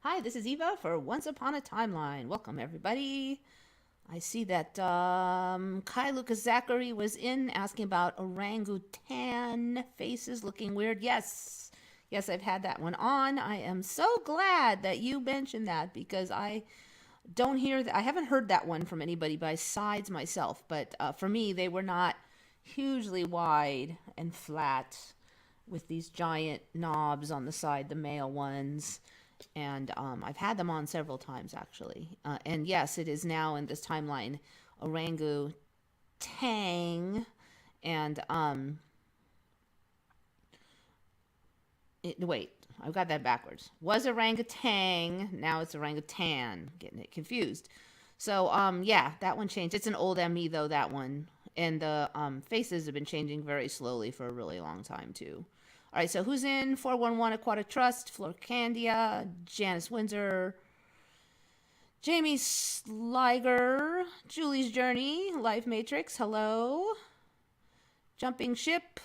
Hi, this is Eva for Once Upon a Timeline. Welcome, everybody. I see that Kai Lucas Zachary was in asking about orangutan faces looking weird. Yes, yes, I've had that one on. I am so glad that you mentioned that because I don't hear that. I haven't heard that one from anybody besides myself. But for me, they were not hugely wide and flat with these giant knobs on the side, the male ones. And I've had them on several times actually. And yes, it is now in this timeline orangutan. And wait, I've got that backwards. Was orangutan, now it's orangutan. Getting it confused. So yeah, that one changed. It's an old ME though, that one. And the faces have been changing very slowly for a really long time too. All right, so who's in? 411 Aquatic Trust, Flor Candia, Janice Windsor, Jamie Sliger, Julie's Journey, Life Matrix, hello. Jumping Ship,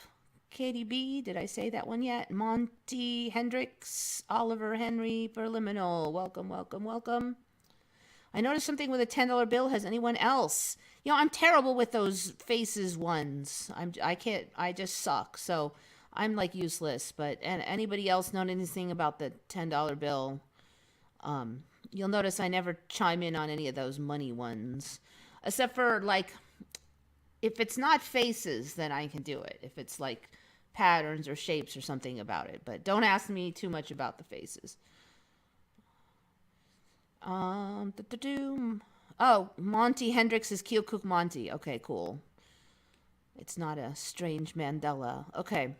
Katie B, did I say that one yet? Monty Hendricks, Oliver Henry, Berliminal, welcome, welcome, welcome. I noticed something with a $10 bill. Has anyone else? You know, I'm terrible with those faces ones. I can't, I just suck. So I'm like useless, but and anybody else know anything about the $10 bill? You'll notice I never chime in on any of those money ones, except for like if it's not faces, then I can do it. If it's like patterns or shapes or something about it, but don't ask me too much about the faces. Oh, Monty Hendricks is Keokuk Monty. Okay, cool. It's not a strange Mandela. Okay.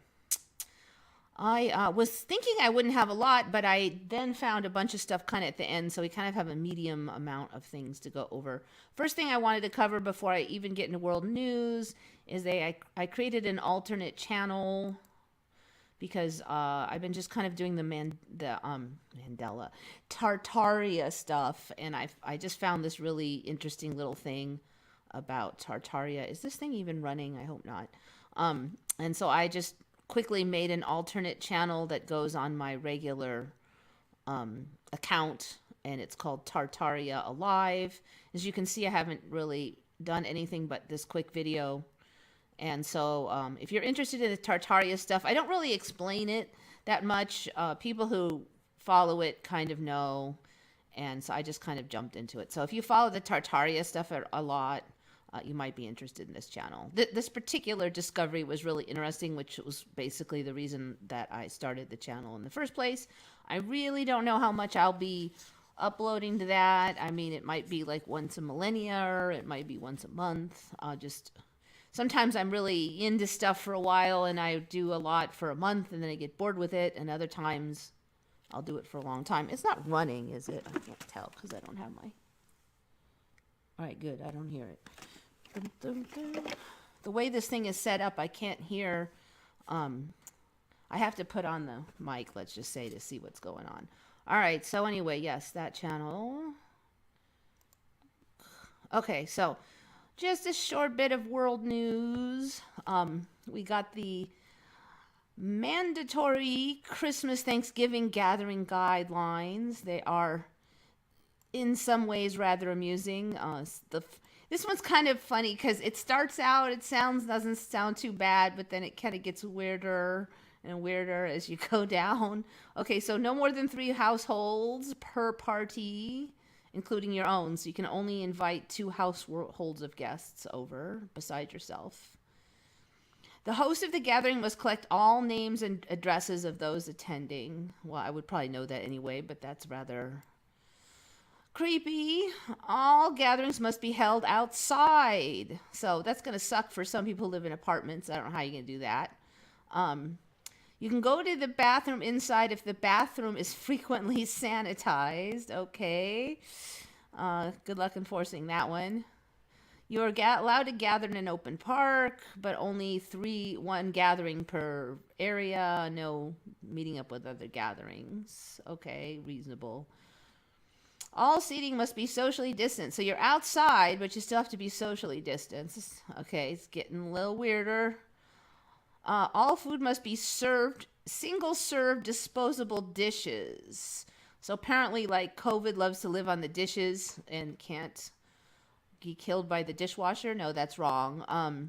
I was thinking I wouldn't have a lot, but I then found a bunch of stuff kind of at the end, so we kind of have a medium amount of things to go over. First thing I wanted to cover before I even get into world news is I created an alternate channel because I've been just kind of doing the Mandela Tartaria stuff, and I just found this really interesting little thing about Tartaria. Is this thing even running? I hope not. And so I just quickly made an alternate channel that goes on my regular account, and it's called Tartaria Alive. As you can see, I haven't really done anything but this quick video. And so if you're interested in the Tartaria stuff, I don't really explain it that much. People who follow it kind of know, and so I just kind of jumped into it. So if you follow the Tartaria stuff a lot, you might be interested in this channel. This particular discovery was really interesting, which was basically the reason that I started the channel in the first place. I really don't know how much I'll be uploading to that. I mean, it might be like once a millennia, or it might be once a month. Sometimes I'm really into stuff for a while and I do a lot for a month and then I get bored with it, and other times I'll do it for a long time. It's not running, is it? I can't tell because I don't have my... All right, good. I don't hear it. The way this thing is set up, I can't hear. I have to put on the mic, let's just say, to see what's going on. All right, so anyway, yes, that channel. Okay, so just a short bit of world news. We got the mandatory Christmas Thanksgiving gathering guidelines. They are in some ways rather amusing. This one's kind of funny because it starts out, doesn't sound too bad, but then it kind of gets weirder and weirder as you go down. Okay, so no more than 3 households per party, including your own. So you can only invite 2 households of guests over besides yourself. The host of the gathering must collect all names and addresses of those attending. Well, I would probably know that anyway, but that's rather creepy. All gatherings must be held outside. So that's going to suck for some people who live in apartments. I don't know how you're going to do that. You can go to the bathroom inside if the bathroom is frequently sanitized. Okay. Good luck enforcing that one. You're allowed to gather in an open park, but only one gathering per area. No meeting up with other gatherings. Okay, reasonable. All seating must be socially distant. So you're outside, but you still have to be socially distanced. Okay, it's getting a little weirder. All food must be served single-serve disposable dishes. So apparently, like, COVID loves to live on the dishes and can't be killed by the dishwasher. No, that's wrong. I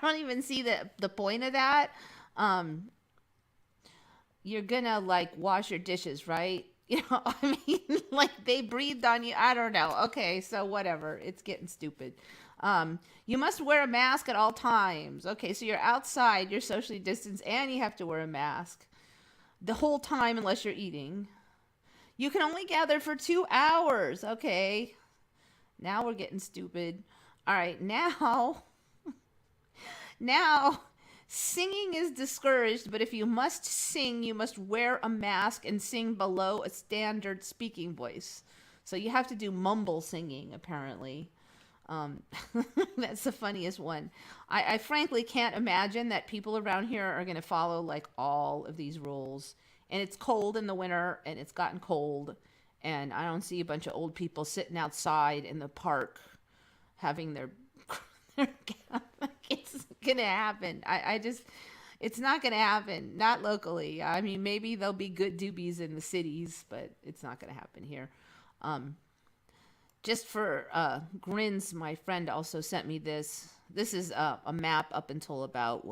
don't even see the point of that. Um, you're gonna like wash your dishes, right? I mean, like they breathed on you. I don't know. Okay, so whatever. It's getting stupid. You must wear a mask at all times. Okay, so you're outside, you're socially distanced, and you have to wear a mask the whole time unless you're eating. You can only gather for 2 hours. Okay, now we're getting stupid. All right, now singing is discouraged, but if you must sing, you must wear a mask and sing below a standard speaking voice. So you have to do mumble singing, apparently. Um, that's the funniest one. I frankly can't imagine that people around here are going to follow like all of these rules. And it's cold in the winter, and it's gotten cold. And I don't see a bunch of old people sitting outside in the park having their it's gonna happen. I just it's not gonna happen. Not locally. I mean, maybe there'll be good doobies in the cities, but it's not gonna happen here. Um, just for grins, my friend also sent me this. This is a map up until about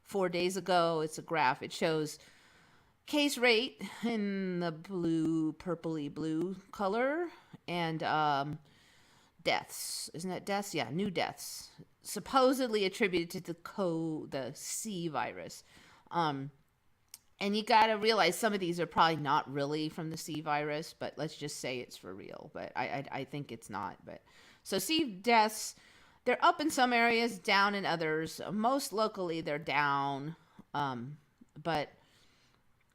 4 days ago. It's a graph. It shows case rate in the blue, purpley blue color, and deaths. Isn't that deaths? Yeah, new deaths supposedly attributed to the C virus. Um, and you got to realize some of these are probably not really from the C virus, but let's just say it's for real. But I think it's not. But so C deaths, they're up in some areas, down in others. Most locally, they're down. But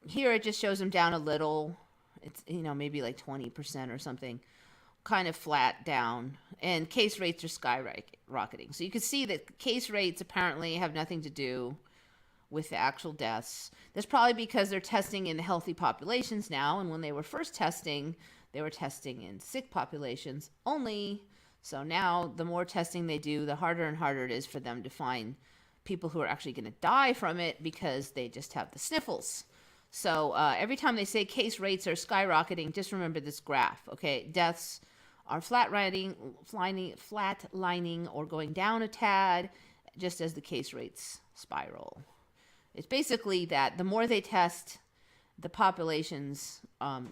here it just shows them down a little. It's maybe like 20% or something, kind of flat down, and case rates are skyrocketing. So you can see that case rates apparently have nothing to do with the actual deaths. That's probably because they're testing in healthy populations now, and when they were first testing, they were testing in sick populations only. So now the more testing they do, the harder and harder it is for them to find people who are actually going to die from it because they just have the sniffles. So every time they say case rates are skyrocketing, just remember this graph, okay? Deaths are flatlining, or going down a tad, just as the case rates spiral. It's basically that the more they test the populations,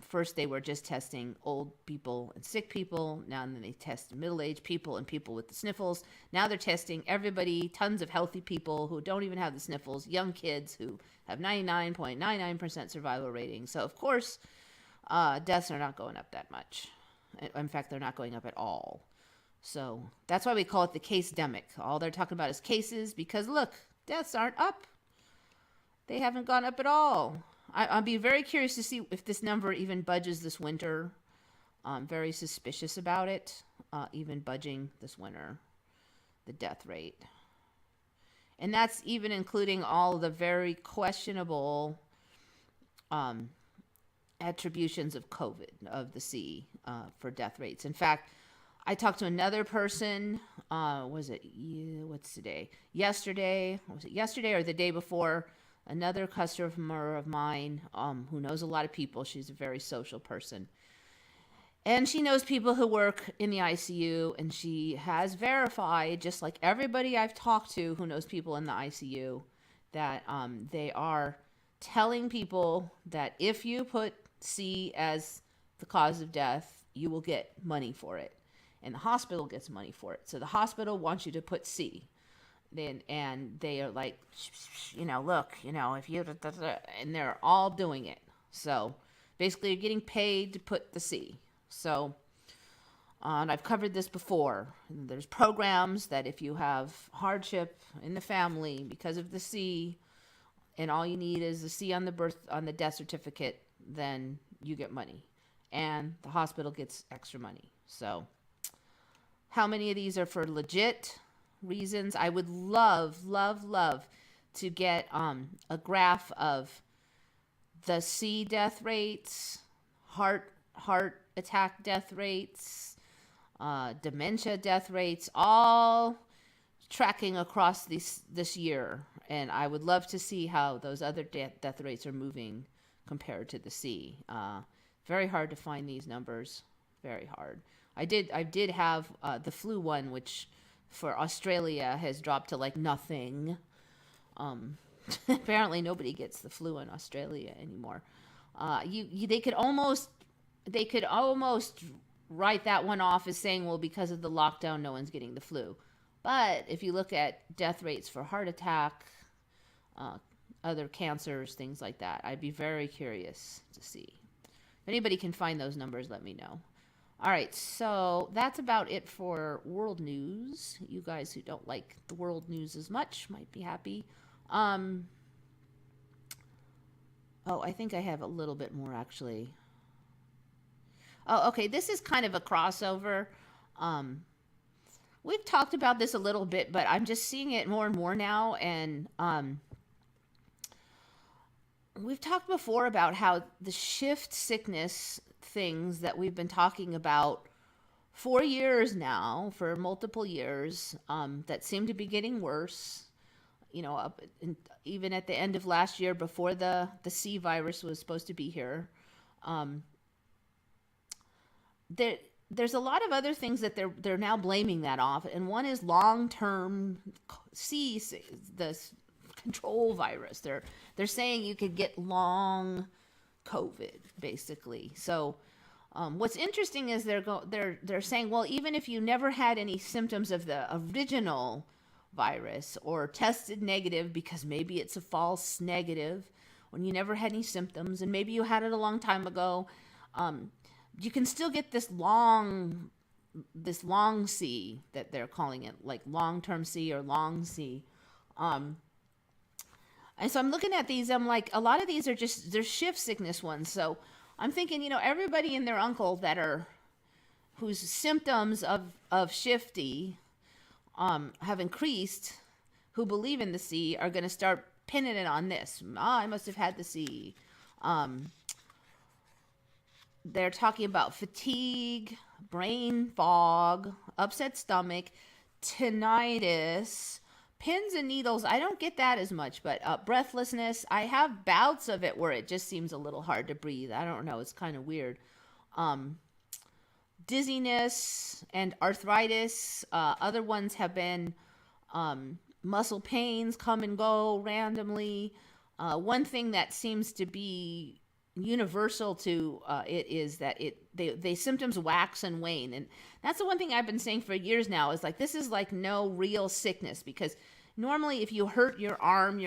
first they were just testing old people and sick people. Now and then they test middle-aged people and people with the sniffles. Now they're testing everybody, tons of healthy people who don't even have the sniffles, young kids who have 99.99% survival rating. So, of course, deaths are not going up that much. In fact, they're not going up at all. So that's why we call it the case-demic. All they're talking about is cases because, look, deaths aren't up. They haven't gone up at all. I'll be very curious to see if this number even budges this winter. I'm very suspicious about it, even budging this winter, the death rate. And that's even including all the very questionable attributions of COVID, of the C, for death rates. In fact, I talked to another person, what's today? Yesterday, was it yesterday or the day before? Another customer of mine who knows a lot of people. She's a very social person. And she knows people who work in the ICU, and she has verified, just like everybody I've talked to who knows people in the ICU, that they are telling people that if you put C as the cause of death, you will get money for it. And the hospital gets money for it. So the hospital wants you to put C. And they are like, look, if you, and they're all doing it. So basically you're getting paid to put the C. So, and I've covered this before. There's programs that if you have hardship in the family because of the C, and all you need is the C on the death certificate, then you get money. And the hospital gets extra money. So how many of these are for legit reasons? I would love to get a graph of the C death rates, heart attack death rates, dementia death rates, all tracking across this year. And I would love to see how those other death rates are moving compared to the sea. Very hard to find these numbers. Very hard. I did have the flu one, which for Australia has dropped to like nothing. Apparently nobody gets the flu in Australia anymore. They could almost write that one off as saying, well, because of the lockdown, no one's getting the flu. But if you look at death rates for heart attack, other cancers, things like that, I'd be very curious to see. If anybody can find those numbers, let me know. All right, so that's about it for world news. You guys who don't like the world news as much might be happy. Oh, I think I have a little bit more actually. Oh, okay, this is kind of a crossover. We've talked about this a little bit, but I'm just seeing it more and more now. And we've talked before about how the shift sickness things that we've been talking about for years now, for multiple years, that seem to be getting worse. Even at the end of last year, before the C virus was supposed to be here, there's a lot of other things that they're now blaming that off, and one is long-term the control virus. They're saying you could get long COVID, basically. So what's interesting is they're saying, well, even if you never had any symptoms of the original virus or tested negative, because maybe it's a false negative when you never had any symptoms, and maybe you had it a long time ago, you can still get this long C that they're calling it, like long-term C or long C. And so I'm looking at these, I'm like, a lot of these they're shift sickness ones. So I'm thinking, everybody and their uncle whose symptoms of shifty have increased, who believe in the C, are going to start pinning it on this. I must have had the C. They're talking about fatigue, brain fog, upset stomach, tinnitus, pins and needles. I don't get that as much, but breathlessness. I have bouts of it where it just seems a little hard to breathe. I don't know. It's kind of weird. Dizziness and arthritis. Other ones have been muscle pains come and go randomly. One thing that seems to be universal to it is that they symptoms wax and wane, and that's the one thing I've been saying for years now, is like, this is like no real sickness, because normally if you hurt your arm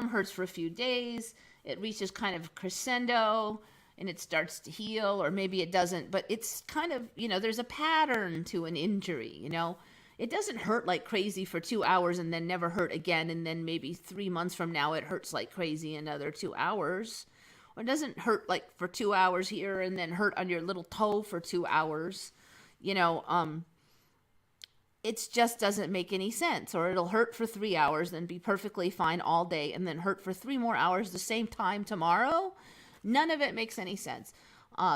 hurts for a few days, it reaches kind of crescendo and it starts to heal, or maybe it doesn't, but it's kind of, there's a pattern to an injury. It doesn't hurt like crazy for 2 hours and then never hurt again, and then maybe 3 months from now it hurts like crazy another 2 hours. Or it doesn't hurt like for 2 hours here and then hurt on your little toe for 2 hours. It just doesn't make any sense. Or it'll hurt for 3 hours, then be perfectly fine all day, and then hurt for 3 more hours the same time tomorrow. None of it makes any sense.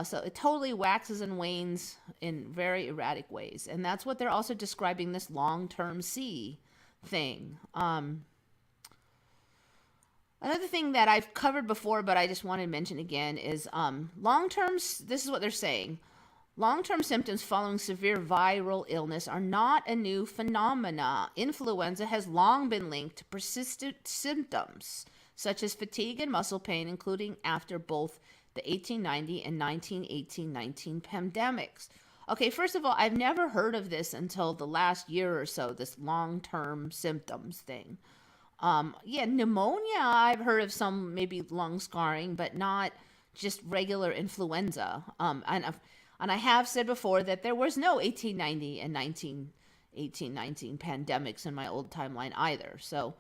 So it totally waxes and wanes in very erratic ways. And that's what they're also describing this long-term C thing. Another thing that I've covered before, but I just want to mention again, is long-term, this is what they're saying. Long-term symptoms following severe viral illness are not a new phenomena. Influenza has long been linked to persistent symptoms, such as fatigue and muscle pain, including after both the 1890 and 1918-19 pandemics. Okay, first of all, I've never heard of this until the last year or so, this long-term symptoms thing. Pneumonia, I've heard of some maybe lung scarring, but not just regular influenza. And I have said before that there was no 1890 and 1918-19 pandemics in my old timeline either. So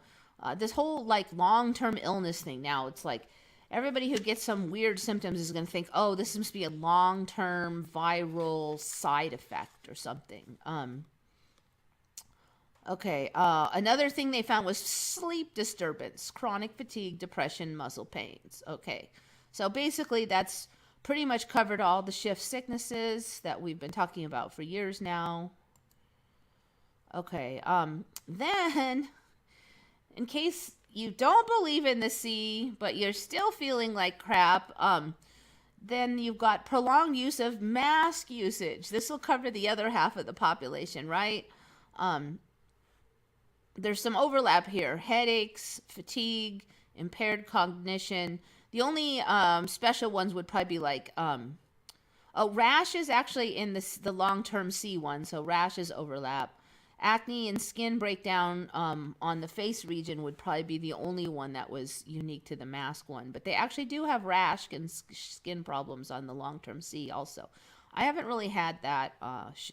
this whole like long-term illness thing now, it's like everybody who gets some weird symptoms is going to think, oh, this must be a long-term viral side effect or something. Okay, another thing they found was sleep disturbance, chronic fatigue, depression, muscle pains. Okay, so basically that's pretty much covered all the shift sicknesses that we've been talking about for years now. Okay, then in case you don't believe in the sea, but you're still feeling like crap, then you've got prolonged use of mask usage. This will cover the other half of the population, right? Um, there's some overlap here: headaches, fatigue, impaired cognition. The only special ones would probably be like rash is actually in the long term C one, so rashes overlap. Acne and skin breakdown on the face region would probably be the only one that was unique to the mask one. But they actually do have rash and skin problems on the long-term C also. I haven't really had that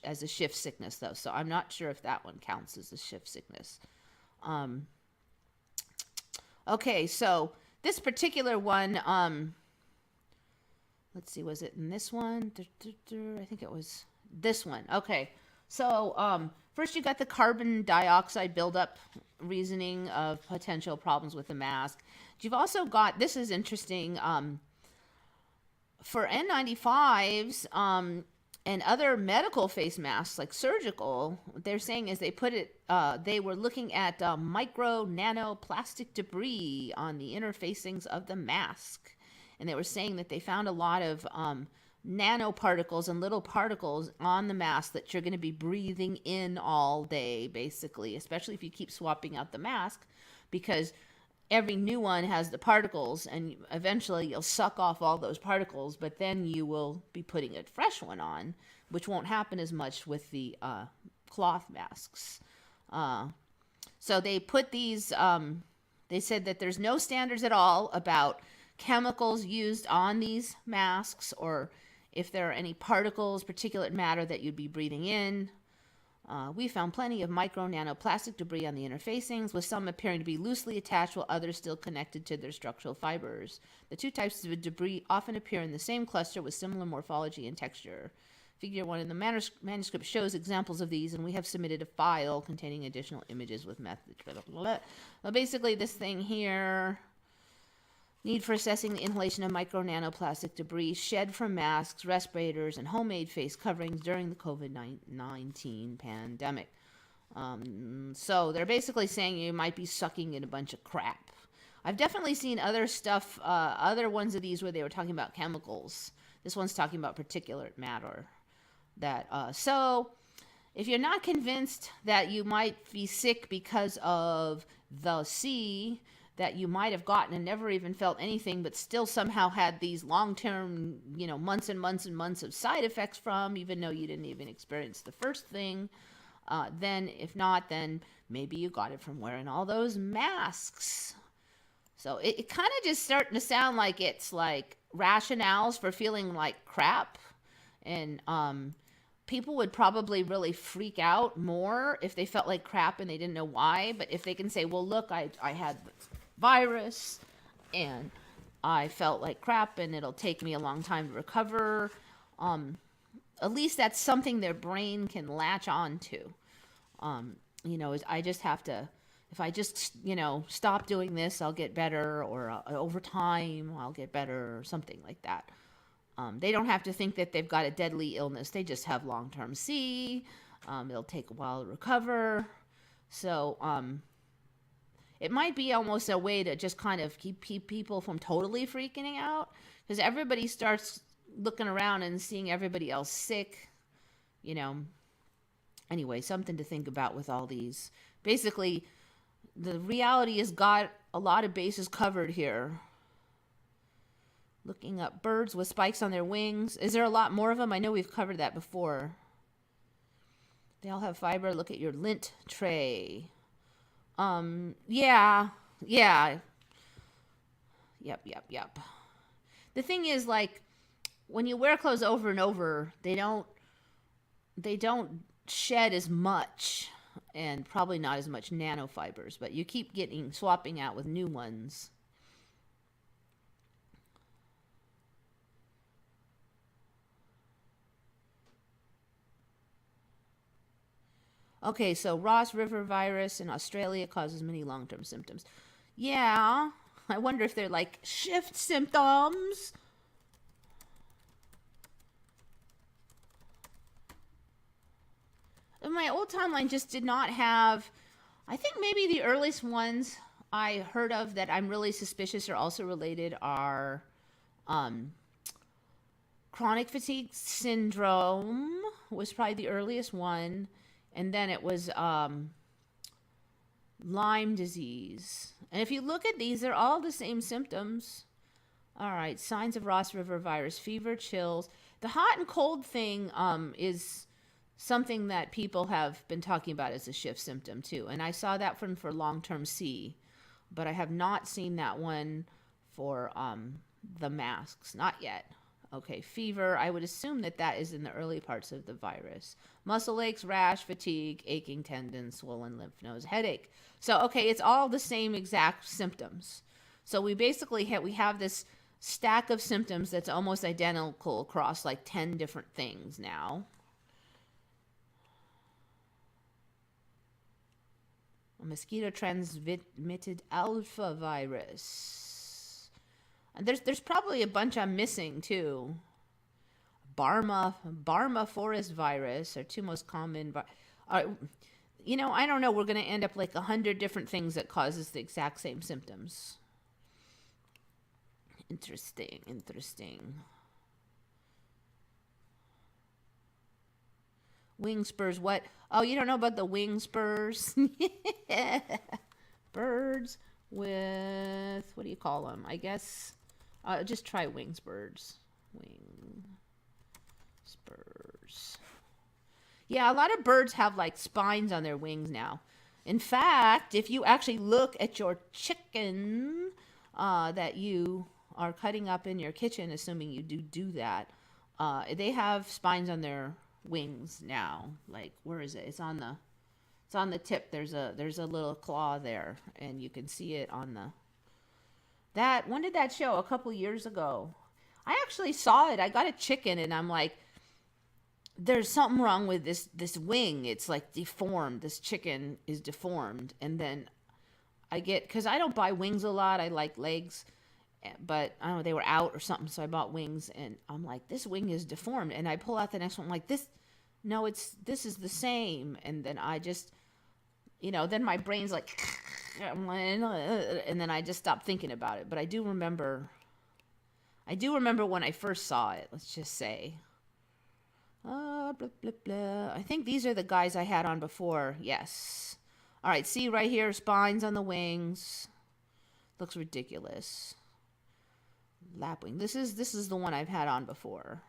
as a shift sickness, though, so I'm not sure if that one counts as a shift sickness. Okay, so this particular one, let's see, was it in this one? I think it was this one. Okay, so first you got the carbon dioxide buildup reasoning of potential problems with the mask. You've also got, this is interesting, for N95s and other medical face masks like surgical, they're saying is they put it, they were looking at micro nano plastic debris on the inner facings of the mask. And they were saying that they found a lot of nanoparticles and little particles on the mask that you're going to be breathing in all day, basically, especially if you keep swapping out the mask, because every new one has the particles, and eventually you'll suck off all those particles, but then you will be putting a fresh one on, which won't happen as much with the cloth masks. So they put these, they said that there's no standards at all about chemicals used on these masks, or if there are any particles, particulate matter that you'd be breathing in. We found plenty of micro nanoplastic debris on the inner facings, with some appearing to be loosely attached while others still connected to their structural fibers. The two types of debris often appear in the same cluster with similar morphology and texture. Figure 1 in the manuscript shows examples of these, and we have submitted a file containing additional images with methods. Well, basically, this thing here: need for assessing the inhalation of micro nanoplastic debris shed from masks, respirators, and homemade face coverings during the COVID-19 pandemic. So they're basically saying you might be sucking in a bunch of crap. I've definitely seen other stuff, other ones of these where they were talking about chemicals. This one's talking about particulate matter. So if you're not convinced that you might be sick because of the C that you might have gotten and never even felt anything, but still somehow had these long-term, months and months and months of side effects from, even though you didn't even experience the first thing, then if not, then maybe you got it from wearing all those masks. So it kind of just starting to sound like it's like rationales for feeling like crap. And people would probably really freak out more if they felt like crap and they didn't know why. But if they can say, well, look, I had virus and I felt like crap and it'll take me a long time to recover, at least that's something their brain can latch on to. I just have to, if I just stop doing this, I'll get better, or over time I'll get better, or something like that. They don't have to think that they've got a deadly illness. They just have long-term C. It'll take a while to recover. So it might be almost a way to just kind of keep people from totally freaking out, because everybody starts looking around and seeing everybody else sick. Anyway, something to think about with all these. Basically, the reality has got a lot of bases covered here. Looking up birds with spikes on their wings. Is there a lot more of them? I know we've covered that before. They all have fiber. Look at your lint tray. Yeah. Yep. The thing is, like, when you wear clothes over and over, they don't shed as much, and probably not as much nanofibers, but you keep swapping out with new ones. Okay, so Ross River virus in Australia causes many long-term symptoms. Yeah, I wonder if they're like shift symptoms. And my old timeline just did not have, I think maybe the earliest ones I heard of that I'm really suspicious are also related are um, chronic fatigue syndrome was probably the earliest one, and then it was Lyme disease. And if you look at these, they're all the same symptoms. All right, signs of Ross River virus: fever, chills. The hot and cold thing is something that people have been talking about as a shift symptom too. And I saw that one for long-term C, but I have not seen that one for the masks, not yet. Okay, fever, I would assume that that is in the early parts of the virus. Muscle aches, rash, fatigue, aching tendons, swollen lymph nodes, headache. So, okay, it's all the same exact symptoms. So we basically have this stack of symptoms that's almost identical across like 10 different things now. A mosquito transmitted alpha virus. And there's probably a bunch I'm missing too. Barma forest virus are two most common. You know, I don't know. We're going to end up like 100 different things that causes the exact same symptoms. Interesting. Wing spurs, what? Oh, you don't know about the wing spurs? Birds with, what do you call them? I guess, just try wing spurs. Wing spurs. Yeah, a lot of birds have like spines on their wings now. In fact, if you actually look at your chicken that you are cutting up in your kitchen, assuming you do that, they have spines on their wings now. Like, where is it? It's on the tip. There's a little claw there, and you can see it on the when did that show? A couple years ago. I actually saw it. I got a chicken, and I'm like, there's something wrong with this wing. It's like deformed. This chicken is deformed. And then I get, because I don't buy wings a lot. I like legs, but I don't know, they were out or something, so I bought wings, and I'm like, this wing is deformed. And I pull out the next one, I'm like, this is the same. And then I just, then my brain's like, and then I just stopped thinking about it. But I do remember when I first saw it, let's just say. Blah, blah, blah. I think these are the guys I had on before. Yes. All right, see right here, spines on the wings. Looks ridiculous. Lapwing. This is the one I've had on before.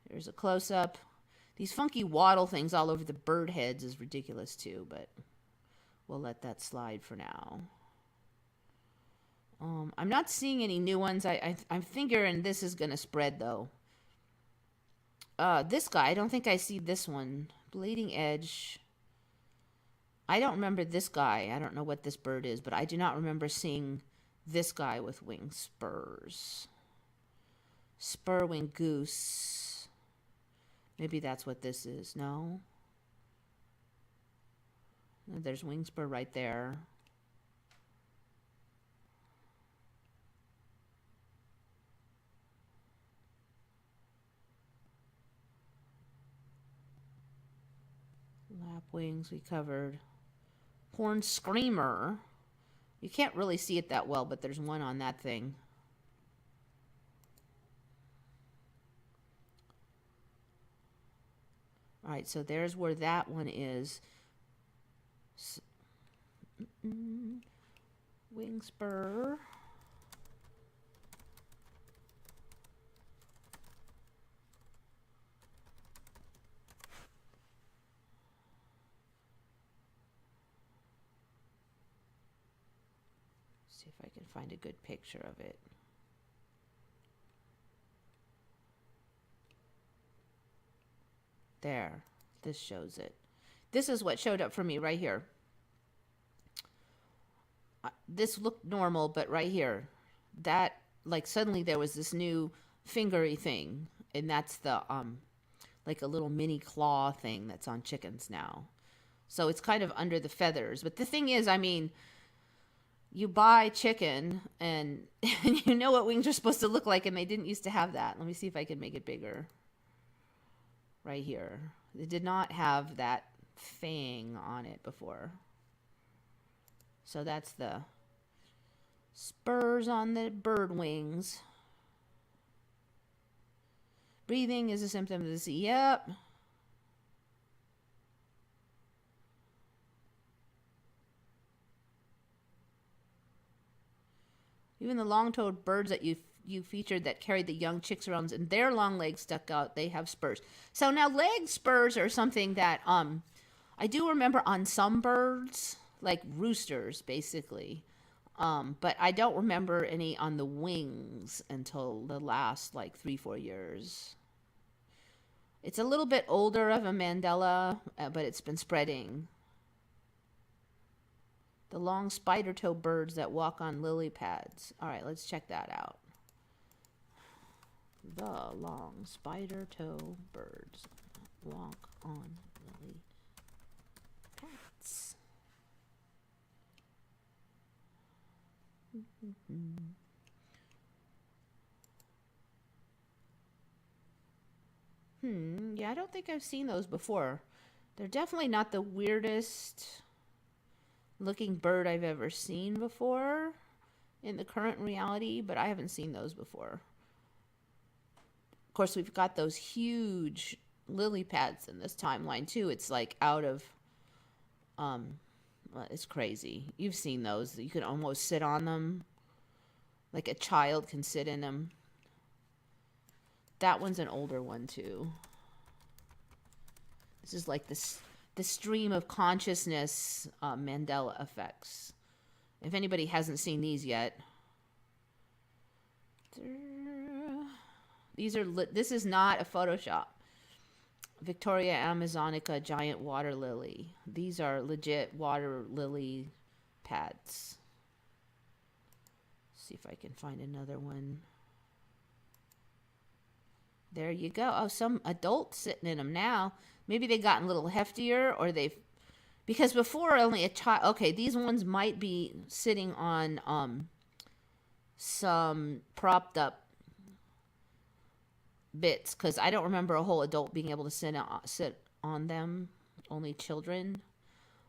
Here's a close-up. These funky waddle things all over the bird heads is ridiculous too, but we'll let that slide for now. I'm not seeing any new ones. I'm figuring this is going to spread, though. This guy, I don't think I see this one. Bleeding edge. I don't remember this guy. I don't know what this bird is, but I do not remember seeing this guy with wing spurs. Spur-winged goose. Maybe that's what this is. No? There's wing spur right there. Lapwings we covered. Horned screamer. You can't really see it that well, but there's one on that thing. All right, so there's where that one is. Wing spur. See if I can find a good picture of it. There, this shows it. This is what showed up for me right here. This looked normal, but right here, that, like, suddenly there was this new fingery thing, and that's the, like a little mini claw thing that's on chickens now. So it's kind of under the feathers. But the thing is, I mean, you buy chicken, and you know what wings are supposed to look like, and they didn't used to have that. Let me see if I can make it bigger. Right here. They did not have that fang on it before. So that's the spurs on the bird wings. Breathing is a symptom of this. Yep. Even the long-toed birds that you featured that carried the young chicks around and their long legs stuck out, they have spurs. So now leg spurs are something that I do remember on some birds, like roosters basically. But I don't remember any on the wings until the last like 3-4 years. It's a little bit older of a Mandela, but it's been spreading. The long spider toe birds that walk on lily pads. All right, let's check that out. The long spider toe birds walk on lily pads. Yeah, I don't think I've seen those before. They're definitely not the weirdest looking bird I've ever seen before in the current reality, but I haven't seen those before. Of course, we've got those huge lily pads in this timeline too. It's like out of well, it's crazy. You've seen those. You can almost sit on them. Like a child can sit in them. That one's an older one too. This is like the stream of consciousness Mandela effects. If anybody hasn't seen these yet, this is not a Photoshop. Victoria Amazonica giant water lily. These are legit water lily pads. See if I can find another one. There you go. Oh, some adults sitting in them now. Maybe they gotten a little heftier, or because before only a child. Okay, these ones might be sitting on some propped up bits, because I don't remember a whole adult being able to sit on them. Only children.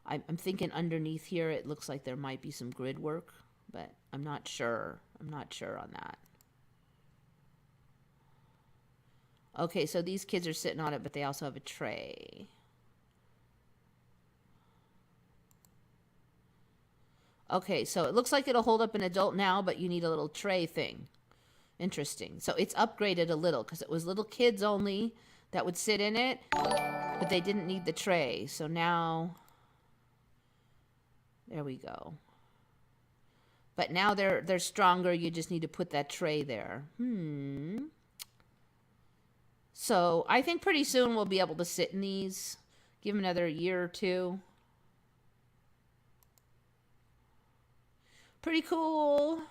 I'm thinking underneath here it looks like there might be some grid work, but I'm not sure. I'm not sure on that. Okay, so these kids are sitting on it, but they also have a tray. Okay, so it looks like it'll hold up an adult now, but you need a little tray thing. Interesting. So it's upgraded a little, because it was little kids only that would sit in it, but they didn't need the tray. So now, there we go. But now they're stronger. You just need to put that tray there. So I think pretty soon we'll be able to sit in these. Give them another year or two. Pretty cool.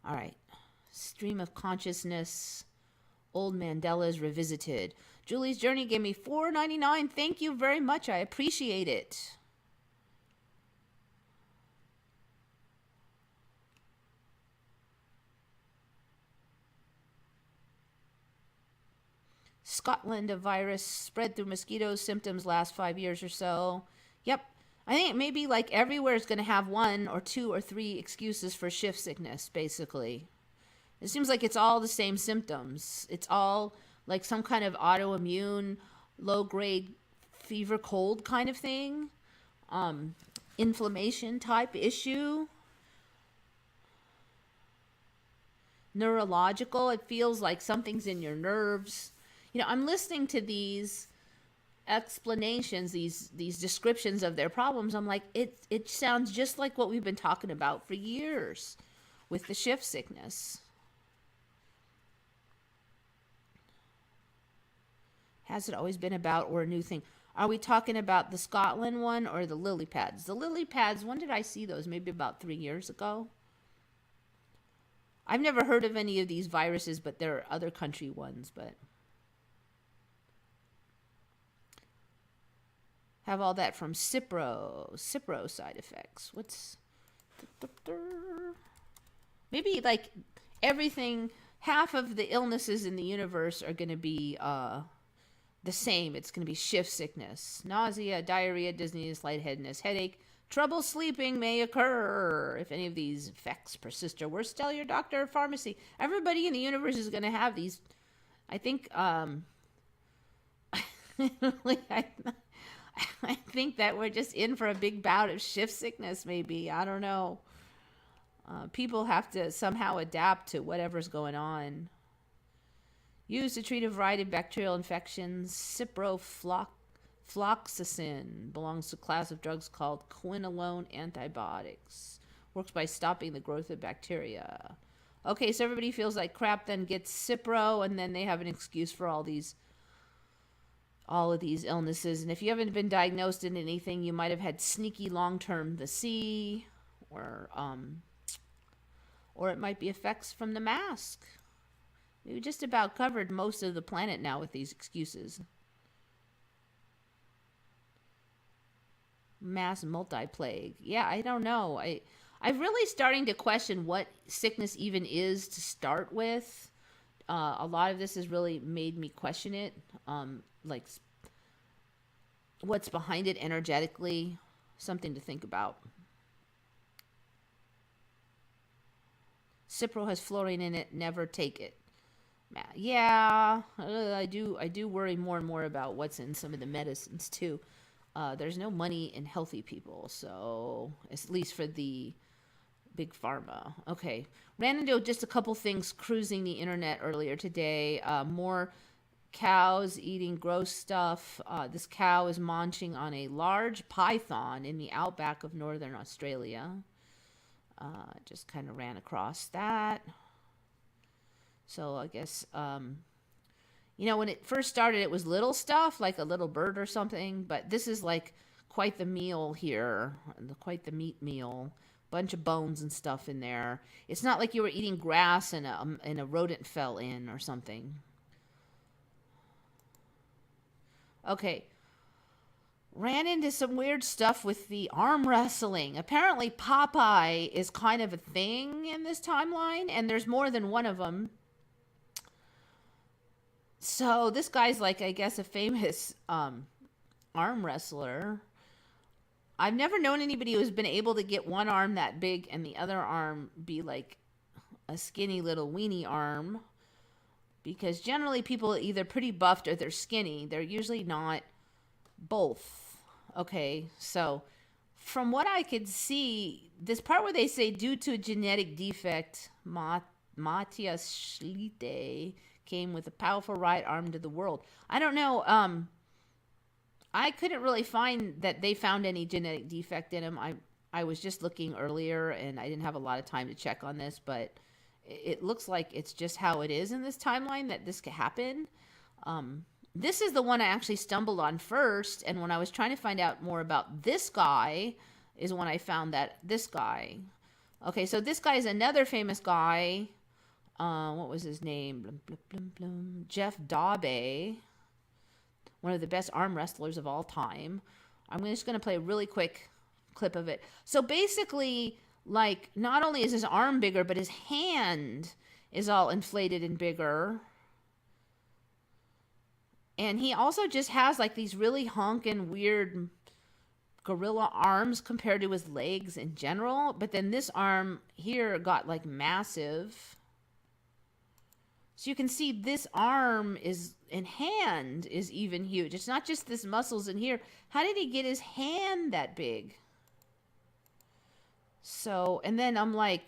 All right. Stream of consciousness. Old Mandelas revisited. Julie's Journey gave me $4.99. Thank you very much. I appreciate it. Scotland, a virus spread through mosquitoes. Symptoms last 5 years or so. Yep. I think maybe like everywhere is going to have 1 or 2 or 3 excuses for shift sickness, basically. It seems like it's all the same symptoms. It's all like some kind of autoimmune, low-grade fever, cold kind of thing. Inflammation type issue. Neurological. It feels like something's in your nerves. You know, I'm listening to these explanations, these descriptions of their problems. I'm like, it sounds just like what we've been talking about for years with the shift sickness. Has it always been about, or a new thing? Are we talking about the Scotland one or the lily pads? The lily pads, when did I see those? Maybe about 3 years ago. I've never heard of any of these viruses, but there are other country ones, but have all that from Cipro side effects. What's maybe like everything, half of the illnesses in the universe are going to be the same. It's going to be shift sickness, nausea, diarrhea, dizziness, lightheadedness, headache. Trouble sleeping may occur. If any of these effects persist or worse, tell your doctor or pharmacy. Everybody in the universe is going to have these. I think, I think that we're just in for a big bout of shift sickness, maybe. I don't know. People have to somehow adapt to whatever's going on. Used to treat a variety of bacterial infections. Ciprofloxacin belongs to a class of drugs called quinolone antibiotics. Works by stopping the growth of bacteria. Okay, so everybody feels like crap, then gets Cipro, and then they have an excuse for all of these illnesses. And if you haven't been diagnosed in anything, you might have had sneaky long-term the sea, or it might be effects from the mask. We just about covered most of the planet now with these excuses. Mass multi-plague. Yeah, I don't know. I'm really starting to question what sickness even is to start with. A lot of this has really made me question it. Like, what's behind it energetically. Something to think about. Cipro has fluorine in it. Never take it. Yeah, I do worry more and more about what's in some of the medicines too. There's no money in healthy people, so at least for the big pharma. Okay, ran into just a couple things cruising the internet earlier today. More cows eating gross stuff. This cow is munching on a large python in the outback of northern Australia. Just kind of ran across that. So I guess, when it first started, it was little stuff, like a little bird or something. But this is like quite the meal here, quite the meat meal. Bunch of bones and stuff in there. It's not like you were eating grass and a rodent fell in or something. Okay. Ran into some weird stuff with the arm wrestling. Apparently Popeye is kind of a thing in this timeline, and there's more than one of them. So this guy's like, I guess, a famous arm wrestler. I've never known anybody who's been able to get one arm that big and the other arm be like a skinny little weenie arm. Because generally people are either pretty buffed or they're skinny. They're usually not both. Okay, so from what I could see, this part where they say due to a genetic defect, Matthias Schlitte came with a powerful right arm to the world. I don't know. I couldn't really find that they found any genetic defect in him. I was just looking earlier, and I didn't have a lot of time to check on this, but it looks like it's just how it is in this timeline that this could happen. This is the one I actually stumbled on first, and when I was trying to find out more about this guy is when I found that this guy. Okay, so this guy is another famous guy. What was his name? Blum, blum, blum, blum. Jeff Dabe, one of the best arm wrestlers of all time. I'm just going to play a really quick clip of it. So basically, like, not only is his arm bigger, but his hand is all inflated and bigger. And he also just has like these really honking weird gorilla arms compared to his legs in general. But then this arm here got like massive. So you can see this arm is, and hand is even huge. It's not just this muscles in here. How did he get his hand that big? So, and then I'm like,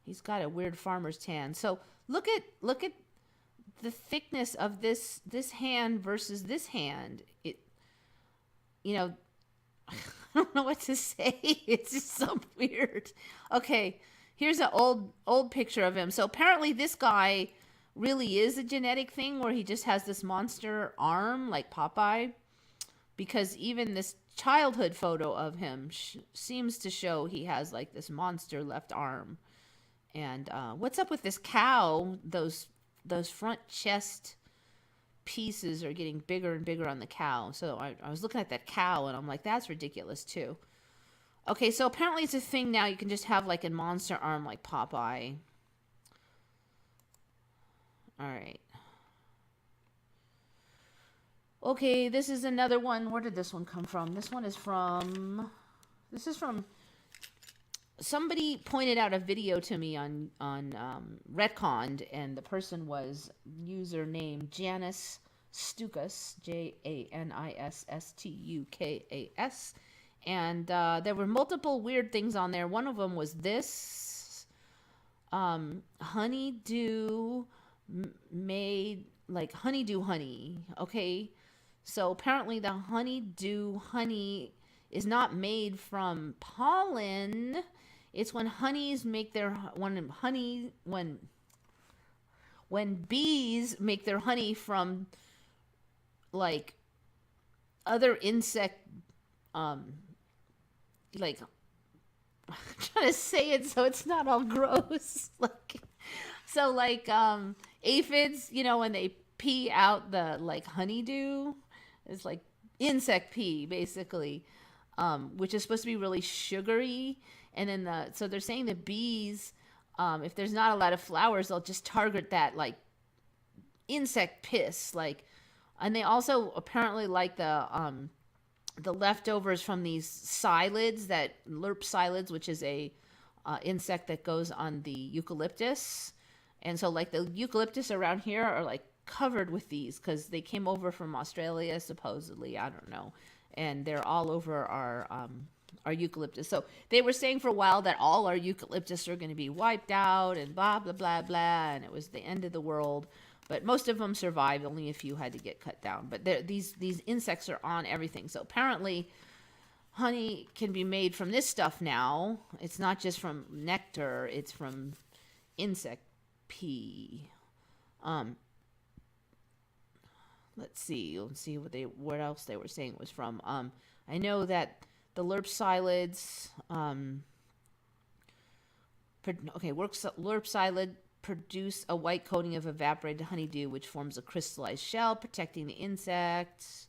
he's got a weird farmer's tan. So look at the thickness of this hand versus this hand. It, I don't know what to say. It's just so weird. Okay. Here's an old picture of him. So apparently this guy really is a genetic thing where he just has this monster arm like Popeye, because even this childhood photo of him seems to show he has like this monster left arm. And what's up with this cow? Those front chest pieces are getting bigger and bigger on the cow. So I was looking at that cow and I'm like, that's ridiculous too. Okay, so apparently it's a thing now. You can just have like a monster arm like Popeye. All right. Okay, this is another one. Where did this one come from? This is from somebody pointed out a video to me on Retconned, and the person was username Janice Stukas, JANISSTUKAS, and there were multiple weird things on there. One of them was this honeydew made like honeydew honey. Okay, so apparently the honeydew honey is not made from pollen. It's when honeys make their when bees make their honey from like other insect like I'm trying to say it so it's not all gross. Like aphids, when they pee out the like honeydew, it's like insect pee basically, which is supposed to be really sugary. And then so they're saying the bees, if there's not a lot of flowers, they'll just target that like insect piss, and they also apparently like the leftovers from these psyllids, that lerp psyllids, which is a insect that goes on the eucalyptus. And so like the eucalyptus around here are like covered with these because they came over from Australia supposedly, I don't know, and they're all over our eucalyptus. So they were saying for a while that all our eucalyptus are going to be wiped out and blah blah blah blah, and it was the end of the world. But most of them survived. Only a few had to get cut down. But these insects are on everything. So apparently honey can be made from this stuff now. It's not just from nectar, it's from insect pee. Let's see what else they were saying it was from. I know that the lerp psyllids, lerp psyllid produce a white coating of evaporated honeydew, which forms a crystallized shell, protecting the insects.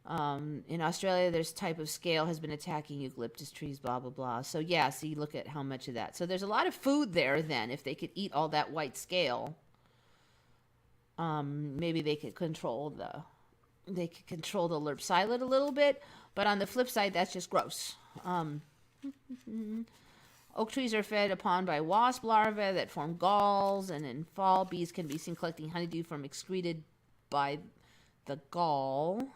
In Australia, this type of scale has been attacking eucalyptus trees, blah, blah, blah. So, yeah, see, look at how much of that. So there's a lot of food there, then, if they could eat all that white scale. Maybe they could control the lerp psyllid a little bit. But on the flip side, that's just gross. Oak trees are fed upon by wasp larvae that form galls, and in fall, bees can be seen collecting honeydew from excreted by the gall.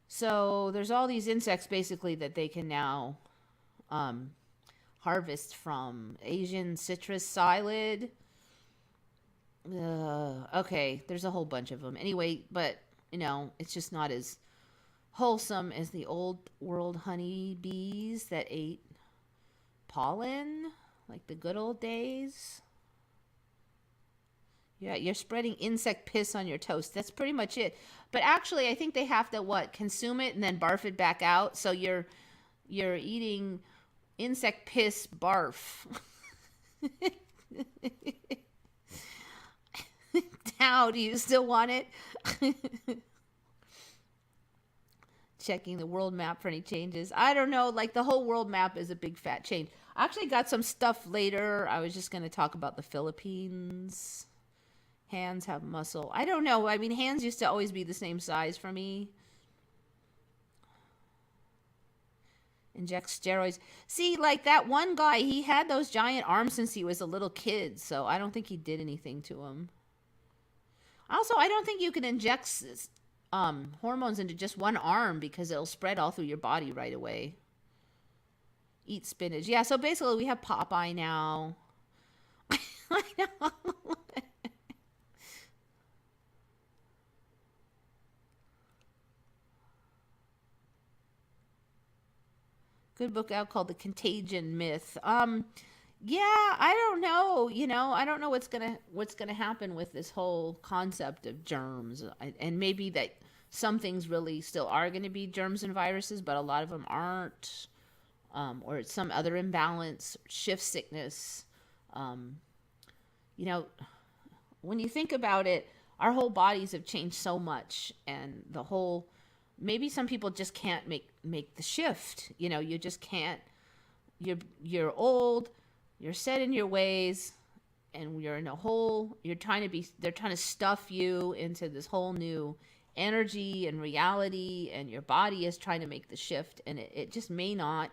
So there's all these insects basically that they can now harvest from. Asian citrus psyllid. Okay, there's a whole bunch of them. Anyway, but, it's just not as wholesome as the old world honey bees that ate pollen, like the good old days. Yeah, you're spreading insect piss on your toast. That's pretty much it. But actually, I think they have to, consume it and then barf it back out. So you're eating insect piss barf. How do you still want it? Checking the world map for any changes. I don't know. The whole world map is a big fat change. I actually got some stuff later. I was just going to talk about the Philippines. Hands have muscle. I don't know. I mean, hands used to always be the same size for me. Inject steroids. See, that one guy, he had those giant arms since he was a little kid, so I don't think he did anything to him. Also, I don't think you can inject hormones into just one arm because it'll spread all through your body right away. Eat spinach. Yeah, so basically we have Popeye now. I know. Good book out called The Contagion Myth. Yeah, I don't know. I don't know what's gonna happen with this whole concept of germs, and maybe that some things really still are going to be germs and viruses, but a lot of them aren't, or it's some other imbalance, shift sickness. When you think about it, our whole bodies have changed so much, and maybe some people just can't make the shift. You just can't. You're old. You're set in your ways, and you're in a whole, they're trying to stuff you into this whole new energy and reality, and your body is trying to make the shift, and it just may not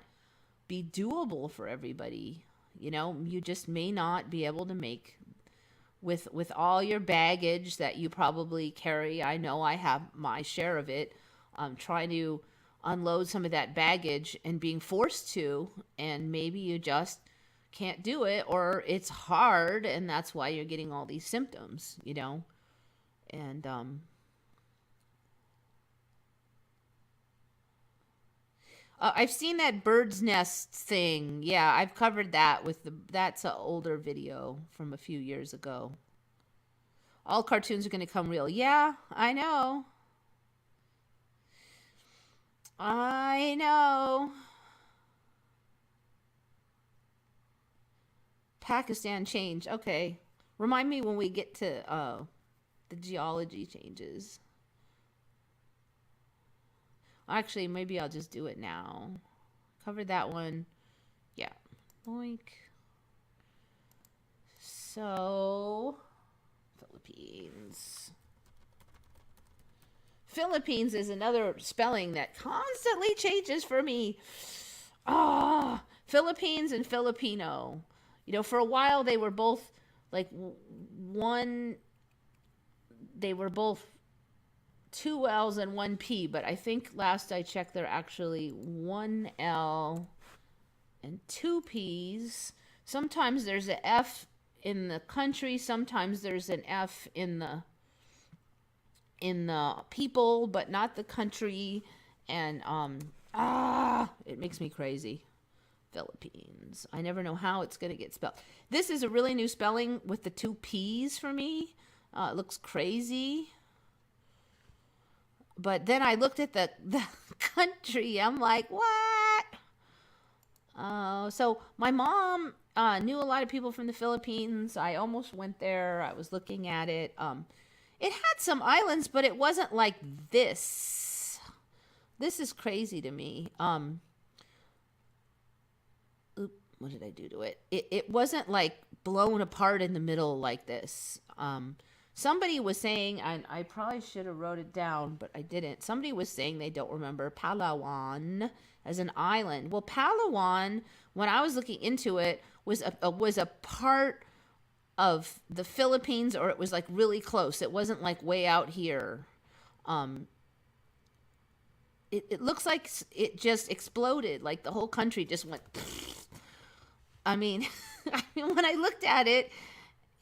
be doable for everybody. You just may not be able to make, with all your baggage that you probably carry. I know I have my share of it. Trying to unload some of that baggage and being forced to, and maybe you just can't do it, or it's hard, and that's why you're getting all these symptoms, and I've seen that bird's nest thing. Yeah, I've covered that that's an older video from a few years ago. All cartoons are going to come real. Yeah, I know. I know. Pakistan change. Okay. Remind me when we get to the geology changes. Actually, maybe I'll just do it now. Covered that one. Yeah. Boink. So, Philippines. Philippines is another spelling that constantly changes for me. Ah, Philippines and Filipino. For a while they were both like one, they were both two L's and one P, but I think last I checked they're actually one L and two P's. Sometimes there's an F in the country, sometimes there's an F in the people, but not the country. And it makes me crazy. Philippines. I never know how it's going to get spelled. This is a really new spelling with the two P's for me. It looks crazy. But then I looked at the country. I'm like, what? So my mom knew a lot of people from the Philippines. I almost went there. I was looking at it. It had some islands, but it wasn't like this. This is crazy to me. What did I do to it? It wasn't like blown apart in the middle like this. Somebody was saying, and I probably should have wrote it down, but I didn't. Somebody was saying they don't remember Palawan as an island. Well, Palawan, when I was looking into it, was a part of the Philippines, or it was like really close. It wasn't like way out here. It looks like it just exploded. Like the whole country just went. I mean, when I looked at it,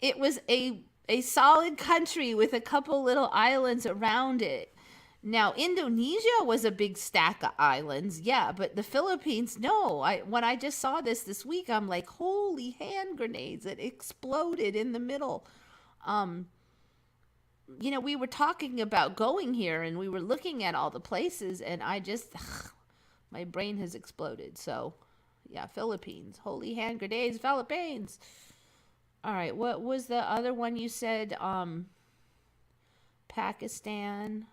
it was a solid country with a couple little islands around it. Now, Indonesia was a big stack of islands, yeah, but the Philippines, no. When I just saw this week, I'm like, holy hand grenades! It exploded in the middle. We were talking about going here, and we were looking at all the places, and my brain has exploded. So. Yeah, Philippines. Holy hand grenades, Philippines. All right, what was the other one you said? Pakistan.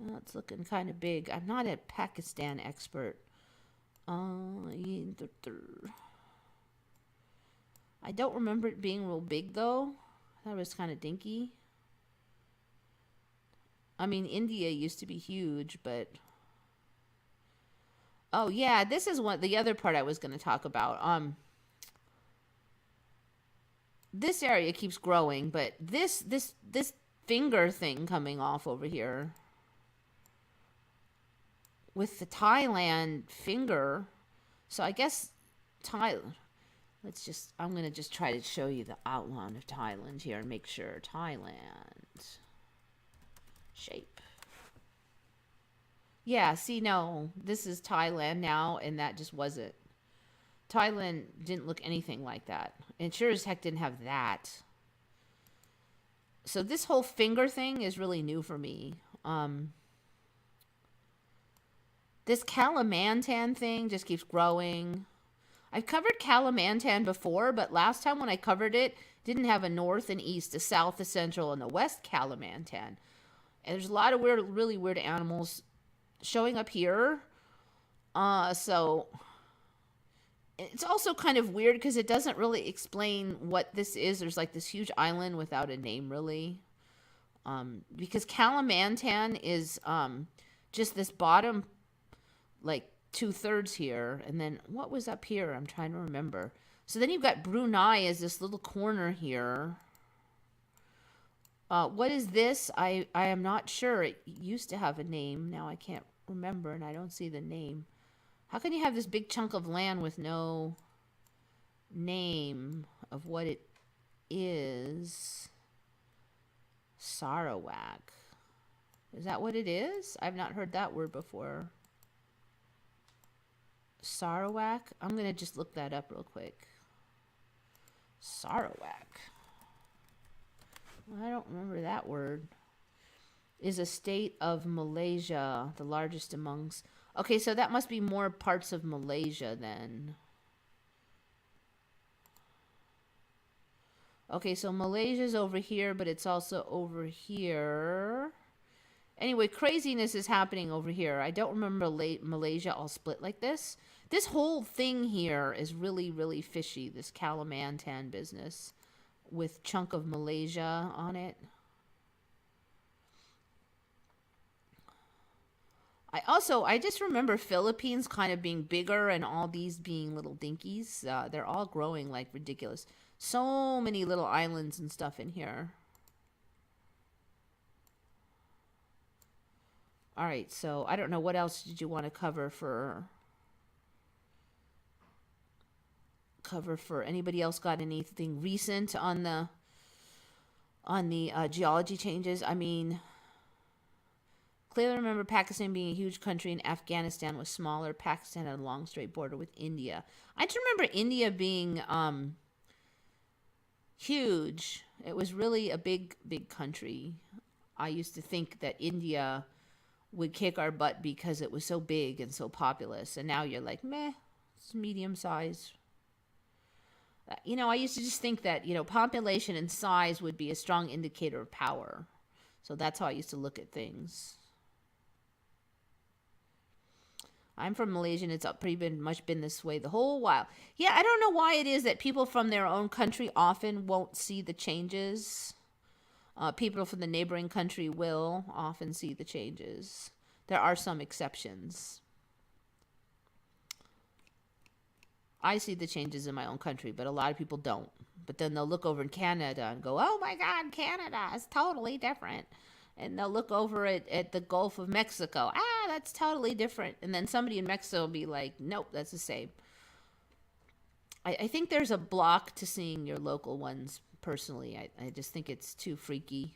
Oh, it's looking kind of big. I'm not a Pakistan expert. I don't remember it being real big, though. I thought it was kind of dinky. I mean, India used to be huge, but... Oh yeah, this is the other part I was going to talk about. This area keeps growing, but this finger thing coming off over here with the Thailand finger. So I guess Thailand. I'm going to just try to show you the outline of Thailand here and make sure. Thailand shape. Yeah, see, no, this is Thailand now, and that just wasn't. Thailand didn't look anything like that. And sure as heck didn't have that. So this whole finger thing is really new for me. This Kalimantan thing just keeps growing. I've covered Kalimantan before, but last time when I covered it, didn't have a north and east, a south, a central, and a west Kalimantan. And there's a lot of really weird animals showing up here. So It's also kind of weird because it doesn't really explain what this is. There's like this huge island without a name, really. Because Kalimantan is just this bottom, like 2/3 here, and then what was up here? I'm trying to remember. So then you've got Brunei as this little corner here. What is this? I am not sure. It used to have a name. Now I can't remember, and I don't see the name. How can you have this big chunk of land with no name of what it is? Sarawak. Is that what it is? I've not heard that word before. Sarawak? I'm going to just look that up real quick. Sarawak. I don't remember that word. Is a state of Malaysia, the largest amongst... Okay, so that must be more parts of Malaysia then. Okay, so Malaysia's over here, but it's also over here. Anyway, craziness is happening over here. I don't remember Malaysia all split like this. This whole thing here is really, really fishy, this Kalimantan business with chunk of Malaysia on it. I just remember Philippines kind of being bigger and all these being little dinkies. They're all growing like ridiculous. So many little islands and stuff in here. All right, so I don't know what else did you want to cover for anybody else got anything recent on the geology changes? I mean, clearly remember Pakistan being a huge country and Afghanistan was smaller. Pakistan had a long straight border with India. I just remember India being huge. It was really a big country. I used to think that India would kick our butt because it was so big and so populous. And now you're like, meh, it's medium size. You know, I used to just think that, you know, population and size would be a strong indicator of power. So that's how I used to look at things. I'm from Malaysia, and it's pretty much been this way the whole while. Yeah, I don't know why it is that people from their own country often won't see the changes. People from the neighboring country will often see the changes. There are some exceptions. I see the changes in my own country, but a lot of people don't. But then they'll look over in Canada and go, oh my God, Canada is totally different. And they'll look over at the Gulf of Mexico. Ah, that's totally different. And then somebody in Mexico will be like, nope, that's the same. I think there's a block to seeing your local ones, personally. I just think it's too freaky.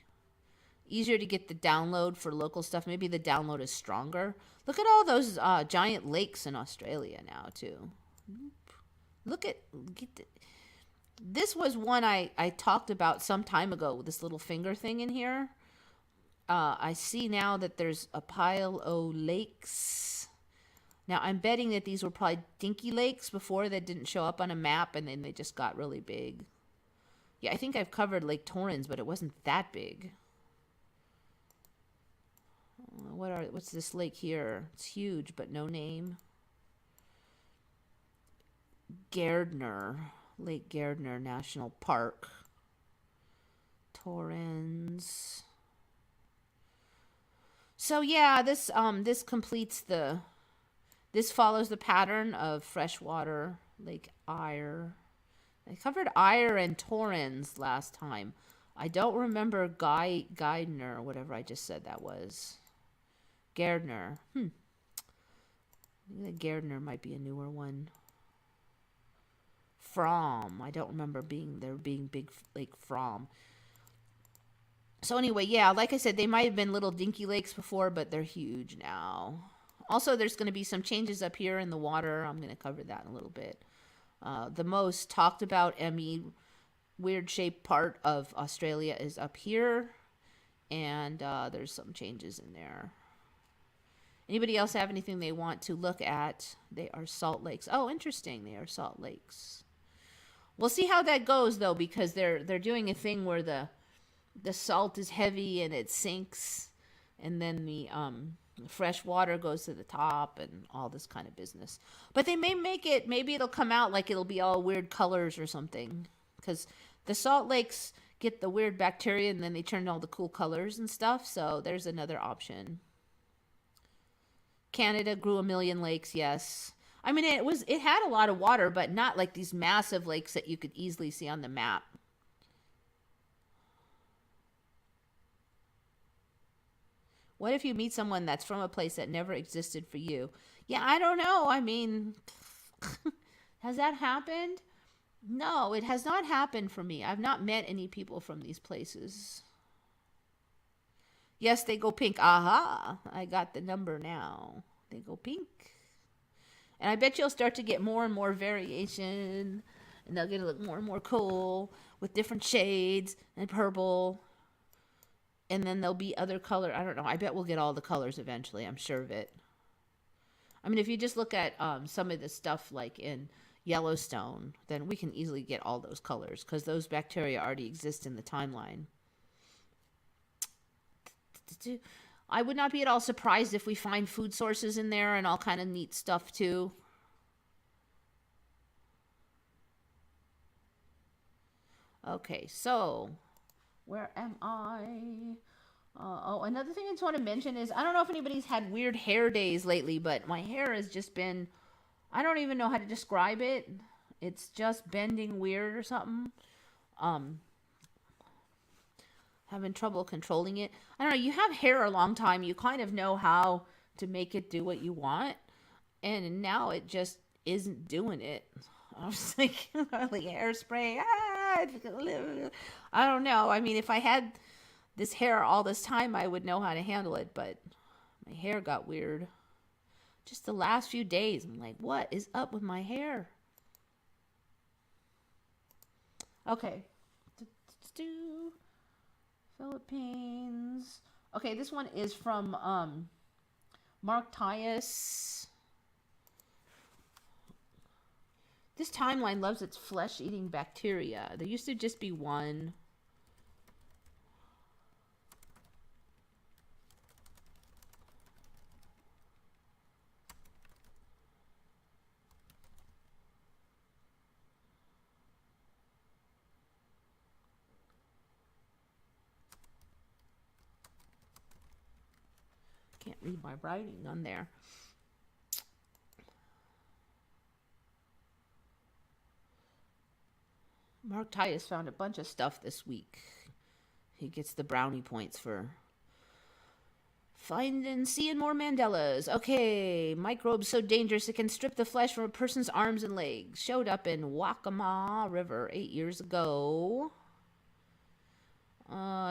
Easier to get the download for local stuff. Maybe the download is stronger. Look at all those giant lakes in Australia now, too. This was one I talked about some time ago with this little finger thing in here. I see now that there's a pile of lakes. Now, I'm betting that these were probably dinky lakes before that didn't show up on a map, and then they just got really big. Yeah, I think I've covered Lake Torrens, but it wasn't that big. What's this lake here? It's huge, but no name. Gardner, Lake Gardner National Park. Torrens. So yeah, this completes this follows the pattern of freshwater Lake Eyre. I covered Eyre and Torrens last time. I don't remember Gardner, whatever I just said that was. Gardner. I think Gardner might be a newer one. From. I don't remember there being big Lake From. So anyway, yeah, like I said, they might have been little dinky lakes before, but they're huge now. Also, there's going to be some changes up here in the water. I'm going to cover that in a little bit. The most talked about ME weird shaped part of Australia is up here, and there's some changes in there. Anybody else have anything they want to look at? They are salt lakes. Oh, interesting. They are salt lakes. We'll see how that goes, though, because they're doing a thing where the salt is heavy and it sinks, and then Fresh water goes to the top and all this kind of business. But they may make it, maybe it'll come out like it'll be all weird colors or something. Because the salt lakes get the weird bacteria and then they turn all the cool colors and stuff. So there's another option. Canada grew a million lakes, yes. I mean, it had a lot of water, but not like these massive lakes that you could easily see on the map. What if you meet someone that's from a place that never existed for you? Yeah, I don't know. I mean, has that happened? No, it has not happened for me. I've not met any people from these places. Yes, they go pink. Aha, I got the number now. They go pink. And I bet you'll start to get more and more variation. And they'll get to look more and more cool with different shades and purple. And then there'll be other color. I don't know. I bet we'll get all the colors eventually. I'm sure of it. I mean, if you just look at some of the stuff like in Yellowstone, then we can easily get all those colors because those bacteria already exist in the timeline. I would not be at all surprised if we find food sources in there and all kind of neat stuff too. Okay, so where am I? Oh, another thing I just want to mention is I don't know if anybody's had weird hair days lately, but my hair has just been, I don't even know how to describe it. It's just bending weird or something. Having trouble controlling it. I don't know. You have hair a long time. You kind of know how to make it do what you want. And now it just isn't doing it. I was like, like hairspray. I don't know. I mean, if I had this hair all this time, I would know how to handle it. But my hair got weird. Just the last few days. I'm like, what is up with my hair? Okay. Philippines. Okay, this one is from Marctius. This timeline loves its flesh-eating bacteria. There used to just be one. Can't read my writing on there. Marctius found a bunch of stuff this week. He gets the brownie points for finding, seeing more Mandelas. Okay, microbes so dangerous it can strip the flesh from a person's arms and legs. Showed up in Waccamaw River 8 years ago.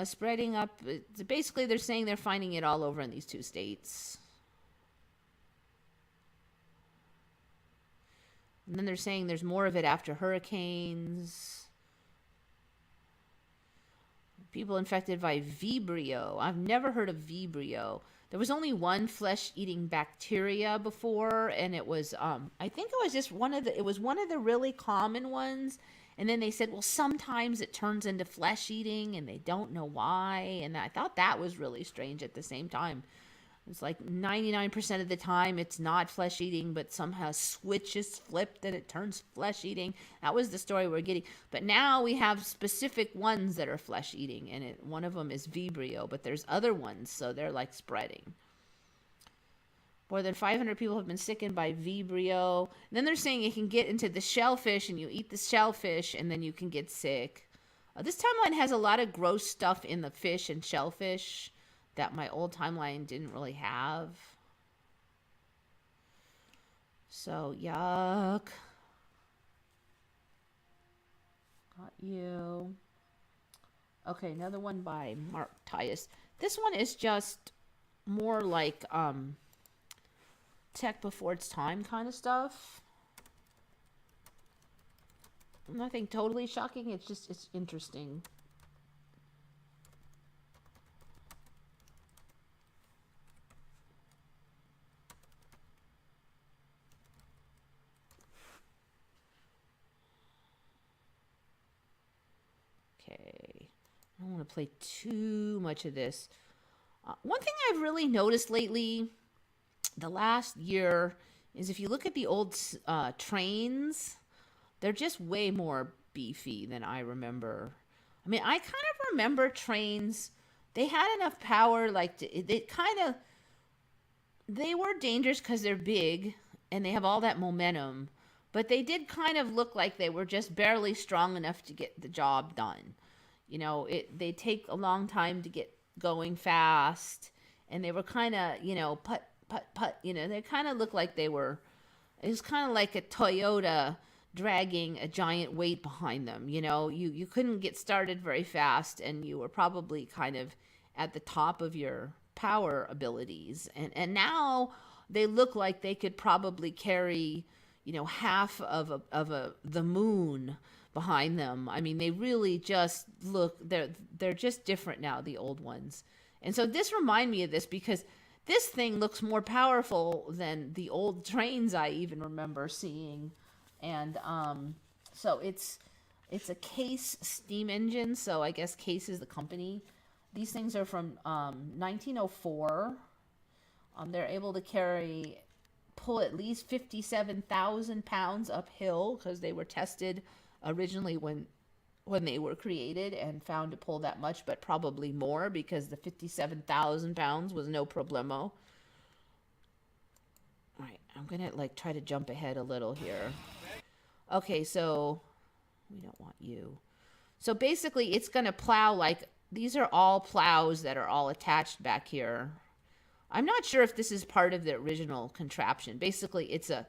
Spreading up. Basically, they're saying they're finding it all over in these two states. And then they're saying there's more of it after hurricanes. People infected by Vibrio. I've never heard of Vibrio. There was only one flesh-eating bacteria before, and it was, I think it was just one of the really common ones. And then they said, well, sometimes it turns into flesh-eating, and they don't know why. And I thought that was really strange at the same time. It's like 99% of the time it's not flesh-eating, but somehow switch is flipped and it turns flesh-eating. That was the story we're getting. But now we have specific ones that are flesh-eating, and one of them is Vibrio, but there's other ones, so they're like spreading. More than 500 people have been sickened by Vibrio. And then they're saying it can get into the shellfish, and you eat the shellfish, and then you can get sick. This timeline has a lot of gross stuff in the fish and shellfish that my old timeline didn't really have. So, yuck. Got you. Okay, another one by Marctius. This one is just more like tech before its time kind of stuff. Nothing totally shocking. It's interesting. Okay. I don't want to play too much of this. One thing I've really noticed lately, the last year, is if you look at the old trains, they're just way more beefy than I remember. I mean, I kind of remember trains. They had enough power, like they were dangerous because they're big and they have all that momentum, but they did kind of look like they were just barely strong enough to get the job done. They take a long time to get going fast, and they were kind of, put put put. They kind of looked like they were. It was kind of like a Toyota dragging a giant weight behind them. You couldn't get started very fast, and you were probably kind of at the top of your power abilities. And now they look like they could probably carry, half of the moon behind them. I mean, they really just look, they're just different now, the old ones. And so this remind me of this because this thing looks more powerful than the old trains I even remember seeing. And so it's a Case steam engine. So I guess Case is the company. These things are from 1904. They're able to pull at least 57,000 pounds uphill because they were tested originally when they were created and found to pull that much, but probably more because the 57,000 pounds was no problemo. All right, I'm gonna try to jump ahead a little here. Okay, so we don't want you. So basically, it's gonna plow these are all plows that are all attached back here. I'm not sure if this is part of the original contraption. Basically, it's a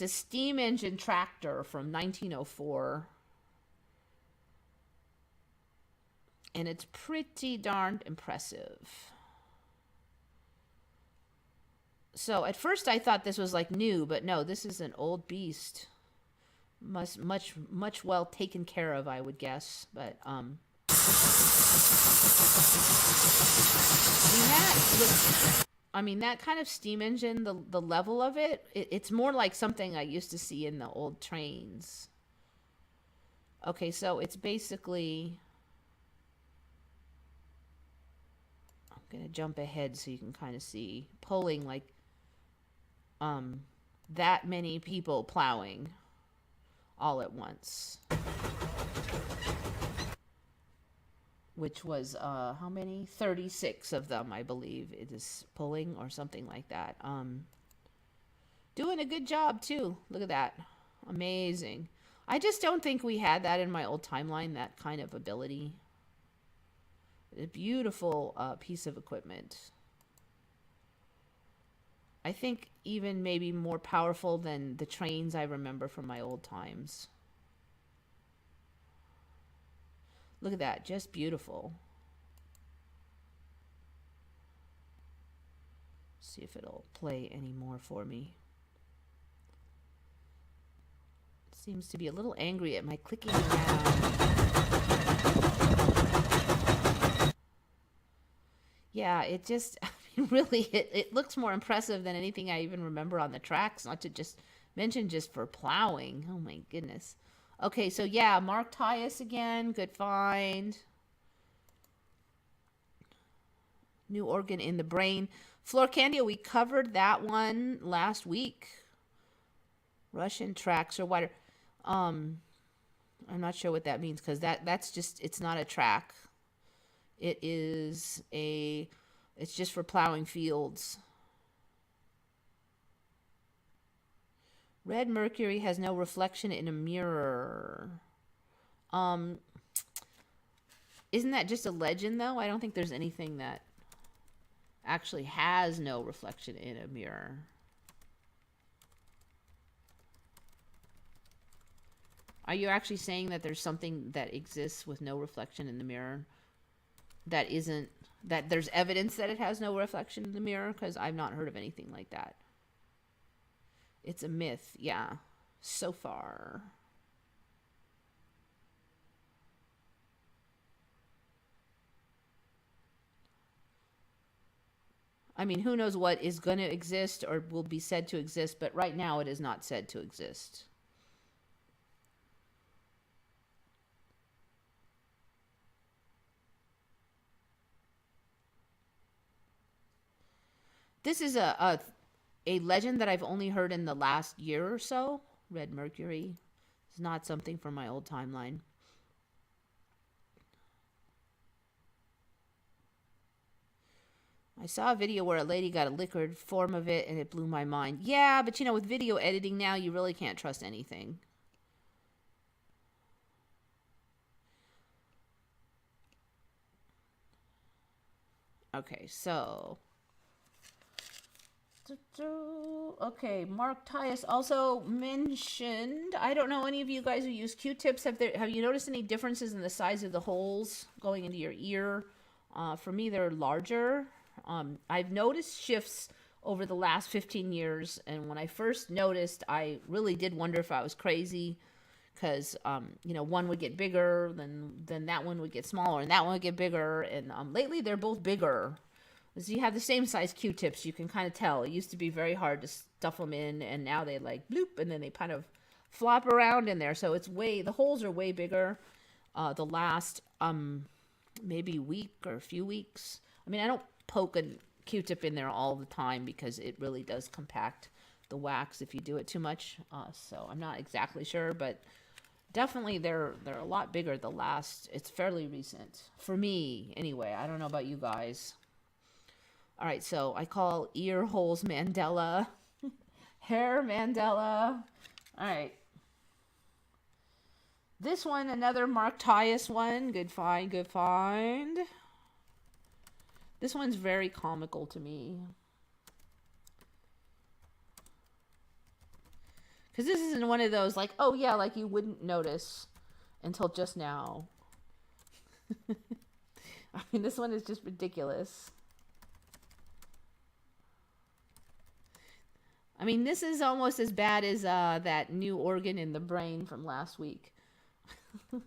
steam engine tractor from 1904. And it's pretty darned impressive. So at first I thought this was new, but no, this is an old beast. Much well taken care of, I would guess. But that kind of steam engine, the level of it's more like something I used to see in the old trains. Okay, so it's basically, I'm gonna jump ahead so you can kind of see, pulling that many people plowing all at once. Which was, how many? 36 of them, I believe it is pulling or something like that. Doing a good job too. Look at that. Amazing. I just don't think we had that in my old timeline, that kind of ability. A beautiful piece of equipment. I think even maybe more powerful than the trains I remember from my old times. Look at that, just beautiful. See if it'll play any more for me. Seems to be a little angry at my clicking around. Yeah, it just, really, it looks more impressive than anything I even remember on the tracks, not to just mention just for plowing. Oh my goodness. Okay, so yeah, Mark Tyus again, good find. New organ in the brain. Florcandia, we covered that one last week. Russian tracks or wider. I'm not sure what that means because that's just, it's not a track. It's just for plowing fields. Red mercury has no reflection in a mirror. Isn't that just a legend though? I don't think there's anything that actually has no reflection in a mirror. Are you actually saying that there's something that exists with no reflection in the mirror? That there's evidence that it has no reflection in the mirror? Because I've not heard of anything like that. It's a myth, yeah, so far. I mean, who knows what is going to exist or will be said to exist, but right now it is not said to exist. This is a legend that I've only heard in the last year or so. Red mercury. It's not something from my old timeline. I saw a video where a lady got a liquid form of it and it blew my mind. Yeah, but with video editing now, you really can't trust anything. Okay, so. Okay, Mark Tyus also mentioned, I don't know any of you guys who use Q-tips, have you noticed any differences in the size of the holes going into your ear? For me, they're larger. I've noticed shifts over the last 15 years, and when I first noticed, I really did wonder if I was crazy, because one would get bigger, then that one would get smaller, and that one would get bigger, and lately they're both bigger. As you have the same size Q-tips, you can kind of tell. It used to be very hard to stuff them in, and now they like bloop, and then they kind of flop around in there. So the holes are way bigger. The last maybe week or a few weeks. I mean, I don't poke a Q-tip in there all the time because it really does compact the wax if you do it too much. So I'm not exactly sure, but definitely they're a lot bigger. It's fairly recent for me anyway. I don't know about you guys. All right, so I call ear holes Mandela, hair Mandela. All right. This one, another Mark Tyus one. Good find, good find. This one's very comical to me. Because this isn't one of those like, oh yeah, like you wouldn't notice until just now. I mean, this one is just ridiculous. I mean, this is almost as bad as that new organ in the brain from last week. All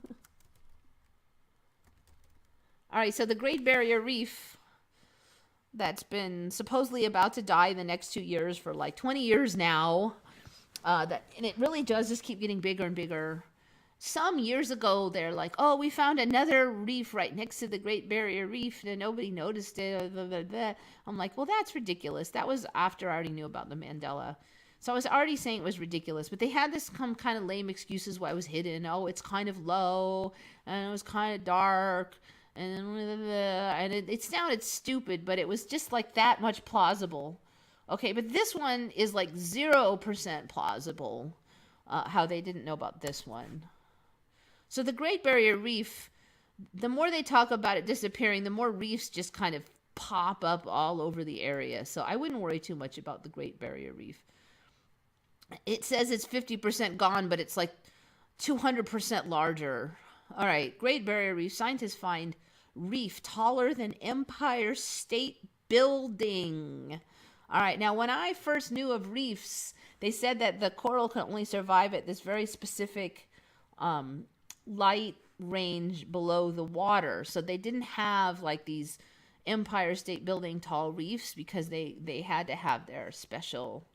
right, so the Great Barrier Reef that's been supposedly about to die in the next 2 years for like 20 years now. And it really does just keep getting bigger and bigger. Some years ago, they're like, oh, we found another reef right next to the Great Barrier Reef and nobody noticed it. Blah, blah, blah. I'm like, well, that's ridiculous. That was after I already knew about the Mandela. So I was already saying it was ridiculous. But they had this kind of lame excuses why it was hidden. Oh, it's kind of low and it was kind of dark. And it sounded stupid, but it was just like that much plausible. Okay, but this one is like 0% plausible, how they didn't know about this one. So the Great Barrier Reef, the more they talk about it disappearing, the more reefs just kind of pop up all over the area. So I wouldn't worry too much about the Great Barrier Reef. It says it's 50% gone, but it's like 200% larger. All right, Great Barrier Reef. Scientists find reef taller than Empire State Building. All right, now when I first knew of reefs, they said that the coral can only survive at this very specific light range below the water. So they didn't have like these Empire State Building tall reefs because they had to have their special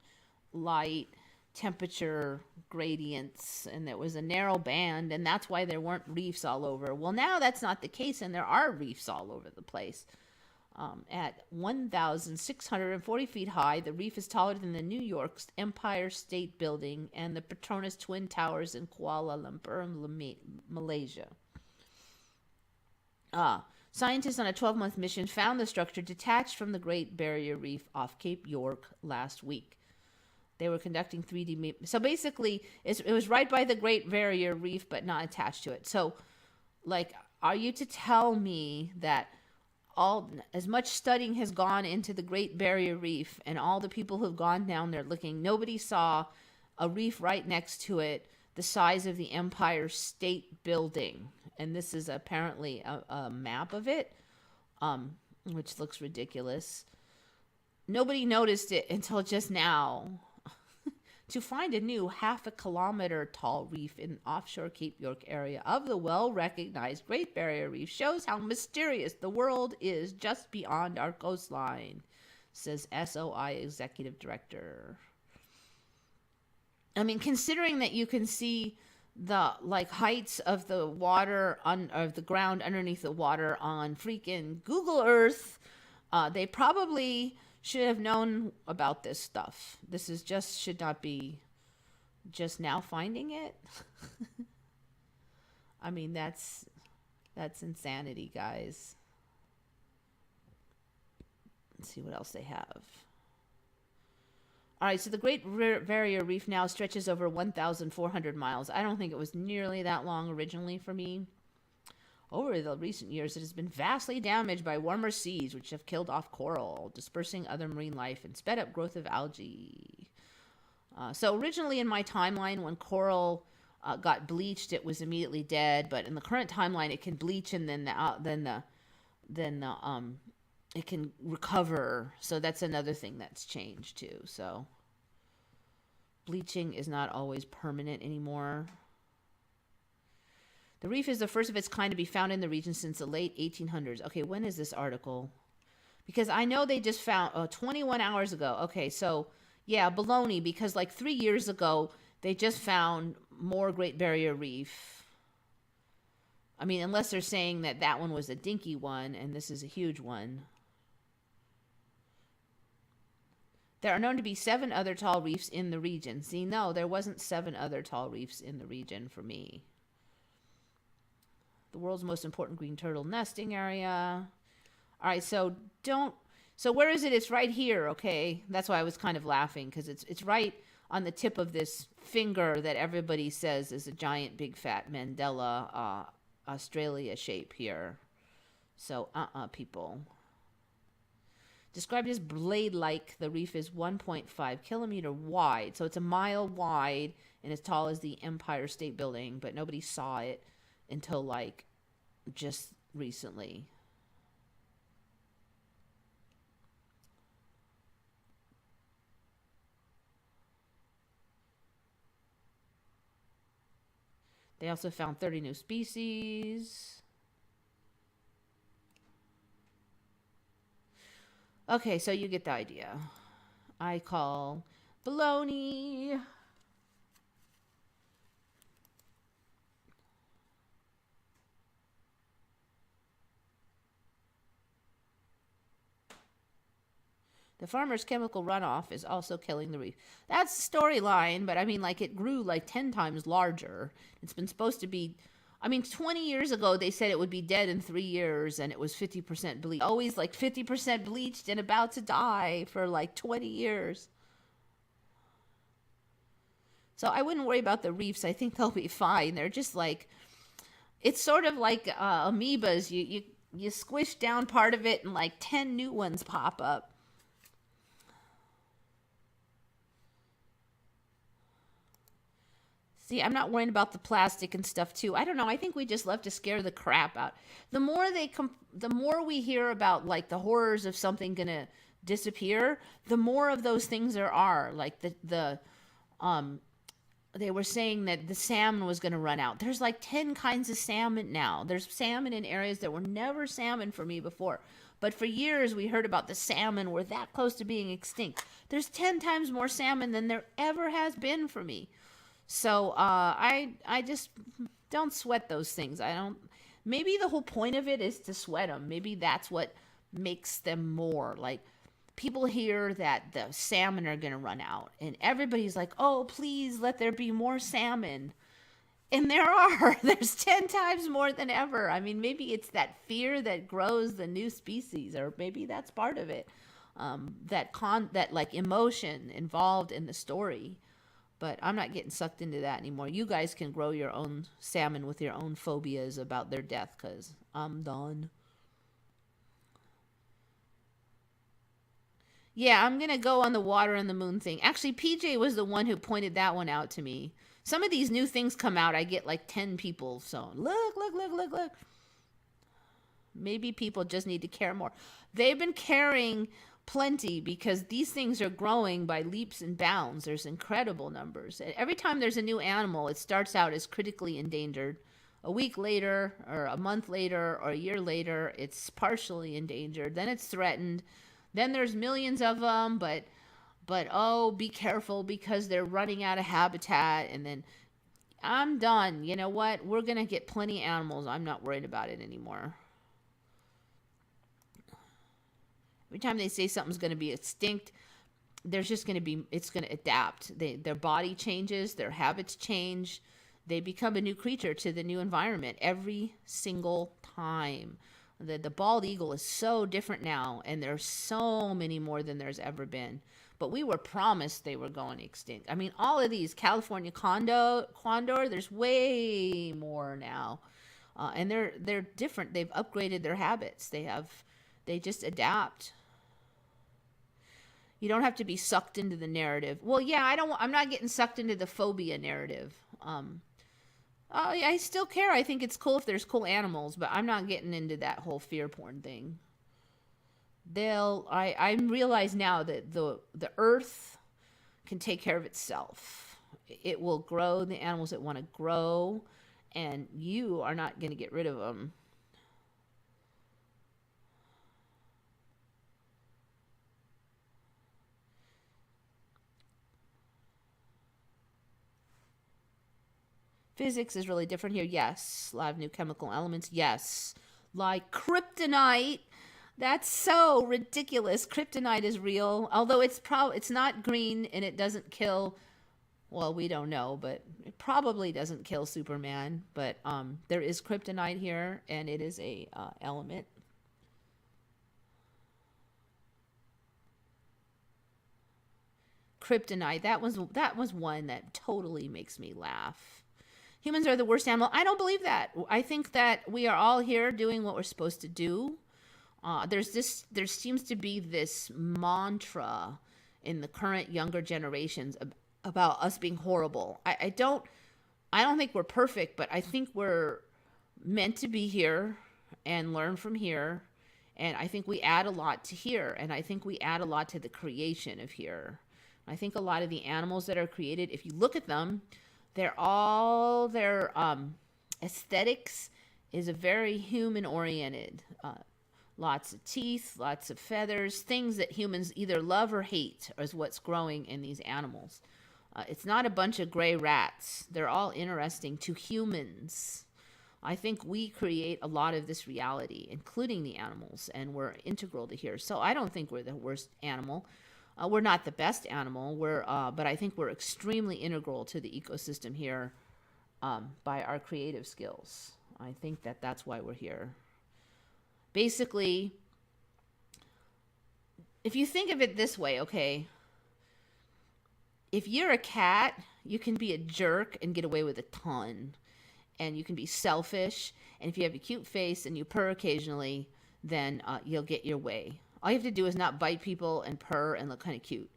light temperature gradients, and it was a narrow band, and that's why there weren't reefs all over. Well, now that's not the case, and there are reefs all over the place. At 1,640 feet high, the reef is taller than the New York's Empire State Building and the Petronas Twin Towers in Kuala Lumpur, Malaysia. Scientists on a 12-month mission found the structure detached from the Great Barrier Reef off Cape York last week. They were conducting 3D... So basically, it was right by the Great Barrier Reef, but not attached to it. So, like, are you to tell me that as much studying has gone into the Great Barrier Reef and all the people who've gone down there looking, nobody saw a reef right next to it the size of the Empire State Building? And this is apparently a map of it, which looks ridiculous. Nobody noticed it until just now. To find a new 0.5 kilometer tall reef in offshore Cape York area of the well-recognized Great Barrier Reef shows how mysterious the world is just beyond our coastline, says SOI Executive Director. I mean, considering that you can see the heights of the water of the ground underneath the water on freaking Google Earth, they probably should have known about this stuff. This is just should not be just now finding it. I mean, that's insanity, guys. Let's see what else they have. All right, so the Great Barrier Reef now stretches over 1,400 miles. I don't think it was nearly that long originally for me. Over the recent years, it has been vastly damaged by warmer seas, which have killed off coral, dispersing other marine life, and sped up growth of algae. So originally in my timeline, when coral got bleached, it was immediately dead. But in the current timeline, it can bleach and then it can recover. So that's another thing that's changed too. So bleaching is not always permanent anymore. The reef is the first of its kind to be found in the region since the late 1800s. Okay, when is this article? Because I know they just found 21 hours ago. Okay, so yeah, baloney, because like 3 years ago, they just found more Great Barrier Reef. I mean, unless they're saying that that one was a dinky one and this is a huge one. There are known to be 7 other tall reefs in the region. See, no, there wasn't 7 other tall reefs in the region for me. The world's most important green turtle nesting area. All right, so where is it? It's right here, okay? That's why I was kind of laughing, because it's right on the tip of this finger that everybody says is a giant, big, fat Mandela, Australia shape here. So, people. Described as blade-like, the reef is 1.5 kilometer wide. So it's a mile wide and as tall as the Empire State Building, but nobody saw it until like just recently. They also found 30 new species. Okay, so you get the idea. I call baloney. The farmer's chemical runoff is also killing the reef. That's the storyline, but I mean, like, it grew like 10 times larger. It's been supposed to be, I mean, 20 years ago, they said it would be dead in 3 years, and it was 50% bleached. Always like 50% bleached and about to die for like 20 years. So I wouldn't worry about the reefs. I think they'll be fine. They're just like, it's sort of like amoebas. You squish down part of it and like 10 new ones pop up. See, I'm not worrying about the plastic and stuff too. I don't know. I think we just love to scare the crap out. The more we hear about like the horrors of something gonna disappear, the more of those things there are. Like they were saying that the salmon was gonna run out. There's like 10 kinds of salmon now. There's salmon in areas that were never salmon for me before. But for years we heard about the salmon were that close to being extinct. There's 10 times more salmon than there ever has been for me. So I just don't sweat those things. I don't. Maybe the whole point of it is to sweat them. Maybe that's what makes them more like. People hear that the salmon are gonna run out, and everybody's like, "Oh, please let there be more salmon." And there are. There's 10 times more than ever. I mean, maybe it's that fear that grows the new species, or maybe that's part of it. That like emotion involved in the story. But I'm not getting sucked into that anymore. You guys can grow your own salmon with your own phobias about their death, because I'm done. Yeah, I'm going to go on the water and the moon thing. Actually, PJ was the one who pointed that one out to me. Some of these new things come out, I get like 10 people. So look. Maybe people just need to care more. They've been caring plenty because these things are growing by leaps and bounds. There's incredible numbers. Every time there's a new animal, it starts out as critically endangered. A week later, or a month later, or a year later, it's partially endangered. Then it's threatened. Then there's millions of them, but oh, be careful because they're running out of habitat. And then I'm done. You know what? We're going to get plenty of animals. I'm not worried about it anymore. Every time they say something's going to be extinct, there's just going to be, it's going to adapt. Their body changes, their habits change. They become a new creature to the new environment every single time. The bald eagle is so different now, and there's so many more than there's ever been. But we were promised they were going extinct. I mean, all of these California condor, there's way more now, and they're different. They've upgraded their habits. They just adapt. You don't have to be sucked into the narrative. Well, yeah, I'm not getting sucked into the phobia narrative. I still care. I think it's cool if there's cool animals, but I'm not getting into that whole fear porn thing. I realize now that the earth can take care of itself. It will grow the animals that want to grow, and you are not going to get rid of them. Physics is really different here. Yes. A lot of new chemical elements. Yes. Like kryptonite. That's so ridiculous. Kryptonite is real, although it's not green and it doesn't kill. Well, we don't know, but it probably doesn't kill Superman. But there is kryptonite here, and it is a element. Kryptonite. That was one that totally makes me laugh. Humans are the worst animal. I don't believe that. I think that we are all here doing what we're supposed to do. There seems to be this mantra in the current younger generations about us being horrible. I don't think we're perfect, but I think we're meant to be here and learn from here. And I think we add a lot to here, and I think we add a lot to the creation of here. I think a lot of the animals that are created, if you look at them, their aesthetics is a very human oriented. Lots of teeth, lots of feathers, things that humans either love or hate is what's growing in these animals. It's not a bunch of gray rats. They're all interesting to humans. I think we create a lot of this reality, including the animals, and we're integral to here. So I don't think we're the worst animal. We're not the best animal. But I think we're extremely integral to the ecosystem here by our creative skills. I think that's why we're here. Basically, if you think of it this way, okay, if you're a cat, you can be a jerk and get away with a ton. And you can be selfish. And if you have a cute face and you purr occasionally, then you'll get your way. All you have to do is not bite people and purr and look kind of cute.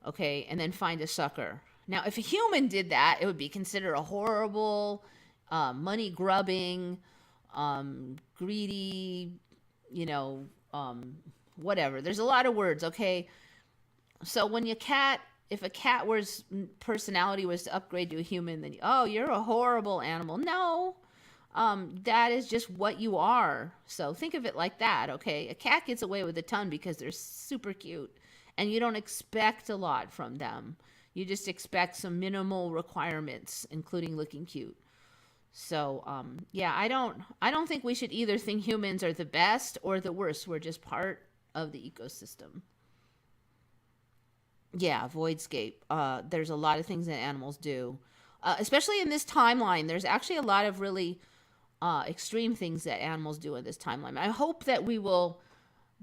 Okay, and then find a sucker. Now, if a human did that, it would be considered a horrible, money-grubbing, greedy, whatever. There's a lot of words, okay? So if a cat personality was to upgrade to a human, then, oh, you're a horrible animal. No, that is just what you are. So think of it like that, okay? A cat gets away with a ton because they're super cute, and you don't expect a lot from them. You just expect some minimal requirements, including looking cute. So, yeah, I don't think we should either think humans are the best or the worst. We're just part of the ecosystem. Yeah, voidscape. There's a lot of things that animals do, especially in this timeline. There's actually a lot of really extreme things that animals do in this timeline. I hope that we will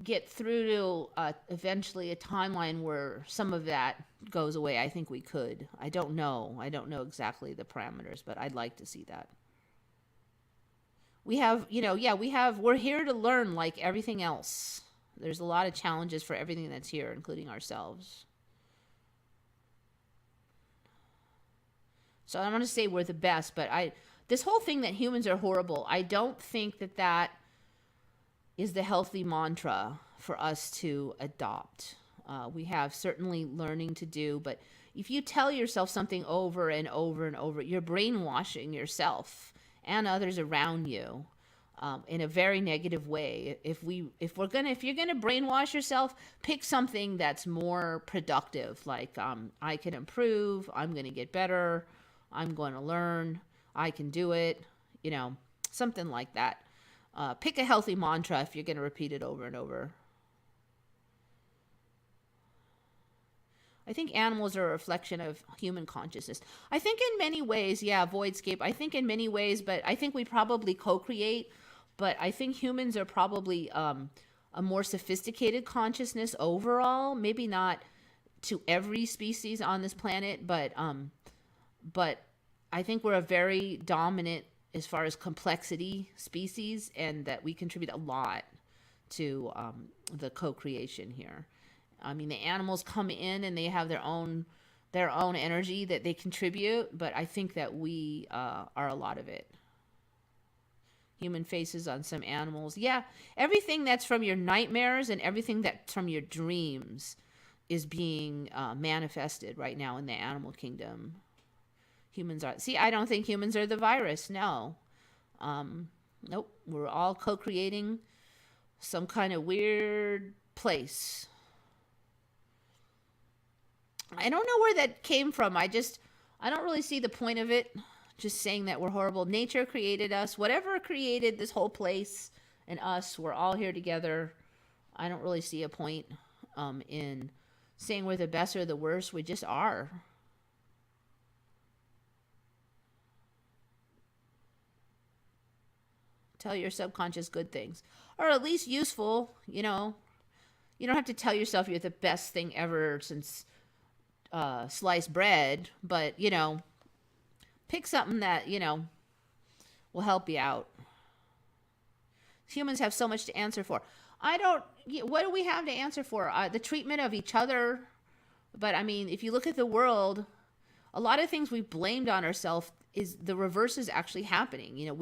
get through to eventually a timeline where some of that goes away. I think we could. I don't know exactly the parameters, but I'd like to see that. We're here to learn like everything else. There's a lot of challenges for everything that's here, including ourselves. So I'm going to say we're the best, but this whole thing that humans are horrible, I don't think that is the healthy mantra for us to adopt. We have certainly learning to do, but if you tell yourself something over and over and over, you're brainwashing yourself and others around you in a very negative way. If you're gonna brainwash yourself, pick something that's more productive, like I can improve, I'm gonna get better, I'm going to learn, I can do it, something like that. Pick a healthy mantra if you're going to repeat it over and over. I think animals are a reflection of human consciousness. I think in many ways, yeah, voidscape. I think in many ways, but I think we probably co-create. But I think humans are probably a more sophisticated consciousness overall. Maybe not to every species on this planet, but I think we're a very dominant as far as complexity species, and that we contribute a lot to the co-creation here. I mean, the animals come in and they have their own energy that they contribute, but I think that we are a lot of it. Human faces on some animals. Yeah, everything that's from your nightmares and everything that's from your dreams is being manifested right now in the animal kingdom. Humans are. See, I don't think humans are the virus. No. Nope. We're all co-creating some kind of weird place. I don't know where that came from. I don't really see the point of it. Just saying that we're horrible. Nature created us. Whatever created this whole place and us, we're all here together. I don't really see a point in saying we're the best or the worst. We just are. Tell your subconscious good things, or at least useful. You know, you don't have to tell yourself you're the best thing ever since sliced bread, but pick something that will help you out. Humans have so much to answer for. What do we have to answer for? The treatment of each other. But I mean, if you look at the world, a lot of things we blamed on ourselves is the reverse is actually happening.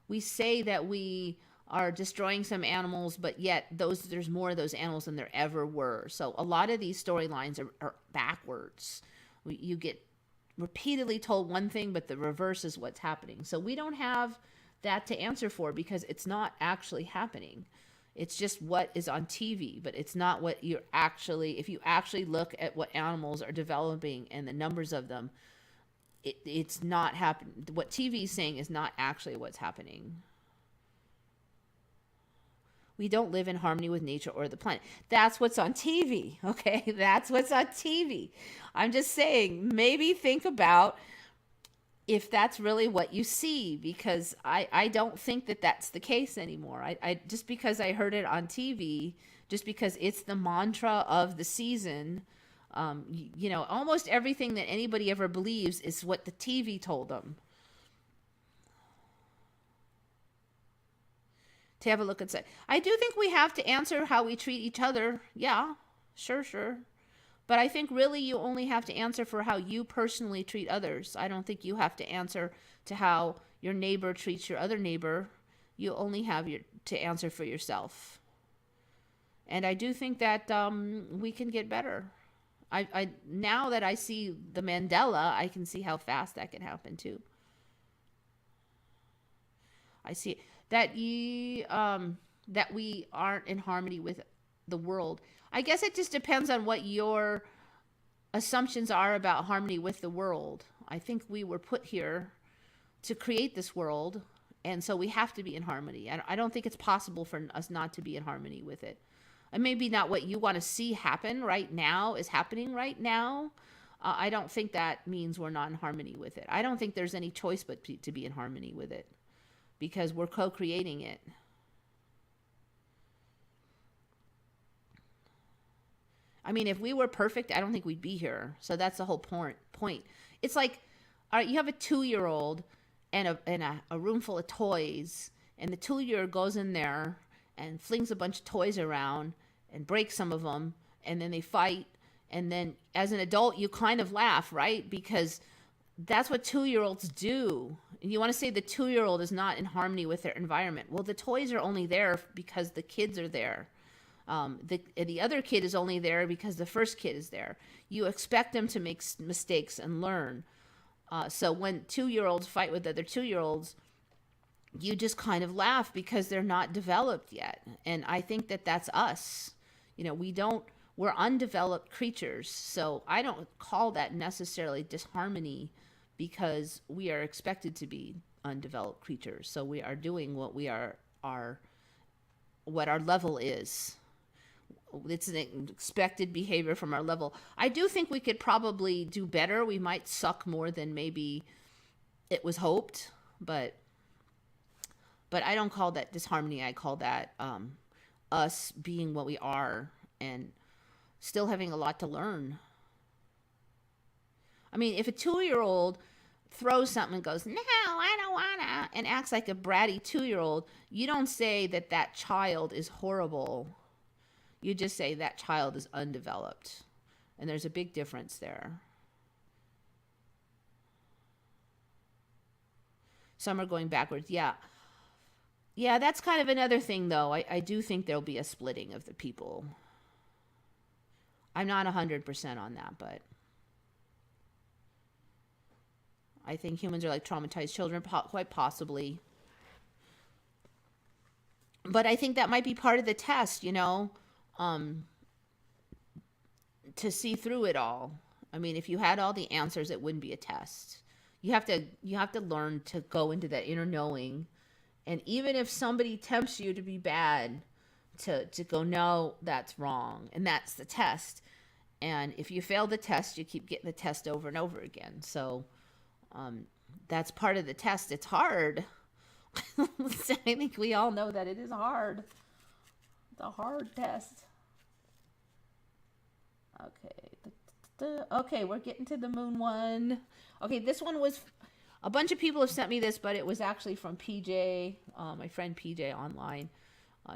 We say that we are destroying some animals, but yet there's more of those animals than there ever were. So a lot of these storylines are backwards. You get repeatedly told one thing, but the reverse is what's happening. So we don't have that to answer for because it's not actually happening. It's just what is on TV, but it's not what if you actually look at what animals are developing and the numbers of them, it's not happening. What TV is saying is not actually what's happening. We don't live in harmony with nature or the planet. That's what's on TV, okay? That's what's on TV. I'm just saying, maybe think about if that's really what you see, because I don't think that that's the case anymore. I just because I heard it on TV, just because it's the mantra of the season, almost everything that anybody ever believes is what the TV told them. To have a look and say, I do think we have to answer how we treat each other. Yeah, sure. But I think really you only have to answer for how you personally treat others. I don't think you have to answer to how your neighbor treats your other neighbor. You only have to answer for yourself. And I do think that we can get better. I now that I see the Mandela, I can see how fast that can happen too. I see that that we aren't in harmony with the world. I guess it just depends on what your assumptions are about harmony with the world. I think we were put here to create this world, and so we have to be in harmony. I don't think it's possible for us not to be in harmony with it. And maybe not what you want to see happen right now is happening right now. I don't think that means we're not in harmony with it. I don't think there's any choice but to be in harmony with it, because we're co-creating it. I mean, if we were perfect, I don't think we'd be here. So that's the whole point. It's like, all right, you have a 2-year-old and a room full of toys, and the 2-year-old goes in there and flings a bunch of toys around and breaks some of them, and then they fight. And then as an adult, you kind of laugh, right? Because that's what 2-year-olds do. And you want to say the 2-year-old is not in harmony with their environment. Well, the toys are only there because the kids are there. The other kid is only there because the first kid is there. You expect them to make mistakes and learn. So when 2-year-olds fight with other 2-year-olds, you just kind of laugh because they're not developed yet. And I think that that's us. We're undeveloped creatures. So I don't call that necessarily disharmony, because we are expected to be undeveloped creatures. So we are doing what we are what our level is. it's an expected behavior from our level. I do think we could probably do better. We might suck more than maybe it was hoped, but I don't call that disharmony. I call that us being what we are and still having a lot to learn. I mean, if a 2-year-old throws something and goes, "No, I don't wanna," and acts like a bratty 2-year-old, you don't say that that child is horrible. You just say that child is undeveloped. And there's a big difference there. Some are going backwards. Yeah. Yeah, that's kind of another thing, though. I do think there'll be a splitting of the people. I'm not 100% on that, but I think humans are like traumatized children, quite possibly. But I think that might be part of the test, to see through it all. I mean, if you had all the answers, it wouldn't be a test. You have to learn to go into that inner knowing. And even if somebody tempts you to be bad, to go, no, that's wrong. And that's the test. And if you fail the test, you keep getting the test over and over again. So that's part of the test. It's hard. I think we all know that it is hard. It's a hard test. Okay, we're getting to the moon one. Okay, this one was, a bunch of people have sent me this, but it was actually from PJ, my friend PJ online.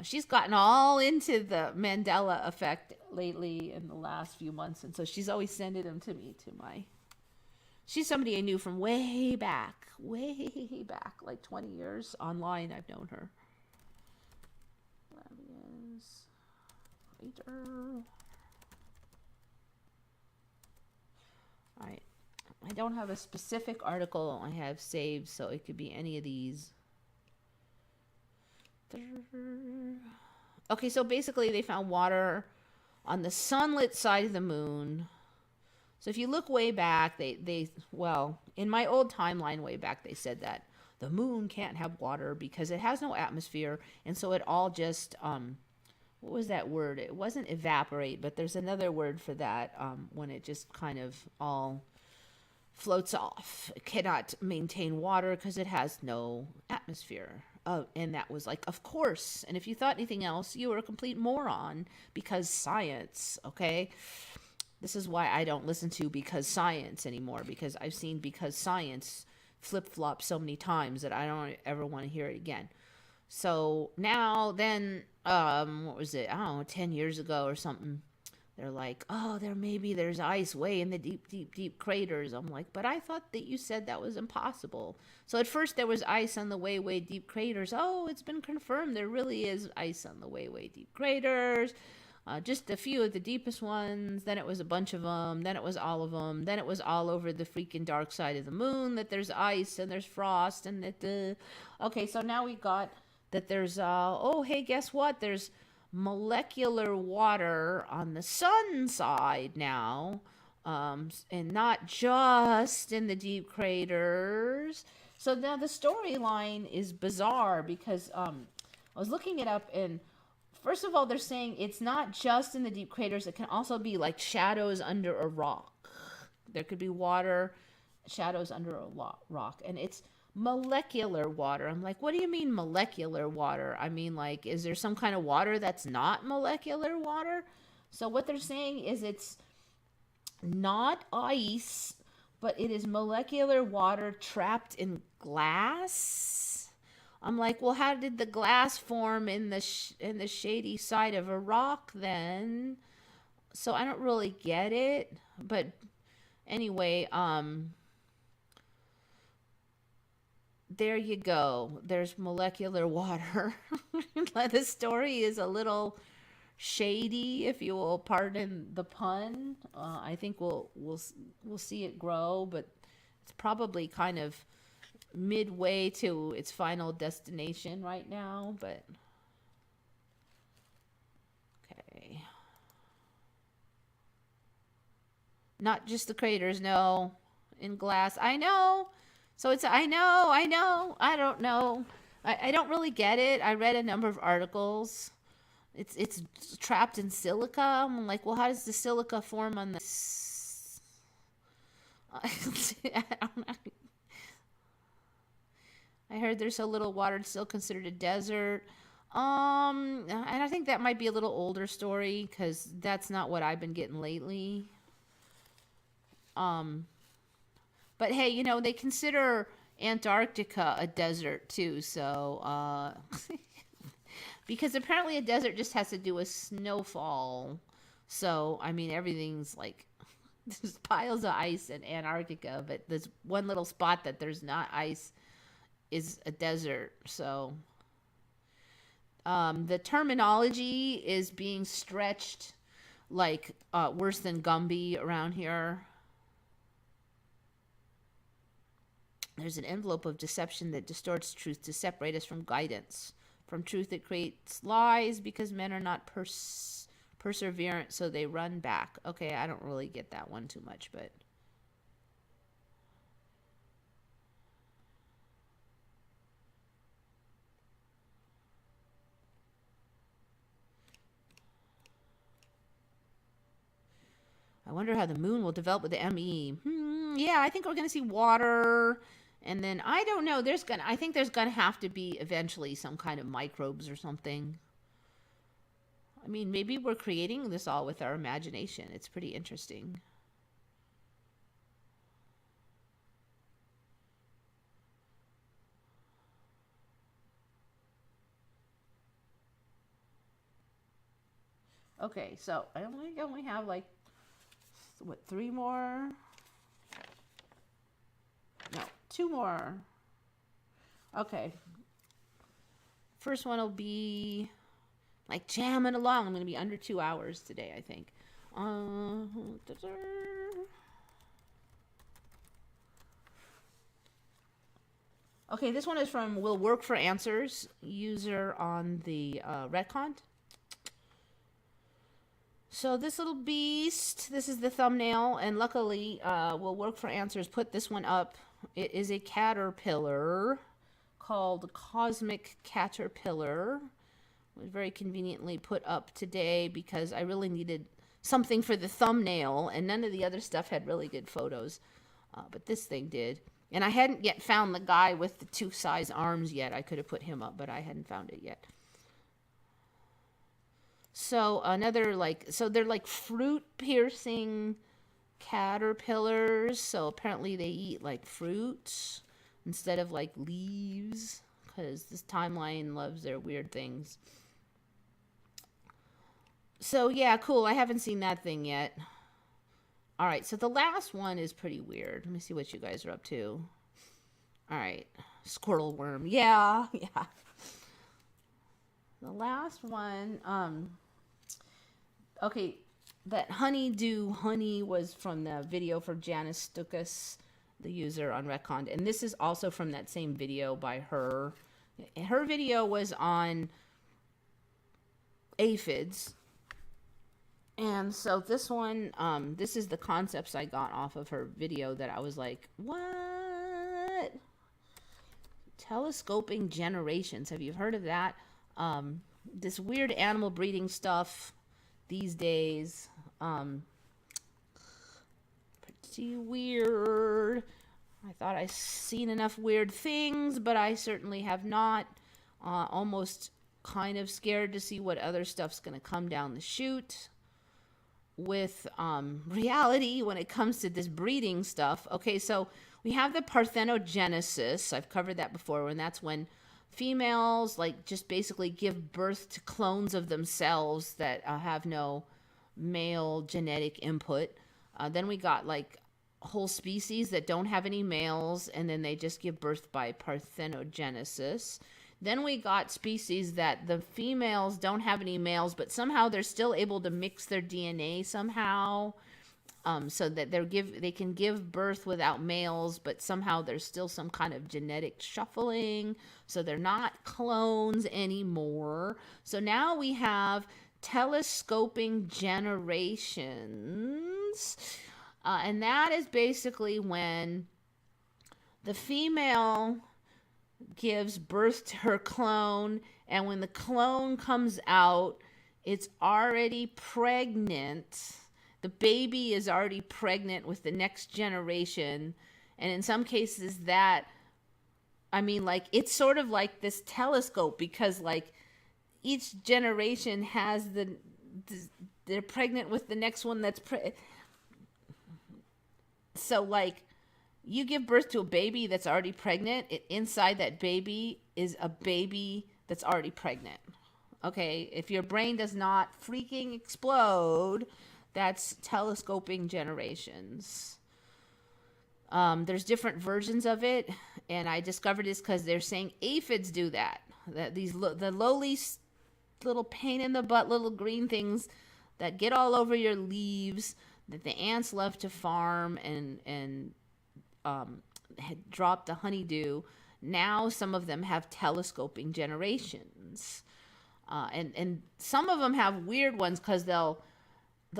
She's gotten all into the Mandela effect lately in the last few months, and so she's always sending them to me she's somebody I knew from way back, like 20 years online. I've known her. All right. I don't have a specific article I have saved, so it could be any of these. Okay, so basically they found water on the sunlit side of the moon. So if you look way back, well, in my old timeline way back, they said that the moon can't have water because it has no atmosphere, and so it all just, what was that word? It wasn't evaporate, but there's another word for that, when it just kind of all floats off. It cannot maintain water because it has no atmosphere. And that was like, of course. And if you thought anything else, you were a complete moron, because science, okay? This is why I don't listen to Because Science anymore, because I've seen Because Science flip-flop so many times that I don't ever want to hear it again. So now then, what was it? I don't know, 10 years ago or something. They're like, oh, there's ice way in the deep craters. I'm like, but I thought that you said that was impossible. So at first there was ice on the way deep craters. Oh, it's been confirmed. There really is ice on the way deep craters. Just a few of the deepest ones. Then it was a bunch of them. Then it was all of them. Then it was all over the freaking dark side of the moon that there's ice and there's frost and that. Okay, so now we got that there's, oh, hey, guess what? There's molecular water on the sun side now, and not just in the deep craters. So now the storyline is bizarre because I was looking it up, and first of all, they're saying it's not just in the deep craters. It can also be like shadows under a rock. There could be water, shadows under a rock, and it's molecular water. I'm like, what do you mean molecular water? I mean, like, is there some kind of water that's not molecular water? So what they're saying is it's not ice, but it is molecular water trapped in glass. I'm like, well, how did the glass form in the shady side of a rock then? So I don't really get it. But anyway, there you go. There's molecular water. The story is a little shady, if you will pardon the pun. I think we'll see it grow, but it's probably kind of midway to its final destination right now. But okay, not just the craters, no, in glass. I know. So it's, I know, I don't know. I don't really get it. I read a number of articles. it's trapped in silica. I'm like, well, how does the silica form on the I don't know. I heard there's so little water, it's still considered a desert. And I think that might be a little older story because that's not what I've been getting lately. Um, but hey, you know, they consider Antarctica a desert too, so because apparently a desert just has to do with snowfall. So, I mean, everything's like there's piles of ice in Antarctica, but there's one little spot that there's not ice is a desert. So, the terminology is being stretched like worse than Gumby around here. There's an envelope of deception that distorts truth to separate us from guidance. From truth, it creates lies because men are not perseverant, so they run back. Okay, I don't really get that one too much, but I wonder how the moon will develop with the ME. Yeah, I think we're going to see water. And then I don't know. I think there's gonna have to be eventually some kind of microbes or something. I mean, maybe we're creating this all with our imagination. It's pretty interesting. Okay, so I only have like what, three more? No, two more. Okay. First one will be like jamming along. I'm going to be under 2 hours today, I think. Okay, this one is from Will Work for Answers, user on the retcon. So this little beast, this is the thumbnail, and luckily Will Work for Answers put this one up. It is a caterpillar called Cosmic Caterpillar. It was very conveniently put up today because I really needed something for the thumbnail, and none of the other stuff had really good photos, but this thing did. And I hadn't yet found the guy with the 2-size arms yet. I could have put him up, but I hadn't found it yet. So they're like fruit piercing caterpillars. So apparently they eat like fruit instead of like leaves, because this timeline loves their weird things. So yeah, cool. I haven't seen that thing yet. All right, so the last one is pretty weird. Let me see what you guys are up to. All right, squirrel worm. Yeah, yeah. The last one, okay, that Honeydew honey was from the video for Janice Stukas, the user on Retcon. And this is also from that same video by her. Her video was on aphids. And so this one, this is the concepts I got off of her video that I was like, what? Telescoping generations. Have you heard of that? This weird animal breeding stuff these days. Pretty weird. I thought I'd seen enough weird things, but I certainly have not. Almost kind of scared to see what other stuff's going to come down the chute with reality when it comes to this breeding stuff. Okay, so we have the parthenogenesis. I've covered that before, and that's when females like just basically give birth to clones of themselves that have no male genetic input. Then we got like whole species that don't have any males, and then they just give birth by parthenogenesis. Then we got species that the females don't have any males, but somehow they're still able to mix their DNA somehow, so that they can give birth without males, but somehow there's still some kind of genetic shuffling, so they're not clones anymore. So now we have telescoping generations, and that is basically when the female gives birth to her clone, and when the clone comes out, it's already pregnant. The baby is already pregnant with the next generation. And in some cases, that, I mean, like, it's sort of like this telescope because, like, each generation has they're pregnant with the next one so, like, you give birth to a baby that's already pregnant. Inside that baby is a baby that's already pregnant. Okay, if your brain does not freaking explode, that's telescoping generations. There's different versions of it, and I discovered this because they're saying aphids do that. That the lowly little pain in the butt little green things that get all over your leaves that the ants love to farm and had dropped the honeydew. Now some of them have telescoping generations, and some of them have weird ones because they'll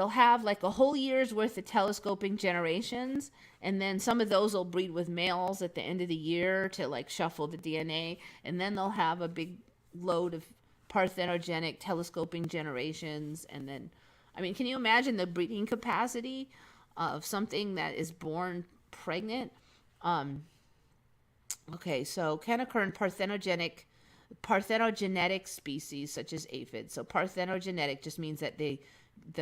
have like a whole year's worth of telescoping generations, and then some of those will breed with males at the end of the year to like shuffle the DNA, and then they'll have a big load of parthenogenic telescoping generations. And then, I mean, can you imagine the breeding capacity of something that is born pregnant? Okay, so can occur in parthenogenetic species such as aphids. So parthenogenetic just means that the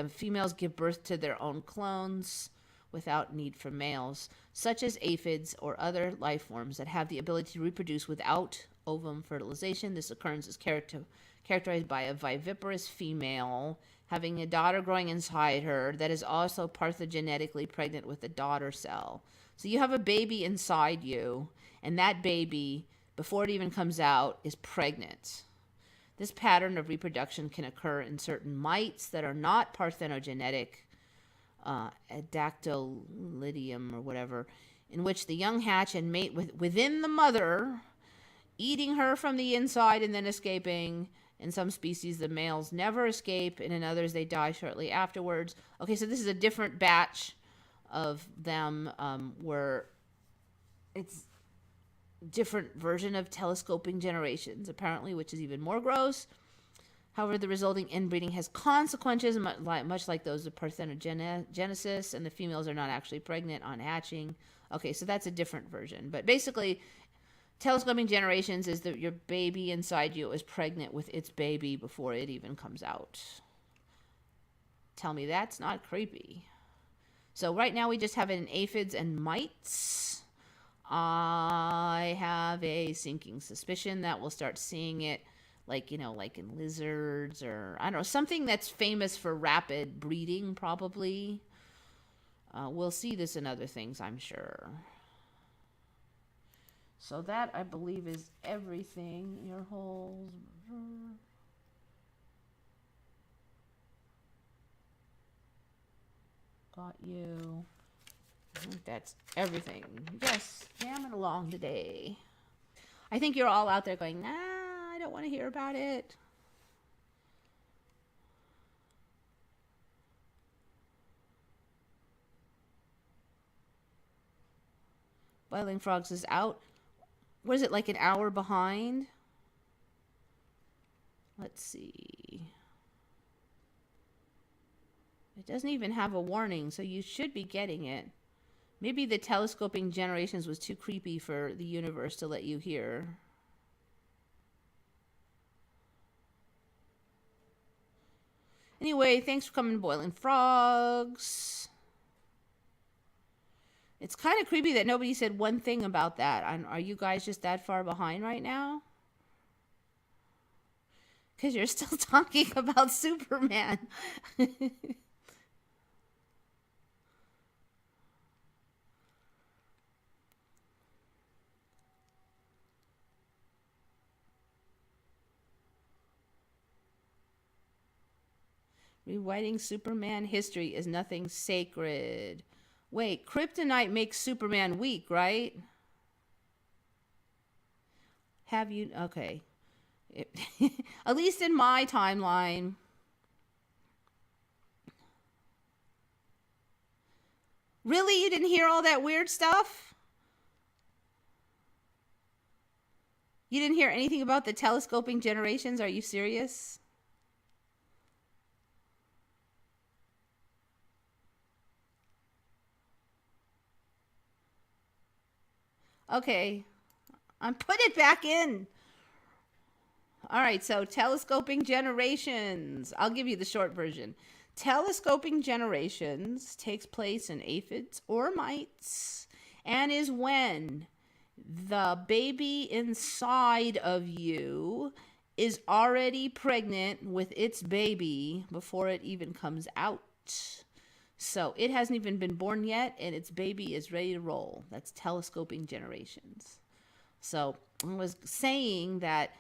females give birth to their own clones without need for males, such as aphids or other life forms that have the ability to reproduce without ovum fertilization. This occurrence is characterized by a viviparous female having a daughter growing inside her that is also parthenogenetically pregnant with a daughter cell. So you have a baby inside you, and that baby, before it even comes out, is pregnant. This pattern of reproduction can occur in certain mites that are not parthenogenetic, dactylidium or whatever, in which the young hatch and mate within the mother, eating her from the inside and then escaping. In some species, the males never escape, and in others, they die shortly afterwards. Okay, so this is a different batch of them where it's different version of telescoping generations, apparently, which is even more gross. However, the resulting inbreeding has consequences much like those of parthenogenesis, and the females are not actually pregnant on hatching. Okay, so that's a different version. But basically, telescoping generations is that your baby inside you is pregnant with its baby before it even comes out. Tell me that's not creepy. So right now we just have it in aphids and mites. I have a sinking suspicion that we'll start seeing it like, you know, like in lizards or, I don't know, something that's famous for rapid breeding probably. We'll see this in other things, I'm sure. So that, I believe, is everything. Ear holes. Got you. I think that's everything. Just jamming along today. I think you're all out there going, nah, I don't want to hear about it. Boiling Frogs is out. What is it, like an hour behind? Let's see. It doesn't even have a warning, so you should be getting it. Maybe the telescoping generations was too creepy for the universe to let you hear. Anyway, thanks for coming, Boiling Frogs. It's kind of creepy that nobody said one thing about that. Are you guys just that far behind right now? Because you're still talking about Superman. Rewriting Superman history is nothing sacred. Wait, kryptonite makes Superman weak, right? Have you... Okay. At least in my timeline. Really? You didn't hear all that weird stuff? You didn't hear anything about the telescoping generations? Are you serious? Okay, I'm put it back in. All right, so telescoping generations. I'll give you the short version. Telescoping generations takes place in aphids or mites and is when the baby inside of you is already pregnant with its baby before it even comes out. So it hasn't even been born yet, and its baby is ready to roll. That's telescoping generations. So I was saying that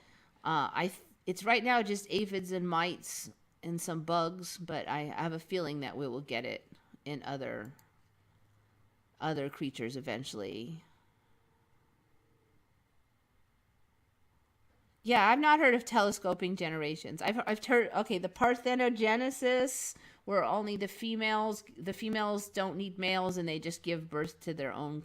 it's right now just aphids and mites and some bugs, but I have a feeling that we will get it in other creatures eventually. Yeah, I've not heard of telescoping generations. I've heard, okay, the parthenogenesis where only the females don't need males and they just give birth to their own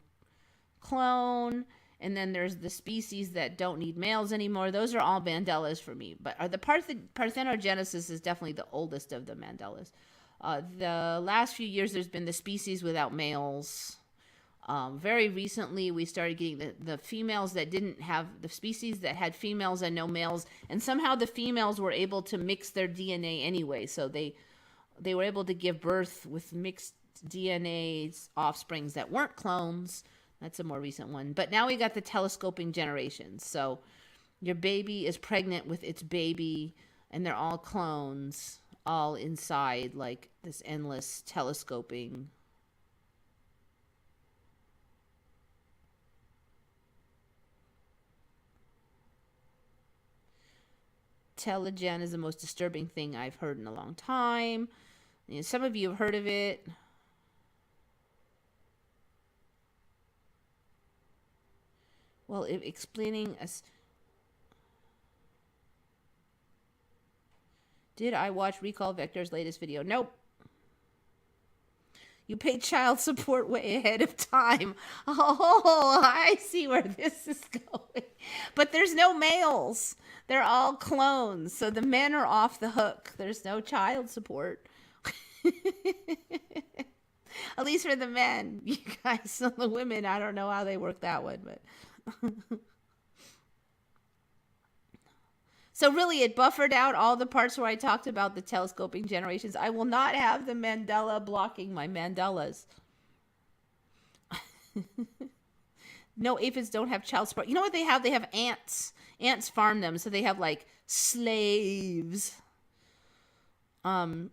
clone. And then there's the species that don't need males anymore. Those are all Mandelas for me. But the parthenogenesis is definitely the oldest of the Mandelas. The last few years, there's been the species without males. Very recently, we started getting the females that didn't have the species that had females and no males. And somehow the females were able to mix their DNA anyway. So they were able to give birth with mixed DNA offsprings that weren't clones. That's a more recent one. But now we got the telescoping generations. So your baby is pregnant with its baby, and they're all clones, all inside like this endless telescoping. Telegen is the most disturbing thing I've heard in a long time. You know, some of you have heard of it. Well, explaining us. Did I watch Recall Vector's latest video? Nope. You pay child support way ahead of time. Oh, I see where this is going. But there's no males. They're all clones. So the men are off the hook. There's no child support. At least for the men. You guys, so the women, I don't know how they work that one, but so really it buffered out all the parts where I talked about the telescoping generations. I will not have the Mandela blocking my Mandelas. No, aphids don't have child support. You know what they have? They have ants. Ants farm them, so they have like slaves. Don't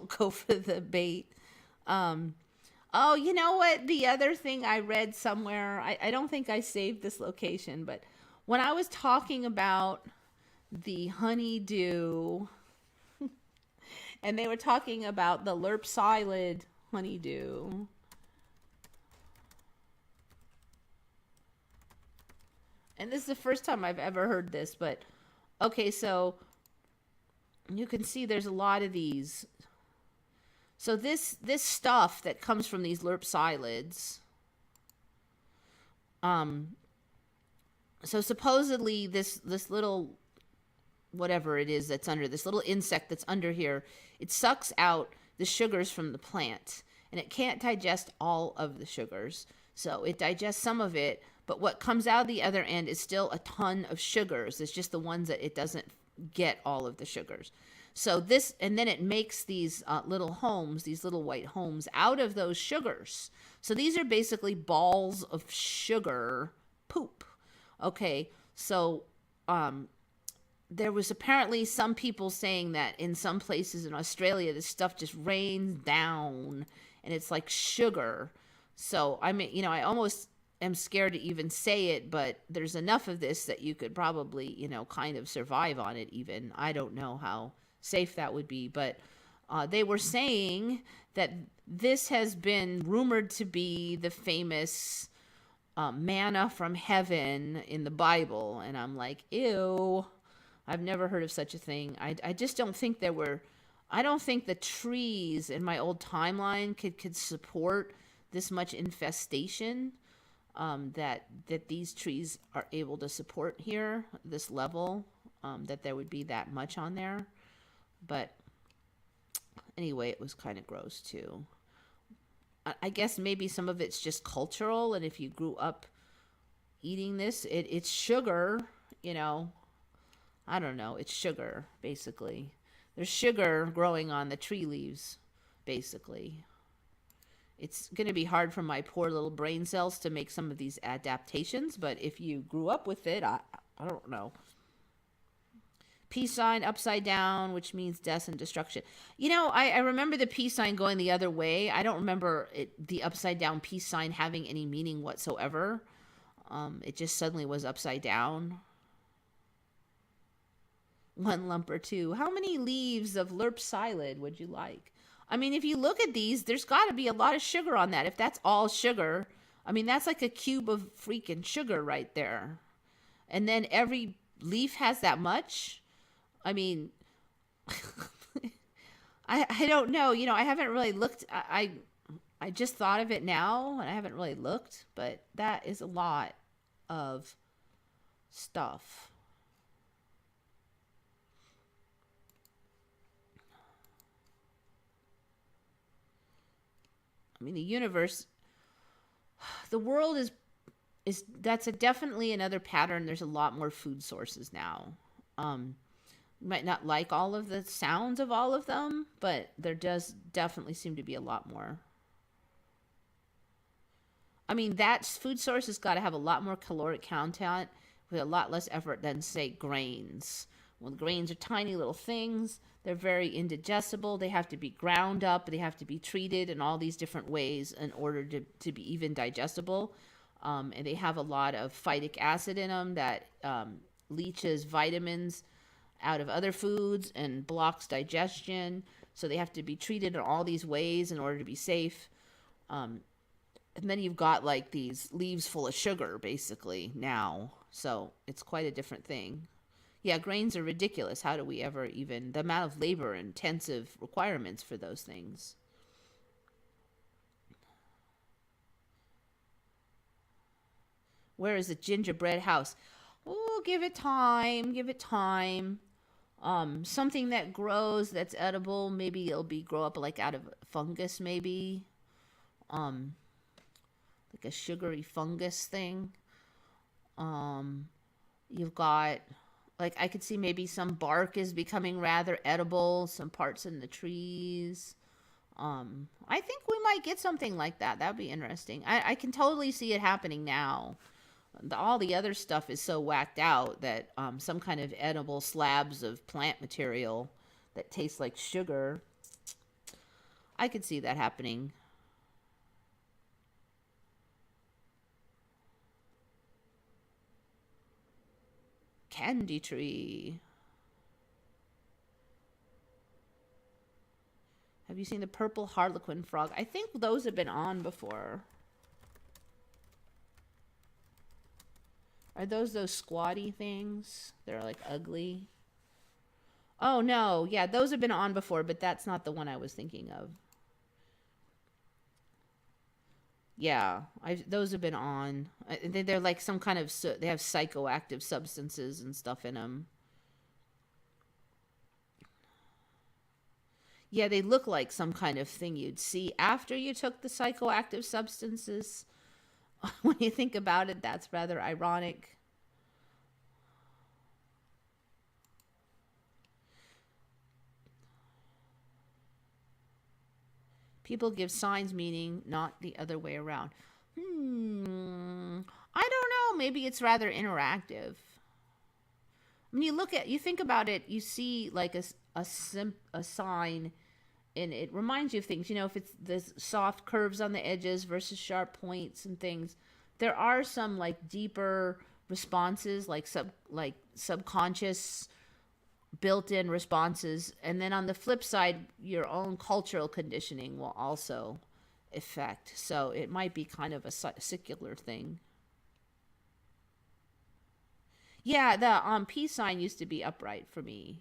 go for the bait. Oh, you know what? The other thing I read somewhere, I don't think I saved this location, but when I was talking about the honeydew, and they were talking about the lerpsilid honeydew. And this is the first time I've ever heard this, but okay, so you can see there's a lot of these. So this stuff that comes from these lerpsilids, so supposedly this little whatever it is that's under this little insect that's under here, it sucks out the sugars from the plant, and it can't digest all of the sugars. So it digests some of it, but what comes out the other end is still a ton of sugars. It's just the ones that it doesn't get all of the sugars. So this, and then it makes these little homes, these little white homes out of those sugars. So these are basically balls of sugar poop. Okay, so there was apparently some people saying that in some places in Australia, this stuff just rains down and it's like sugar. So I mean, you know, I almost am scared to even say it, but there's enough of this that you could probably, you know, kind of survive on it even. I don't know how safe that would be, but they were saying that this has been rumored to be the famous manna from heaven in the Bible. And I'm like, ew, I've never heard of such a thing. I just don't think I don't think the trees in my old timeline could support this much infestation that these trees are able to support here, this level, that there would be that much on there. But anyway, it was kind of gross too. I guess maybe some of it's just cultural, and if you grew up eating this. It's sugar, you know. I don't know. It's sugar, basically. There's sugar growing on the tree leaves, basically. It's going to be hard for my poor little brain cells to make some of these adaptations, but if you grew up with it, I don't know. Peace sign upside down, which means death and destruction. You know, I remember the peace sign going the other way. I don't remember the upside down peace sign having any meaning whatsoever. It just suddenly was upside down. One lump or two. How many leaves of lerp psyllid would you like? I mean, if you look at these, there's got to be a lot of sugar on that. If that's all sugar, I mean, that's like a cube of freaking sugar right there. And then every leaf has that much. I mean, I don't know. You know, I haven't really looked. I just thought of it now, and I haven't really looked. But that is a lot of stuff. I mean, the universe, the world is that's definitely another pattern. There's a lot more food sources now. You might not like all of the sounds of all of them, but there does definitely seem to be a lot more. I mean, that food source has got to have a lot more caloric content with a lot less effort than, say, grains. Well, grains are tiny little things. They're very indigestible. They have to be ground up. They have to be treated in all these different ways in order to be even digestible. And they have a lot of phytic acid in them that leaches vitamins out of other foods and blocks digestion. So they have to be treated in all these ways in order to be safe. And then you've got like these leaves full of sugar basically now. So it's quite a different thing. Yeah, grains are ridiculous. How do we ever even, the amount of labor intensive requirements for those things. Where is the gingerbread house? Oh, give it time. Give it time. Something that grows that's edible. Maybe it'll grow up like out of fungus, maybe. Like a sugary fungus thing. You've got, like, I could see maybe some bark is becoming rather edible, some parts in the trees. I think we might get something like that. That'd be interesting. I can totally see it happening now. All the other stuff is so whacked out that some kind of edible slabs of plant material that tastes like sugar, I could see that happening. Candy tree. Have you seen the purple harlequin frog? I think those have been on before. Are those squatty things? They're like ugly. Oh no, yeah, those have been on before, but that's not the one I was thinking of. Yeah, those have been on. They're like some kind of, they have psychoactive substances and stuff in them. Yeah, they look like some kind of thing you'd see after you took the psychoactive substances. When you think about it, that's rather ironic. People give signs meaning, not the other way around. I don't know. Maybe it's rather interactive. When you think about it, you see like a sign, and it reminds you of things. You know, if it's the soft curves on the edges versus sharp points and things, there are some like deeper responses, like subconscious built-in responses. And then on the flip side, your own cultural conditioning will also affect. So it might be kind of a secular thing. Yeah, the peace sign used to be upright for me.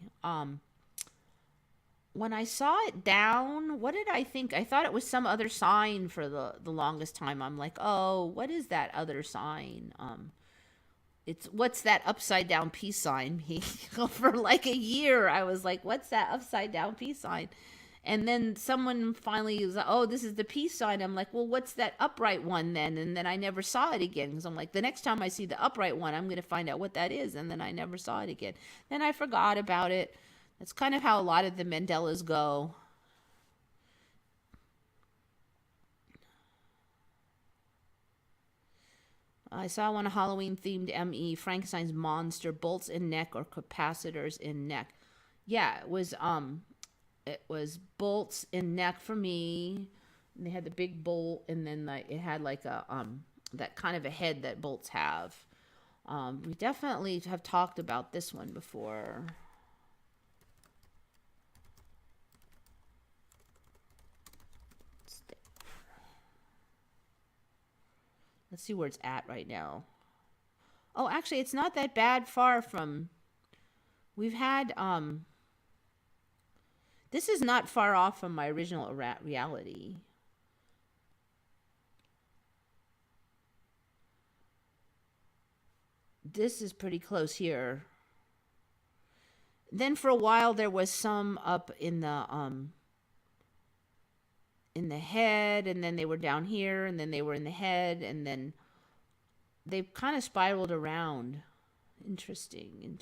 When I saw it down, what did I think? I thought it was some other sign for the longest time. I'm like, oh, what is that other sign? It's what's that upside down peace sign? For like a year, I was like, what's that upside down peace sign? And then someone finally was like, oh, this is the peace sign. I'm like, well, what's that upright one then? And then I never saw it again, because I'm like, the next time I see the upright one, I'm going to find out what that is. And then I never saw it again. Then I forgot about it. That's kind of how a lot of the Mandelas go. I saw one, a Halloween themed ME, Frankenstein's monster, bolts in neck or capacitors in neck. Yeah, it was bolts in neck for me. And they had the big bolt, and then it had like a that kind of a head that bolts have. We definitely have talked about this one before. Let's see where it's at right now. Oh, actually, it's not that bad far from. We've had this is not far off from my original reality. This is pretty close here. Then for a while there was some up in the head, and then they were down here, and then they were in the head, and then they've kind of spiraled around. Interesting.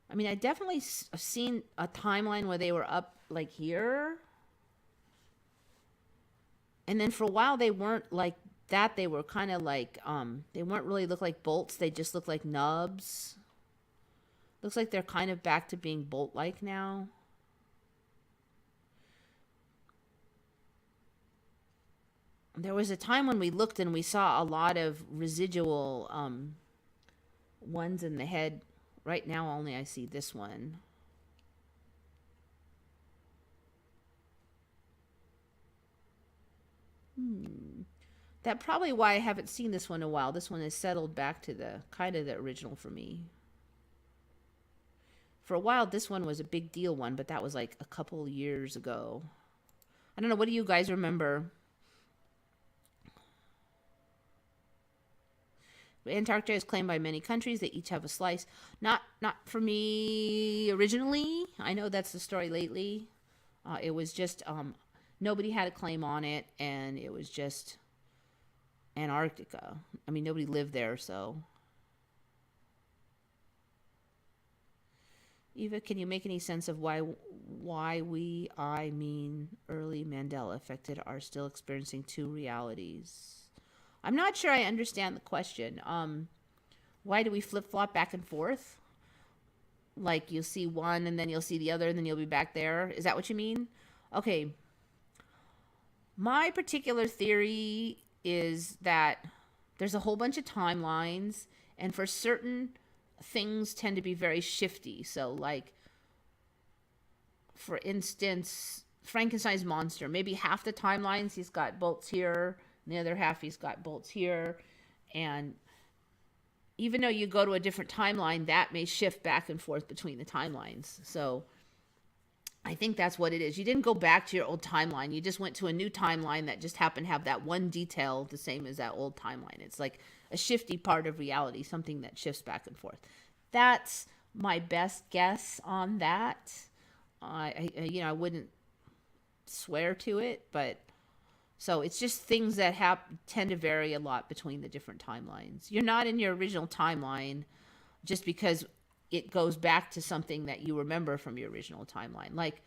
I mean, I definitely seen a timeline where they were up like here. And then for a while they weren't like that. They were kind of like, they weren't really look like bolts. They just look like nubs. Looks like they're kind of back to being bolt-like now. There was a time when we looked and we saw a lot of residual ones in the head. Right now only I see this one. That probably why I haven't seen this one in a while. This one has settled back to the kind of the original for me. For a while, this one was a big deal one, but that was like a couple years ago. I don't know. What do you guys remember? Antarctica is claimed by many countries. They each have a slice. Not for me originally. I know that's the story lately. It was just nobody had a claim on it, and it was just Antarctica. I mean, nobody lived there, so. Eva, can you make any sense of why early Mandela affected are still experiencing two realities? I'm not sure I understand the question. Why do we flip-flop back and forth? Like you'll see one and then you'll see the other and then you'll be back there. Is that what you mean? Okay. My particular theory is that there's a whole bunch of timelines, and for certain things tend to be very shifty. So like, for instance, Frankenstein's monster, maybe half the timelines he's got bolts here, and the other half he's got bolts here. And even though you go to a different timeline, that may shift back and forth between the timelines. So I think that's what it is. You didn't go back to your old timeline. You just went to a new timeline that just happened to have that one detail the same as that old timeline. It's like a shifty part of reality, something that shifts back and forth. That's my best guess on that. I wouldn't swear to it, but so it's just things that tend to vary a lot between the different timelines. You're not in your original timeline just because it goes back to something that you remember from your original timeline. Like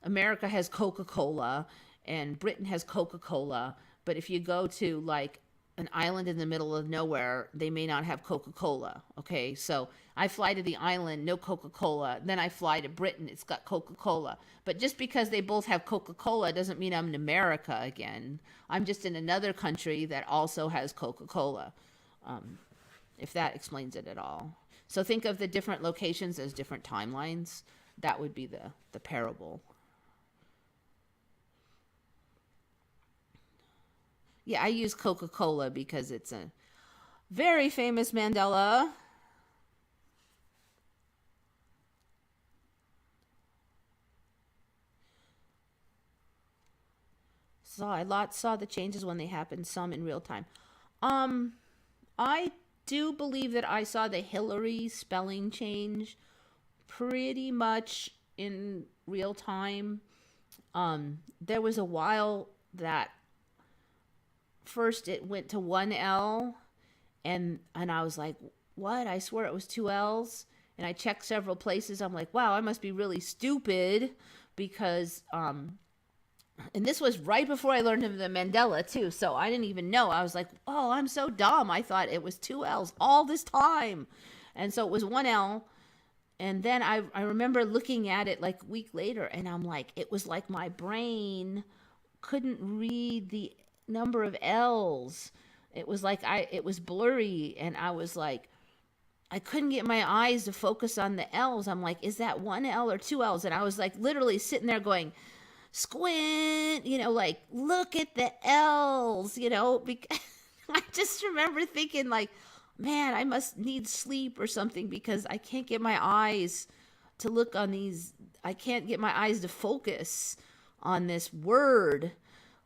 America has Coca-Cola and Britain has Coca-Cola, but if you go to like an island in the middle of nowhere, they may not have Coca-Cola. Okay, so I fly to the island, no Coca-Cola. Then I fly to Britain, it's got Coca-Cola. But just because they both have Coca-Cola doesn't mean I'm in America again. I'm just in another country that also has Coca-Cola, if that explains it at all. So think of the different locations as different timelines. That would be the parable. Yeah, I use Coca-Cola because it's a very famous Mandela. Saw the changes when they happened, some in real time. I do believe that I saw the Hillary spelling change pretty much in real time. There was a while that first it went to one L, and I was like, what? I swear it was two L's. And I checked several places. I'm like, wow, I must be really stupid because and this was right before I learned of the Mandela too. So I didn't even know. I was like, oh, I'm so dumb. I thought it was two L's all this time. And so it was one L. And then I remember looking at it like a week later, and I'm like, it was like my brain couldn't read the number of L's. It was like it was blurry, and I was like, I couldn't get my eyes to focus on the L's. I'm like, is that one L or two L's? And I was like literally sitting there going, squint, like look at the L's, because I just remember thinking like, man, I must need sleep or something because I can't get my eyes to look on these. I can't get my eyes to focus on this word.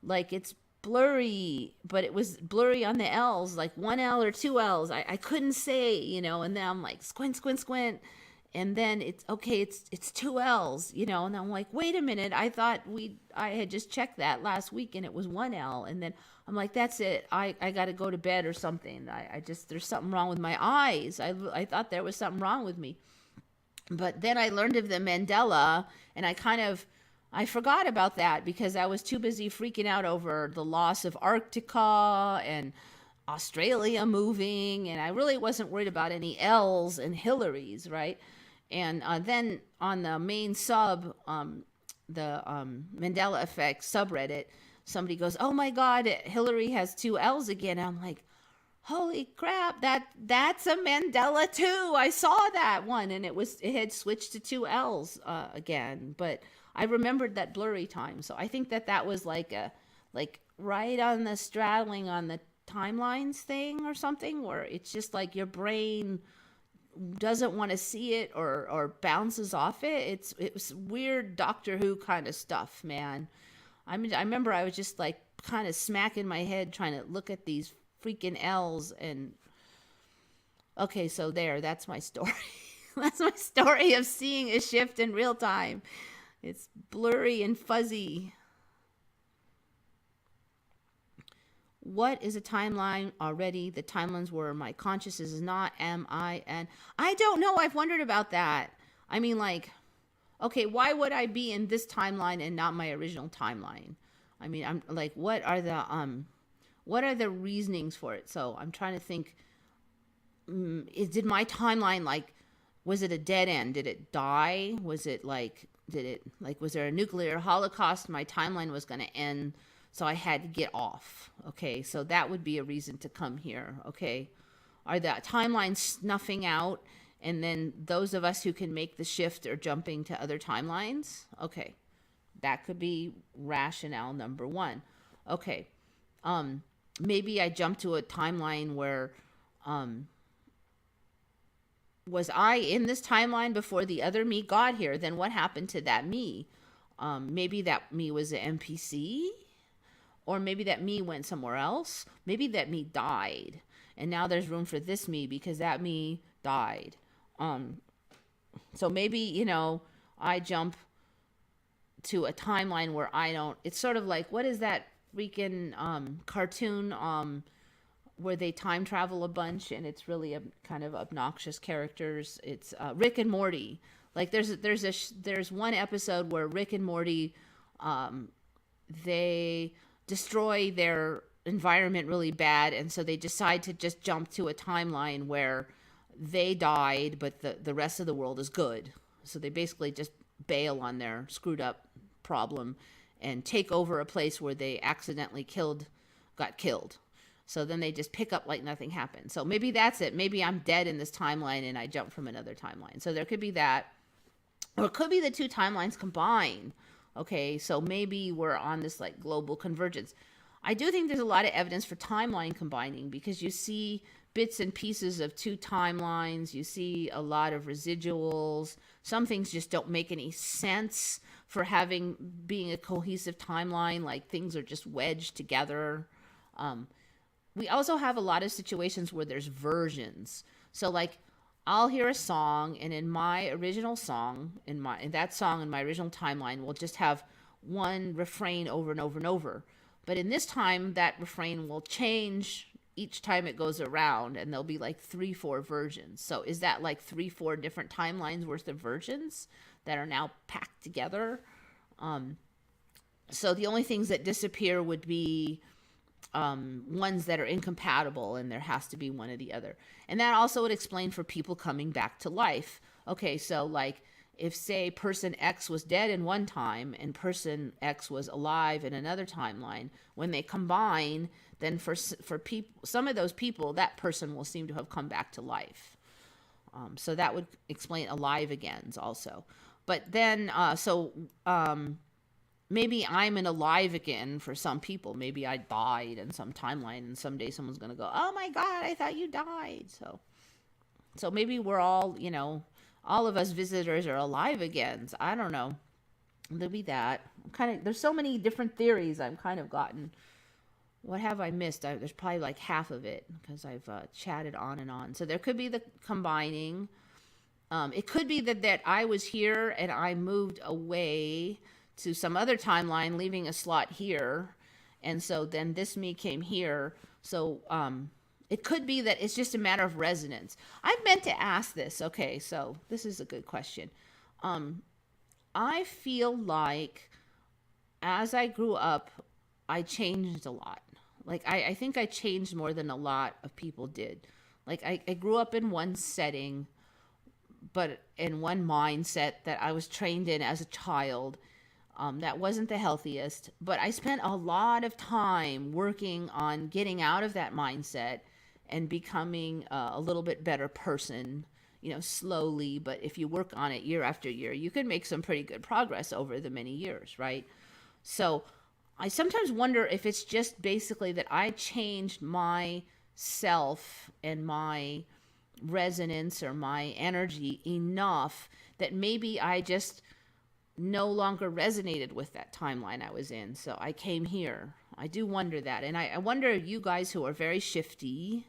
Like it's blurry, but it was blurry on the L's, like one L or two L's. I couldn't say, and then I'm like squint, squint, squint. And then it's okay, it's two L's, and I'm like, wait a minute, I thought I had just checked that last week and it was one L. And then I'm like, that's it, I got to go to bed or something. I just, there's something wrong with my eyes. I thought there was something wrong with me. But then I learned of the Mandela, and I forgot about that because I was too busy freaking out over the loss of Arctica and Australia moving, and I really wasn't worried about any L's and Hillarys, right? And then on the main the Mandela Effect subreddit, somebody goes, "Oh my God, Hillary has two L's again." And I'm like, "Holy crap! That's a Mandela too. I saw that one, and it had switched to two L's again." But I remembered that blurry time, so I think that was like right on the straddling on the timelines thing or something, where it's just like your brain doesn't want to see it or bounces off it. It was weird Doctor Who kind of stuff, man. I remember I was just like kind of smacking my head trying to look at these freaking L's. And okay, so that's my story. That's my story of seeing a shift in real time. It's blurry and fuzzy. What is a timeline already? The timelines where my consciousness is not, am I? And I don't know. I've wondered about that. I mean, like, okay, why would I be in this timeline and not my original timeline? I mean, I'm like, what are the reasonings for it? So I'm trying to think, did my timeline, like, was it a dead end? Did it die? Was there a nuclear holocaust? My timeline was going to end. So I had to get off. Okay, so that would be a reason to come here. Okay, are the timelines snuffing out, and then those of us who can make the shift are jumping to other timelines? Okay, that could be rationale number one. Okay, maybe I jumped to a timeline where, was I in this timeline before the other me got here? Then what happened to that me? Maybe that me was an NPC. Or maybe that me went somewhere else. Maybe that me died. And now there's room for this me because that me died. So maybe, I jump to a timeline where I don't. It's sort of like, what is that freaking cartoon where they time travel a bunch and it's really a kind of obnoxious characters? It's Rick and Morty. Like there's one episode where Rick and Morty, they destroy their environment really bad, and so they decide to just jump to a timeline where they died but the rest of the world is good. So they basically just bail on their screwed up problem and take over a place where they accidentally got killed. So then they just pick up like nothing happened. So maybe that's it. Maybe I'm dead in this timeline and I jump from another timeline. So there could be that, or it could be the two timelines combined. Okay, so maybe we're on this like global convergence. I do think there's a lot of evidence for timeline combining because you see bits and pieces of two timelines. You see a lot of residuals. Some things just don't make any sense for being a cohesive timeline. Like things are just wedged together. We also have a lot of situations where there's versions. So like I'll hear a song, and in my original song, in that song in my original timeline, we'll just have one refrain over and over and over. But in this time, that refrain will change each time it goes around, and there'll be like three, four versions. So is that like three, four different timelines worth of versions that are now packed together? So the only things that disappear would be ones that are incompatible, and there has to be one or the other. And that also would explain for people coming back to life. Okay, so like if say person X was dead in one time and person X was alive in another timeline, when they combine, then for people, some of those people, that person will seem to have come back to life. So that would explain alive agains also. But then maybe I'm in alive again for some people. Maybe I died in some timeline, and someday someone's going to go, oh my God, I thought you died. So maybe we're all, all of us visitors are alive again. I don't know. There'll be that. There's so many different theories I've kind of gotten. What have I missed? There's probably like half of it because I've chatted on and on. So there could be the combining. It could be that I was here and I moved away to some other timeline, leaving a slot here. And so then this me came here. So it could be that it's just a matter of resonance. I meant to ask this. Okay, so this is a good question. I feel like as I grew up, I changed a lot. Like, I think I changed more than a lot of people did. Like, I grew up in one setting, but in one mindset that I was trained in as a child. That wasn't the healthiest, but I spent a lot of time working on getting out of that mindset and becoming a little bit better person, slowly. But if you work on it year after year, you can make some pretty good progress over the many years, right? So I sometimes wonder if it's just basically that I changed myself and my resonance or my energy enough that maybe I just no longer resonated with that timeline I was in. So I came here. I do wonder that. And I wonder if you guys who are very shifty,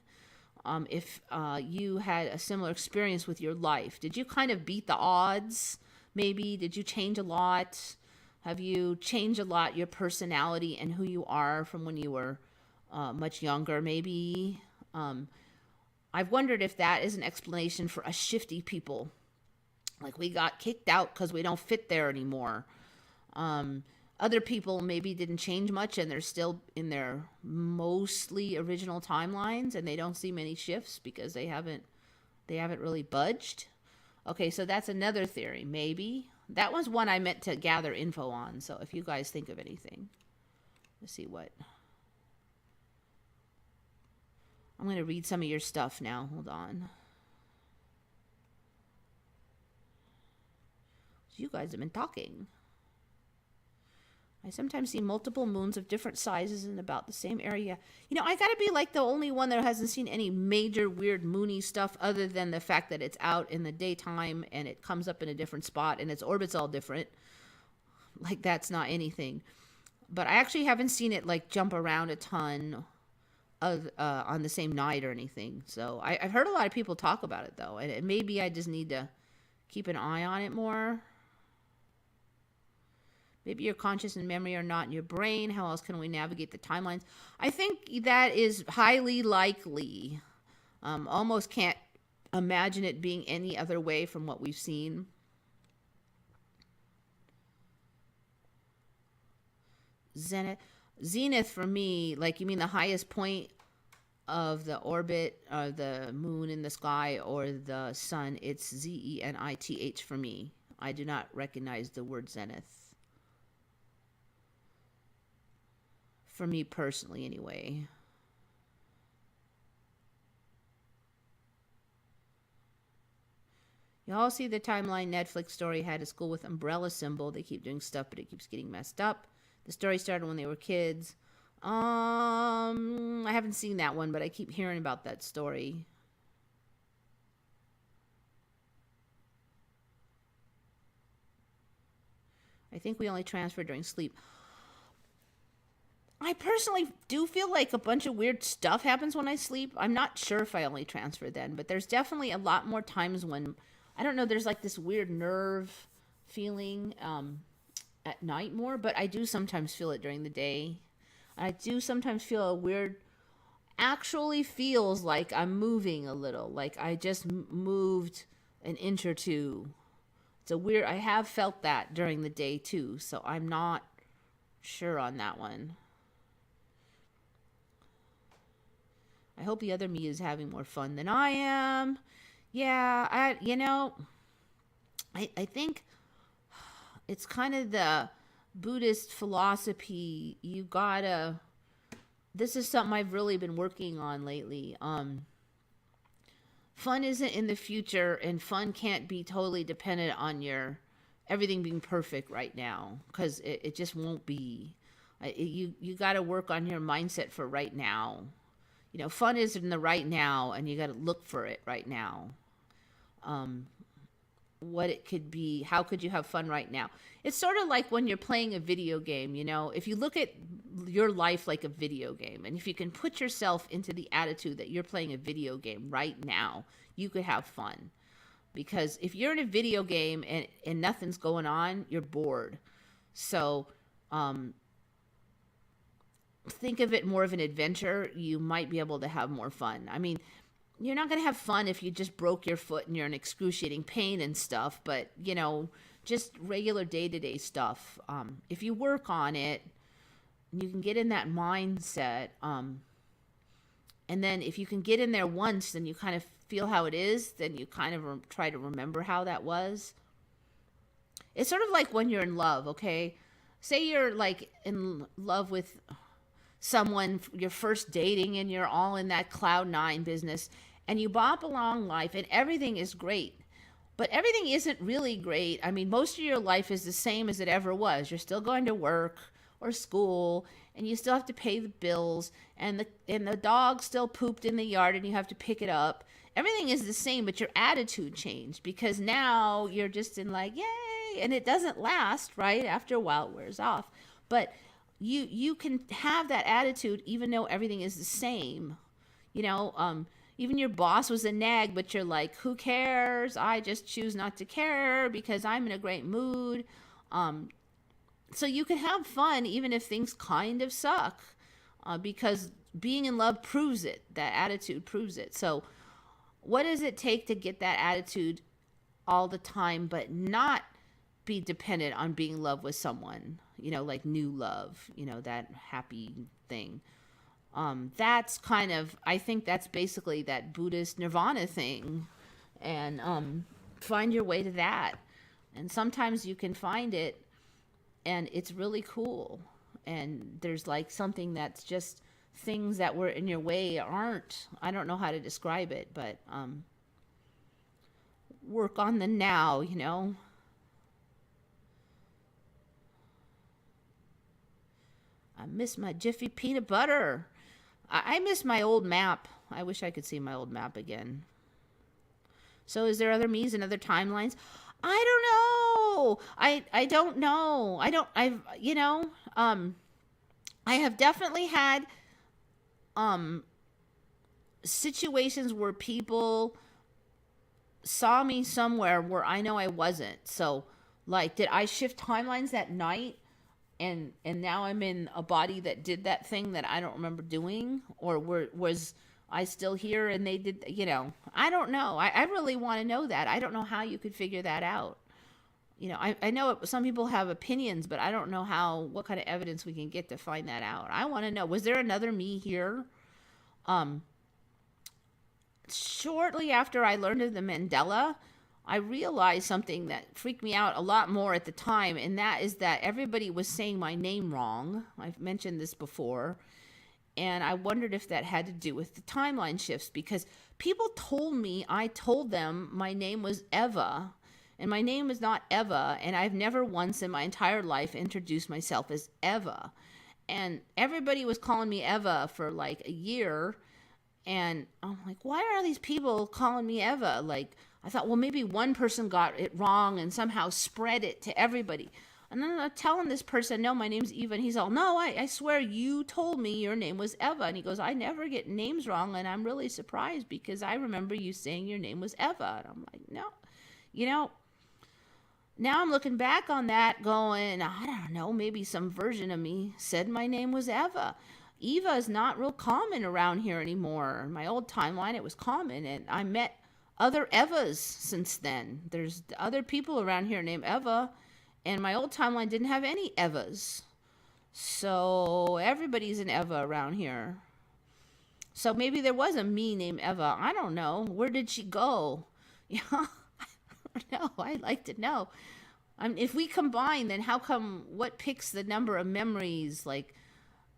if you had a similar experience with your life. Did you kind of beat the odds? Maybe? Did you change a lot? Have you changed a lot your personality and who you are from when you were much younger, maybe? I've wondered if that is an explanation for us shifty people. Like we got kicked out because we don't fit there anymore. Other people maybe didn't change much and they're still in their mostly original timelines and they don't see many shifts because they haven't really budged. Okay, so that's another theory, maybe. That was one I meant to gather info on. So if you guys think of anything, let's see what. I'm going to read some of your stuff now. Hold on. You guys have been talking. I sometimes see multiple moons of different sizes in about the same area. I gotta be like the only one that hasn't seen any major weird moony stuff other than the fact that it's out in the daytime and it comes up in a different spot and its orbit's all different. Like that's not anything. But I actually haven't seen it like jump around a ton on the same night or anything. So I've heard a lot of people talk about it though. And maybe I just need to keep an eye on it more. Maybe your conscious and memory are not in your brain. How else can we navigate the timelines? I think that is highly likely. Almost can't imagine it being any other way from what we've seen. Zenith for me, like you mean the highest point of the orbit of the moon in the sky or the sun? It's Zenith for me. I do not recognize the word zenith. For me personally, anyway. You all see the timeline Netflix story had a school with umbrella symbol. They keep doing stuff, but it keeps getting messed up. The story started when they were kids. I haven't seen that one, but I keep hearing about that story. I think we only transfer during sleep. I personally do feel like a bunch of weird stuff happens when I sleep. I'm not sure if I only transfer then, but there's definitely a lot more times when, I don't know, there's like this weird nerve feeling at night more, but I do sometimes feel it during the day. I do sometimes feel a weird, actually feels like I'm moving a little, like I just moved an inch or two. It's a weird, I have felt that during the day too, so I'm not sure on that one. I hope the other me is having more fun than I am. Yeah, I think it's kind of the Buddhist philosophy. You gotta, this is something I've really been working on lately. Fun isn't in the future, and fun can't be totally dependent on your everything being perfect right now, because it just won't be. You got to work on your mindset for right now. Fun is in the right now, and you got to look for it right now. What it could be, how could you have fun right now? It's sort of like when you're playing a video game. If you look at your life like a video game, and if you can put yourself into the attitude that you're playing a video game right now, you could have fun. Because if you're in a video game and nothing's going on, you're bored. So think of it more of an adventure. You might be able to have more fun. I mean, you're not going to have fun if you just broke your foot and you're in excruciating pain and stuff, but just regular day-to-day stuff. If you work on it, you can get in that mindset. And then if you can get in there once, then you kind of feel how it is, then you kind of try to remember how that was. It's sort of like when you're in love, okay? Say you're like in love with someone, you're first dating, and you're all in that cloud nine business, and you bop along life and everything is great, but everything isn't really great. I mean, most of your life is the same as it ever was. You're still going to work or school, and you still have to pay the bills, and the dog still pooped in the yard and you have to pick it up. Everything is the same, but your attitude changed, because now you're just in like, yay, and it doesn't last, right? After a while it wears off. But you can have that attitude even though everything is the same. Even your boss was a nag, but you're like, who cares? I just choose not to care because I'm in a great mood. So you can have fun even if things kind of suck, because being in love proves it. That attitude proves it. So what does it take to get that attitude all the time, but not be dependent on being in love with someone, like new love, that happy thing? That's kind of, I think that's basically that Buddhist nirvana thing. And find your way to that. And sometimes you can find it and it's really cool. And there's like something that's just things that were in your way aren't. I don't know how to describe it, but work on the now, I miss my Jiffy peanut butter. I miss my old map. I wish I could see my old map again. So is there other me's and other timelines? I don't know. I don't know. I have definitely had situations where people saw me somewhere where I know I wasn't. So like, did I shift timelines that night? And now I'm in a body that did that thing that I don't remember doing, or was I still here and they did, I don't know. I really want to know that. I don't know how you could figure that out. I know some people have opinions, but I don't know what kind of evidence we can get to find that out. I want to know, was there another me here? Shortly after I learned of the Mandela, I realized something that freaked me out a lot more at the time, and that is that everybody was saying my name wrong. I've mentioned this before, and I wondered if that had to do with the timeline shifts, because people told me I told them my name was Eva, and my name is not Eva, and I've never once in my entire life introduced myself as Eva. And everybody was calling me Eva for like a year, and I'm like, why are all these people calling me Eva? Like, I thought, well, maybe one person got it wrong and somehow spread it to everybody. And then I'm telling this person, no, my name's Eva. And he's all, no, I swear you told me your name was Eva. And he goes, I never get names wrong. And I'm really surprised because I remember you saying your name was Eva. And I'm like, no. You know, now I'm looking back on that going, I don't know, maybe some version of me said my name was Eva. Eva is not real common around here anymore. In my old timeline, it was common. And I met other Evas since then. There's other people around here named Eva. And my old timeline didn't have any Evas. So everybody's an Eva around here. So maybe there was a me named Eva. I don't know. Where did she go? Yeah, I don't know. I'd like to know. If we combine, then how come, what picks the number of memories? Like,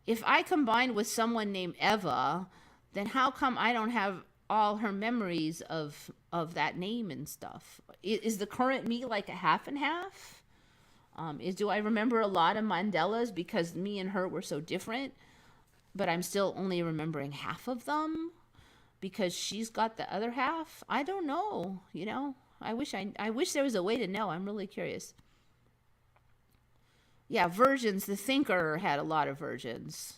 if I combine with someone named Eva, then how come I don't have all her memories of that name and stuff? Is the current me like a half and half? Do I remember a lot of Mandelas because me and her were so different, but I'm still only remembering half of them because she's got the other half? I don't know. You know, I wish there was a way to know. I'm really curious. Yeah, versions. The Thinker had a lot of versions.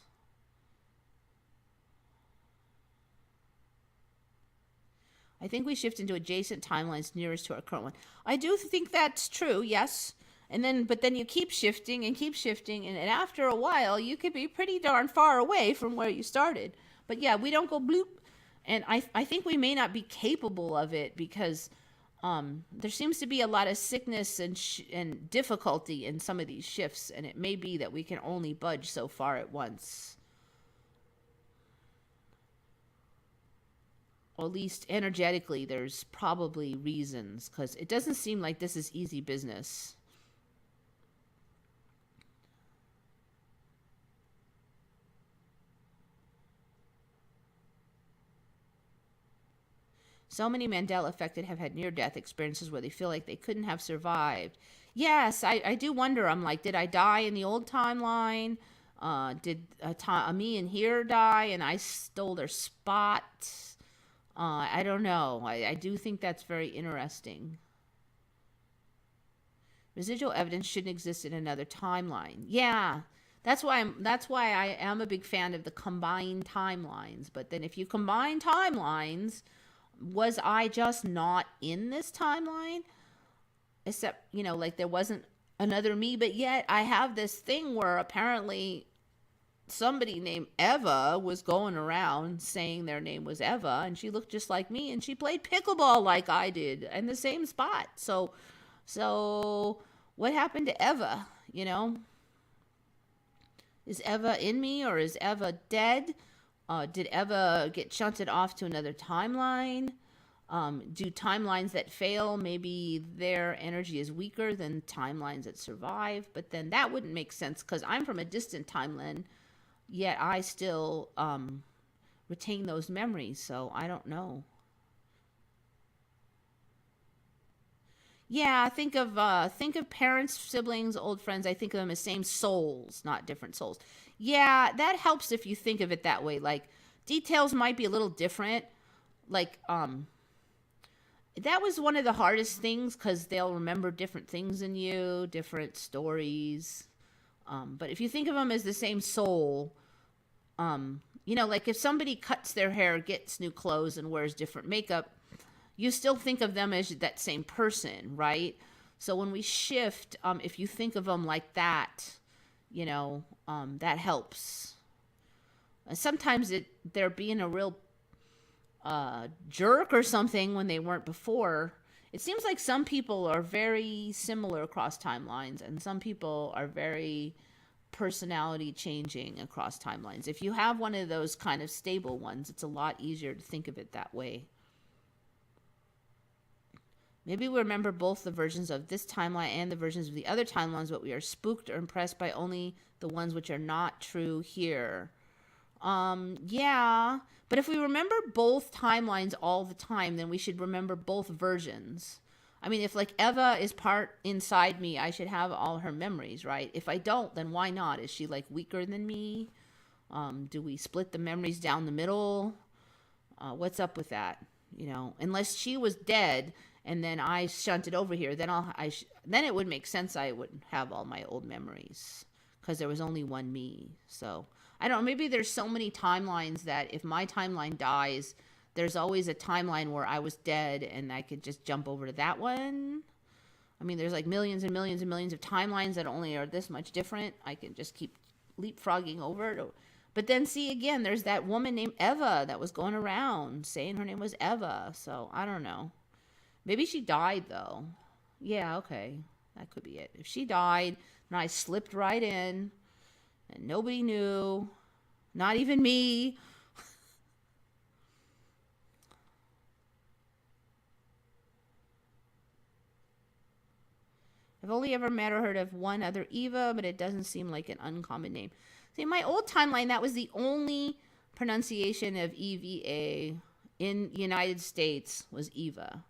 I think we shift into adjacent timelines nearest to our current one. I do think that's true. Yes. But then you keep shifting, and after a while, you could be pretty darn far away from where you started. But yeah, we don't go bloop. And I think we may not be capable of it because there seems to be a lot of sickness and difficulty in some of these shifts, and it may be that we can only budge so far at once. Or at least energetically, there's probably reasons, because it doesn't seem like this is easy business. So many Mandela affected have had near-death experiences where they feel like they couldn't have survived. Yes, I do wonder. I'm like, did I die in the old timeline? Did me in here die and I stole their spot? I don't know. I do think that's very interesting. Residual evidence shouldn't exist in another timeline. Yeah, that's why I am a big fan of the combined timelines. But then if you combine timelines, was I just not in this timeline? Except, like there wasn't another me, but yet I have this thing where apparently somebody named Eva was going around saying their name was Eva, and she looked just like me, and she played pickleball like I did in the same spot. So what happened to Eva? Is Eva in me, or is Eva dead? Did Eva get shunted off to another timeline? Do timelines that fail, maybe their energy is weaker than timelines that survive? But then that wouldn't make sense because I'm from a distant timeline, yet I still retain those memories. So I don't know. Yeah, think of parents, siblings, old friends. I think of them as same souls, not different souls. Yeah, that helps if you think of it that way. Like details might be a little different. Like that was one of the hardest things because they'll remember different things than you, different stories. But if you think of them as the same soul, like if somebody cuts their hair, gets new clothes, and wears different makeup, you still think of them as that same person, right? So when we shift, if you think of them like that, that helps. Sometimes they're being a real jerk or something when they weren't before. It seems like some people are very similar across timelines, and some people are very personality changing across timelines. If you have one of those kind of stable ones, it's a lot easier to think of it that way. Maybe we remember both the versions of this timeline and the versions of the other timelines, but we are spooked or impressed by only the ones which are not true here. Yeah, but if we remember both timelines all the time, then we should remember both versions. I mean, if like Eva is part inside me, I should have all her memories, right? If I don't, then why not? Is she like weaker than me? Do we split the memories down the middle? What's up with that? Unless she was dead and then I shunt it over here, then then it would make sense I would have all my old memories because there was only one me. So I don't know, maybe there's so many timelines that if my timeline dies, there's always a timeline where I was dead and I could just jump over to that one. I mean, there's like millions and millions and millions of timelines that only are this much different. I can just keep leapfrogging over it. But then see, again, there's that woman named Eva that was going around saying her name was Eva. So I don't know. Maybe she died though. Yeah, okay. That could be it. If she died and I slipped right in and nobody knew, not even me. I've only ever met or heard of one other Eva, but it doesn't seem like an uncommon name. See, in my old timeline, that was the only pronunciation of EVA in the United States was Eva.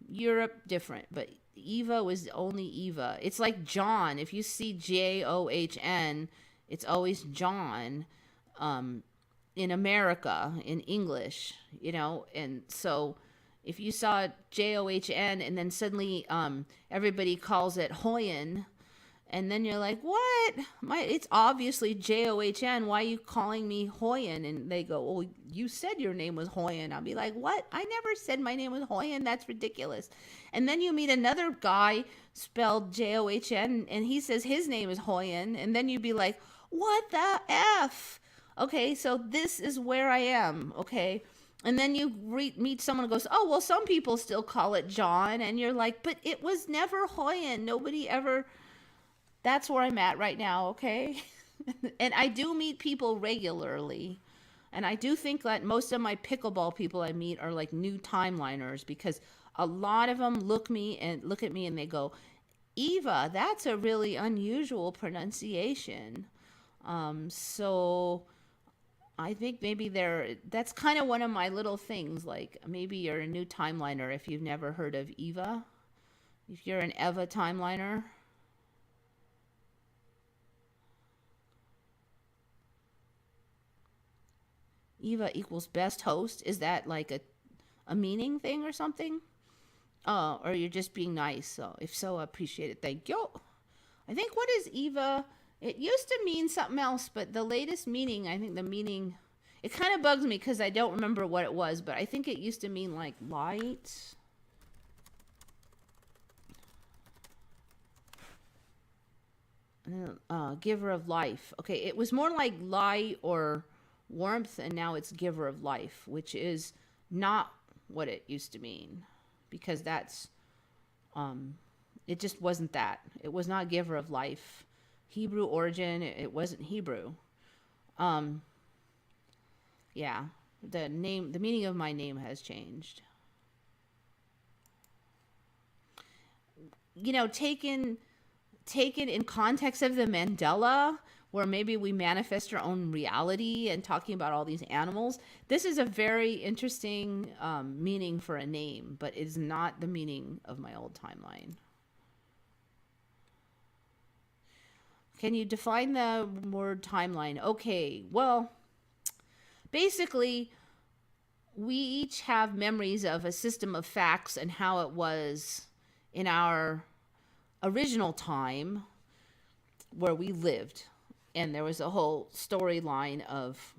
Europe, different, but Eva was only Eva. It's like John. If you see John, it's always John in America, in English, and so if you saw John and then suddenly everybody calls it Hoyen, and then you're like, what? It's obviously John. Why are you calling me Hoyen? And they go, oh, you said your name was Hoyen. I'll be like, what? I never said my name was Hoyen. That's ridiculous. And then you meet another guy spelled John, and he says his name is Hoyen. And then you'd be like, what the F? Okay, so this is where I am. Okay. And then you meet someone who goes, oh, well, some people still call it John. And you're like, but it was never Hoyen. Nobody ever. That's where I'm at right now, okay? And I do meet people regularly. And I do think that most of my pickleball people I meet are like new timeliners because a lot of them look at me and they go, Eva, that's a really unusual pronunciation. So I think maybe that's kind of one of my little things. Like maybe you're a new timeliner if you've never heard of Eva. If you're an Eva timeliner. Eva equals best host. Is that like a meaning thing or something? Oh, or you're just being nice. So if so, I appreciate it. Thank you. I think what is Eva? It used to mean something else, but the latest meaning, I think the meaning, it kind of bugs me because I don't remember what it was, but I think it used to mean like light. Giver of life. Okay, it was more like light or warmth, and now it's giver of life, which is not what it used to mean, because that's it just wasn't that. It was not giver of life. Hebrew origin, it wasn't Hebrew. Yeah, the meaning of my name has changed. Taken in context of the Mandela, where maybe we manifest our own reality and talking about all these animals. This is a very interesting meaning for a name, but it is not the meaning of my old timeline. Can you define the word timeline? Okay, well, basically, we each have memories of a system of facts and how it was in our original time where we lived. And there was a whole storyline of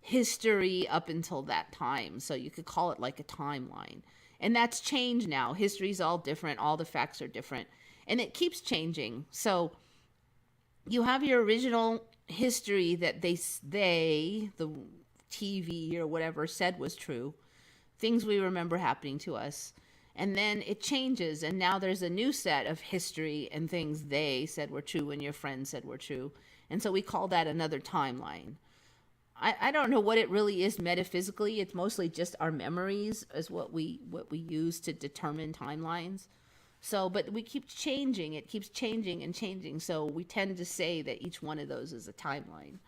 history up until that time. So you could call it like a timeline. And that's changed now. History's all different. All the facts are different. And it keeps changing. So you have your original history that the TV or whatever said was true. Things we remember happening to us. And then it changes, and now there's a new set of history and things they said were true and your friends said were true. And so we call that another timeline. I don't know what it really is metaphysically. It's mostly just our memories is what we use to determine timelines. So, but we keep changing. It keeps changing and changing. So we tend to say that each one of those is a timeline.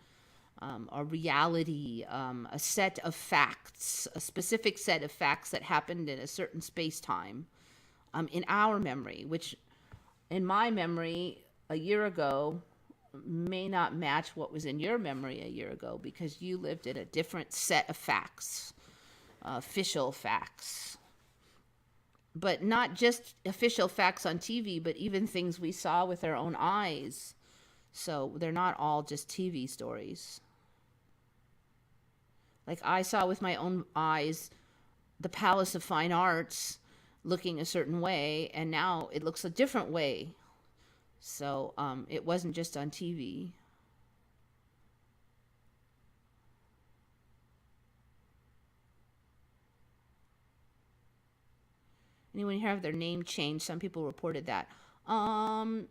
A reality, a set of facts, a specific set of facts that happened in a certain space-time in our memory, which in my memory a year ago may not match what was in your memory a year ago because you lived in a different set of facts, official facts. but not just official facts on TV, but even things we saw with our own eyes. So they're not all just TV stories. Like I saw with my own eyes the Palace of Fine Arts looking a certain way, and now it looks a different way. So it wasn't just on TV. Anyone here have their name changed? Some people reported that. I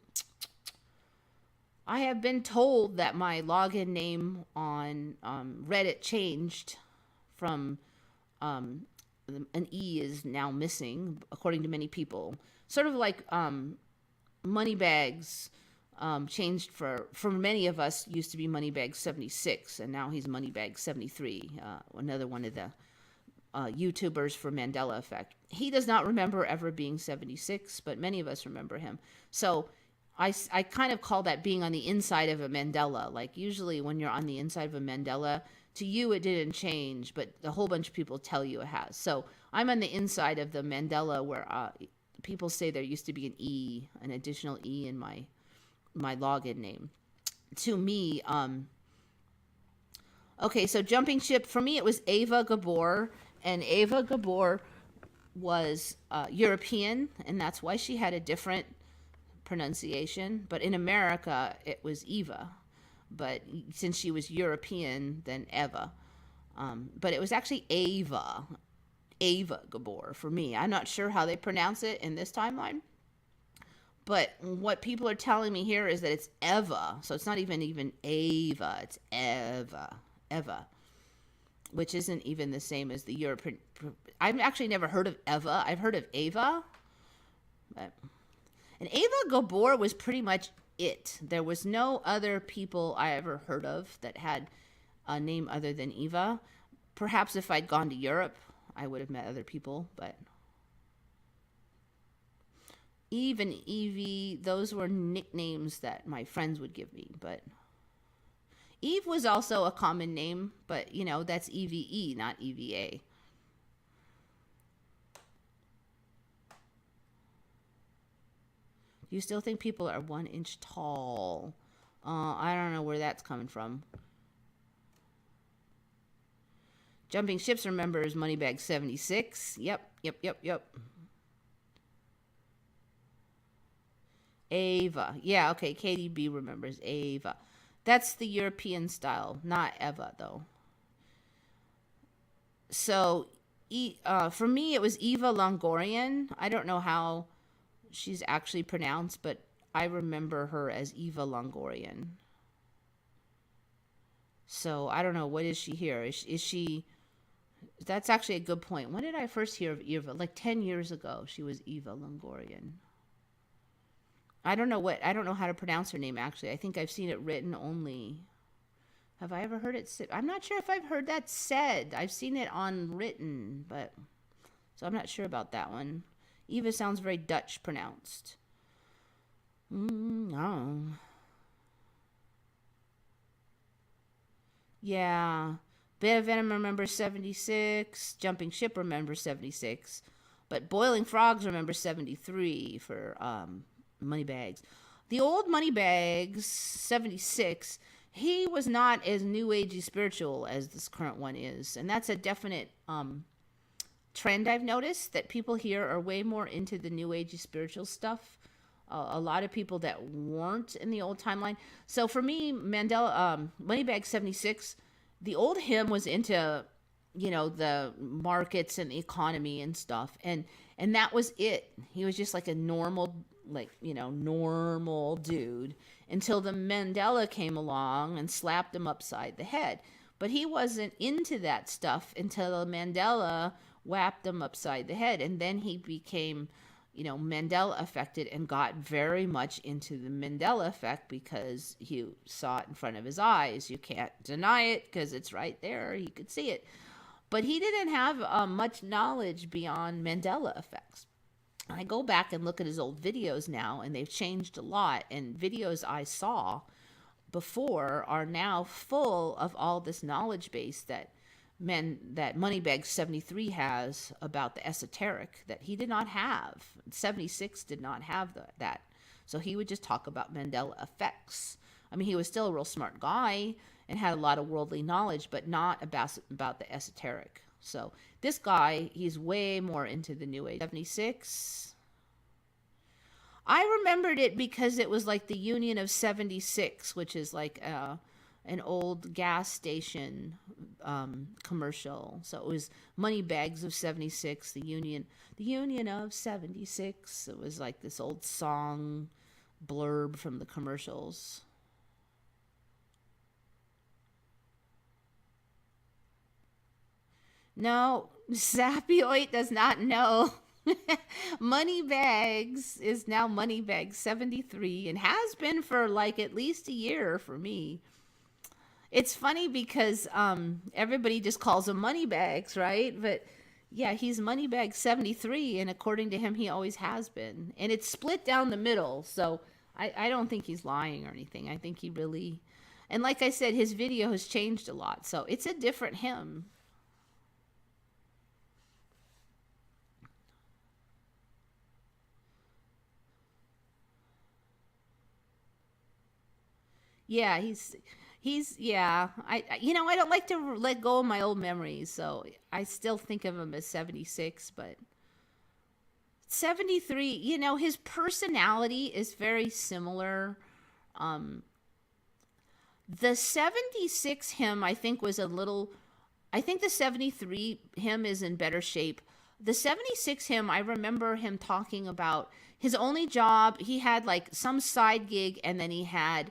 have been told that my login name on Reddit changed from an E is now missing, according to many people. Sort of like Moneybags changed for many of us used to be Moneybags 76, and now he's Moneybags 73, another one of the YouTubers for Mandela Effect. He does not remember ever being 76, but many of us remember him. So I kind of call that being on the inside of a Mandela. Like usually when you're on the inside of a Mandela, to you it didn't change, but a whole bunch of people tell you it has. So I'm on the inside of the Mandela where people say there used to be an additional E in my login name. To me, okay, so jumping ship, for me it was Ava Gabor, and Ava Gabor was European, and that's why she had a different pronunciation. But in America, it was Eva. But since she was European, then Eva. But it was actually Ava Gabor for me. I'm not sure how they pronounce it in this timeline. But what people are telling me here is that it's Eva. So it's not even Ava. It's Eva. Which isn't even the same as the European. I've actually never heard of Eva. I've heard of Ava. And Ava Gabor was pretty much it. There was no other people I ever heard of that had a name other than Eva. Perhaps if I'd gone to Europe, I would have met other people, but Eve and Evie, those were nicknames that my friends would give me, but Eve was also a common name, but that's EVE, not EVA. Do you still think people are 1 inch tall? I don't know where that's coming from. Jumping Ships remembers Moneybag 76. Yep. Ava. Yeah, okay. KDB remembers Ava. That's the European style, not Eva, though. So, for me, it was Eva Longorian. I don't know how she's actually pronounced, but I remember her as Eva Longorian. So, I don't know. What is she here? Is she... That's actually a good point. When did I first hear of Eva? Like 10 years ago, she was Eva Longorian. I don't know how to pronounce her name, actually. I think I've seen it written only. Have I ever heard it said? I'm not sure if I've heard that said. I've seen it on written, but so I'm not sure about that one. Eva sounds very Dutch pronounced. No. Yeah. Bit of Venom remembers 76. Jumping Ship remembers 76. But Boiling Frogs remembers 73 for Moneybags. The old Moneybags 76, he was not as new agey spiritual as this current one is, and that's a definite trend I've noticed, that people here are way more into the new agey spiritual stuff. A lot of people that weren't in the old timeline. So for me, Mandela, Moneybag 76, the old him was into the markets and the economy and stuff, and that was it. He was just like a normal dude until the Mandela came along and slapped him upside the head. But he wasn't into that stuff until Mandela whapped him upside the head, and then he became Mandela affected and got very much into the Mandela effect because he saw it in front of his eyes. You can't deny it because it's right there. He could see it. But he didn't have much knowledge beyond Mandela effects. I go back and look at his old videos now, and they've changed a lot. And videos I saw before are now full of all this knowledge base that men that Moneybag 73 has about the esoteric that he did not have. 76 did not have that. So he would just talk about Mandela effects. I mean, he was still a real smart guy and had a lot of worldly knowledge, but not about the esoteric. So this guy, he's way more into the New Age. 76. I remembered it because it was like the Union of 76, which is like an old gas station commercial. So it was money bags of 76, the Union of 76. It was like this old song blurb from the commercials. No, Sapioid does not know. Moneybags is now Moneybags 73 and has been for like at least a year for me. It's funny because everybody just calls him Moneybags, right? But yeah, he's Moneybags 73, and according to him, he always has been. And it's split down the middle, so I don't think he's lying or anything. I think he really, and like I said, his video has changed a lot, so it's a different him. Yeah, he's yeah. I don't like to let go of my old memories, so I still think of him as 76, but 73, his personality is very similar. Um the 76 him I think was a little, I think the 73 him is in better shape. The 76 him, I remember him talking about his only job. He had like some side gig, and then he had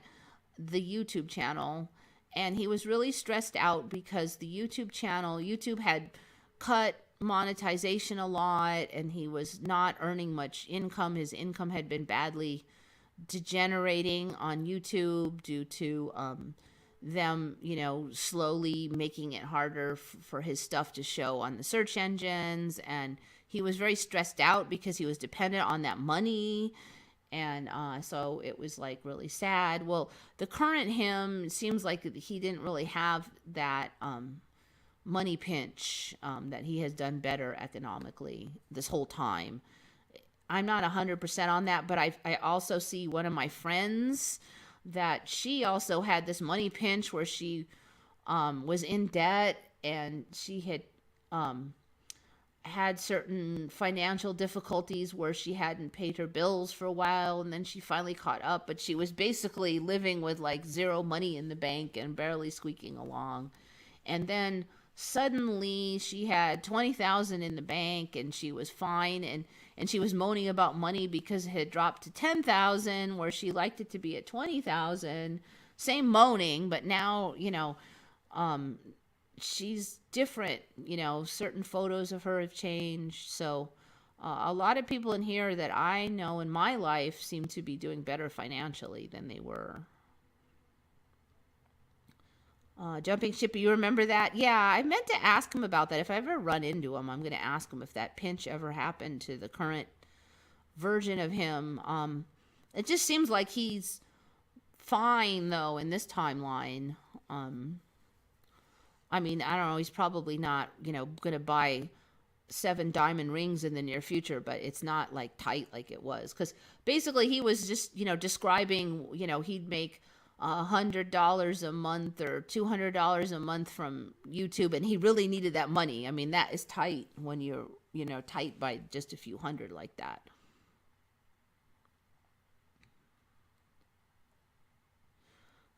the YouTube channel, and he was really stressed out because YouTube had cut monetization a lot, and he was not earning much income. His income had been badly degenerating on YouTube due to them, slowly making it harder for his stuff to show on the search engines. And he was very stressed out because he was dependent on that money. And so it was like really sad. Well, the current him seems like he didn't really have that money pinch, that he has done better economically this whole time. I'm not 100% on that, but I also see one of my friends that she also had this money pinch where she was in debt, and she had certain financial difficulties where she hadn't paid her bills for a while, and then she finally caught up, but she was basically living with like zero money in the bank and barely squeaking along. And then suddenly she had 20,000 in the bank, and she was fine, and she was moaning about money because it had dropped to 10,000 where she liked it to be at 20,000. Same moaning, but now, um she's different. Certain photos of her have changed. So a lot of people in here that I know in my life seem to be doing better financially than they were. Jumping ship, you remember that? Yeah, I meant to ask him about that. If I ever run into him, I'm going to ask him if that pinch ever happened to the current version of him. It just seems like he's fine, though, in this timeline. I mean, I don't know. He's probably not, going to buy 7 diamond rings in the near future, but it's not like tight like it was. Because basically he was just, describing, he'd make $100 a month or $200 a month from YouTube, and he really needed that money. I mean, that is tight when you're, tight by just a few hundred like that.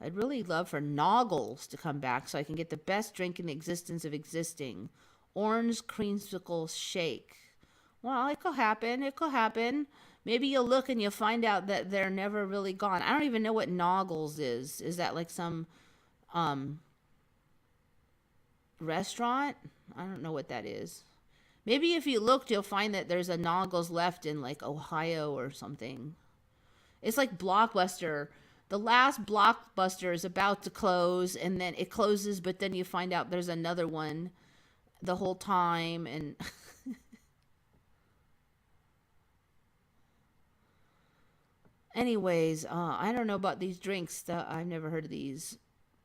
I'd really love for Noggles to come back so I can get the best drink in the existence of existing. Orange creamsicle shake. Well, it could happen. It could happen. Maybe you'll look and you'll find out that they're never really gone. I don't even know what Noggles is. Is that like some um restaurant? I don't know what that is. Maybe if you looked, you'll find that there's a Noggles left in like Ohio or something. It's like Blockbuster. The last Blockbuster is about to close, and then it closes, but then you find out there's another one the whole time. And anyways, I don't know about these drinks. I've never heard of these.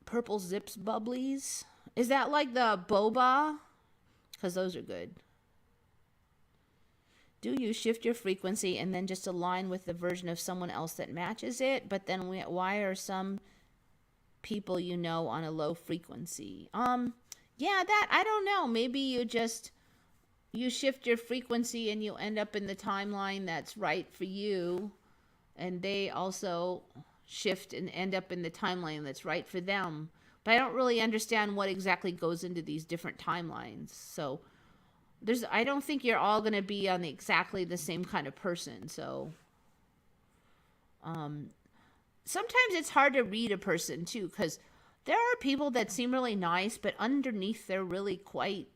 Purple Zips Bubblies. Is that like the boba? Because those are good. Do you shift your frequency and then just align with the version of someone else that matches it? But then why are some people you know on a low frequency? Yeah, that I don't know. Maybe you shift your frequency and you end up in the timeline that's right for you, and they also shift and end up in the timeline that's right for them. But I don't really understand what exactly goes into these different timelines. So I don't think you're all going to be on exactly the same kind of person. So sometimes it's hard to read a person too, because there are people that seem really nice, but underneath they're really quite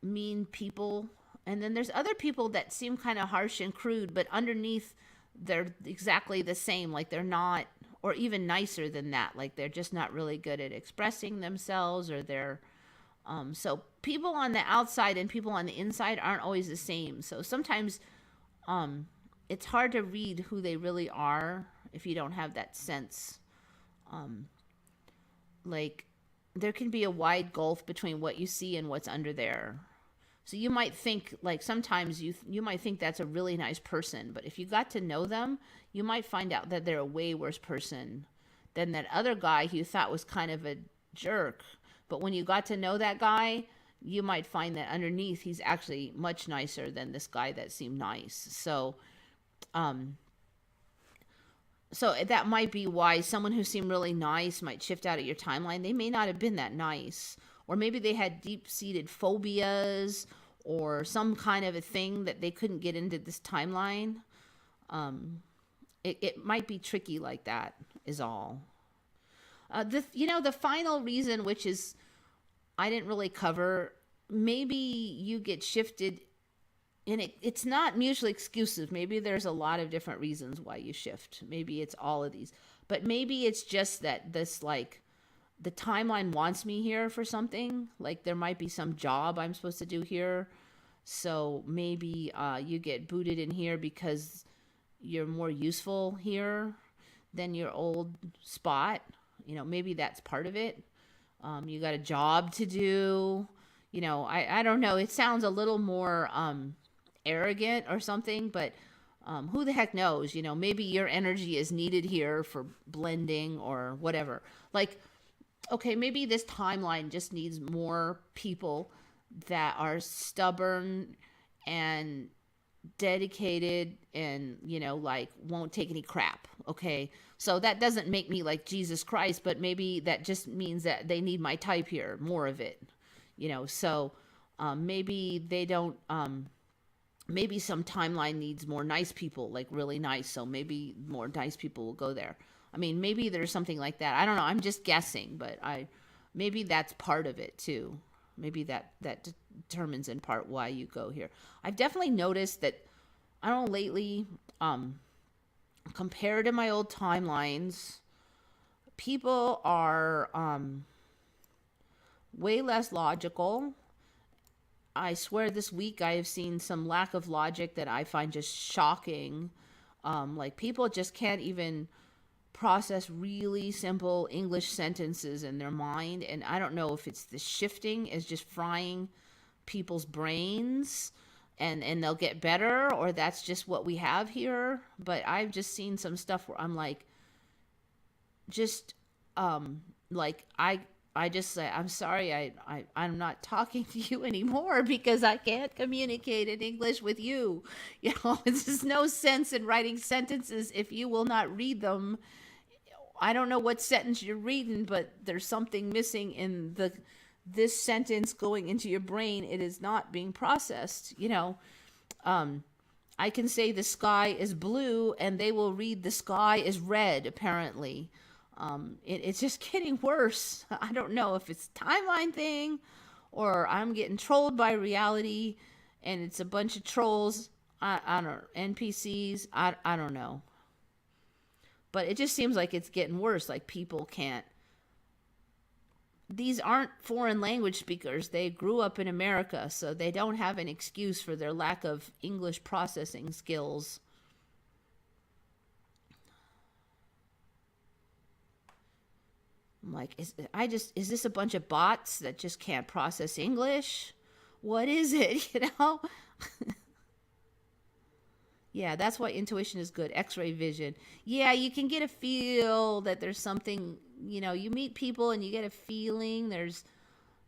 mean people. And then there's other people that seem kind of harsh and crude, but underneath they're exactly the same. Like they're not, or even nicer than that. Like they're just not really good at expressing themselves, or they're so people on the outside and people on the inside aren't always the same. So sometimes it's hard to read who they really are if you don't have that sense. Like there can be a wide gulf between what you see and what's under there. So you might think, like, sometimes you might think that's a really nice person, but if you got to know them, you might find out that they're a way worse person than that other guy who you thought was kind of a jerk. But when you got to know that guy, you might find that underneath he's actually much nicer than this guy that seemed nice. So that might be why someone who seemed really nice might shift out of your timeline. They may not have been that nice. Or maybe they had deep-seated phobias or some kind of a thing that they couldn't get into this timeline. It might be tricky like that is all. The final reason, which is I didn't really cover, maybe you get shifted, and it's not mutually exclusive. Maybe there's a lot of different reasons why you shift. Maybe it's all of these. But maybe it's just that this, like, the timeline wants me here for something. Like there might be some job I'm supposed to do here. So maybe you get booted in here because you're more useful here than your old spot. Maybe that's part of it. You got a job to do. I don't know. It sounds a little more arrogant or something, but who the heck knows? Maybe your energy is needed here for blending or whatever. Like, okay, maybe this timeline just needs more people that are stubborn and dedicated and, like won't take any crap. Okay. So that doesn't make me like Jesus Christ, but maybe that just means that they need my type here, more of it, so maybe they don't, maybe some timeline needs more nice people, like really nice. So maybe more nice people will go there. I mean, maybe there's something like that. I don't know. I'm just guessing, but maybe that's part of it too. Maybe that determines in part why you go here. I've definitely noticed that, I don't know, lately, compared to my old timelines, people are way less logical. I swear this week I have seen some lack of logic that I find just shocking. Like people just can't even process really simple English sentences in their mind. And I don't know if it's the shifting is just frying people's brains and they'll get better, or that's just what we have here. But I've just seen some stuff where I'm like, just like I just say, I'm sorry, I'm not talking to you anymore because I can't communicate in English with you. There's just no sense in writing sentences if you will not read them. I don't know what sentence you're reading, but there's something missing in this sentence going into your brain. It is not being processed. I can say the sky is blue and they will read the sky is red, apparently. It's just getting worse. I don't know if it's a timeline thing or I'm getting trolled by reality and it's a bunch of trolls. I don't know, NPCs. I don't know. But it just seems like it's getting worse. Like people can't. These aren't foreign language speakers. They grew up in America, so they don't have an excuse for their lack of English processing skills. I'm like, is this a bunch of bots that just can't process English? What is it? You know? Yeah, that's why intuition is good. X-ray vision. Yeah, you can get a feel that there's something, you meet people and you get a feeling there's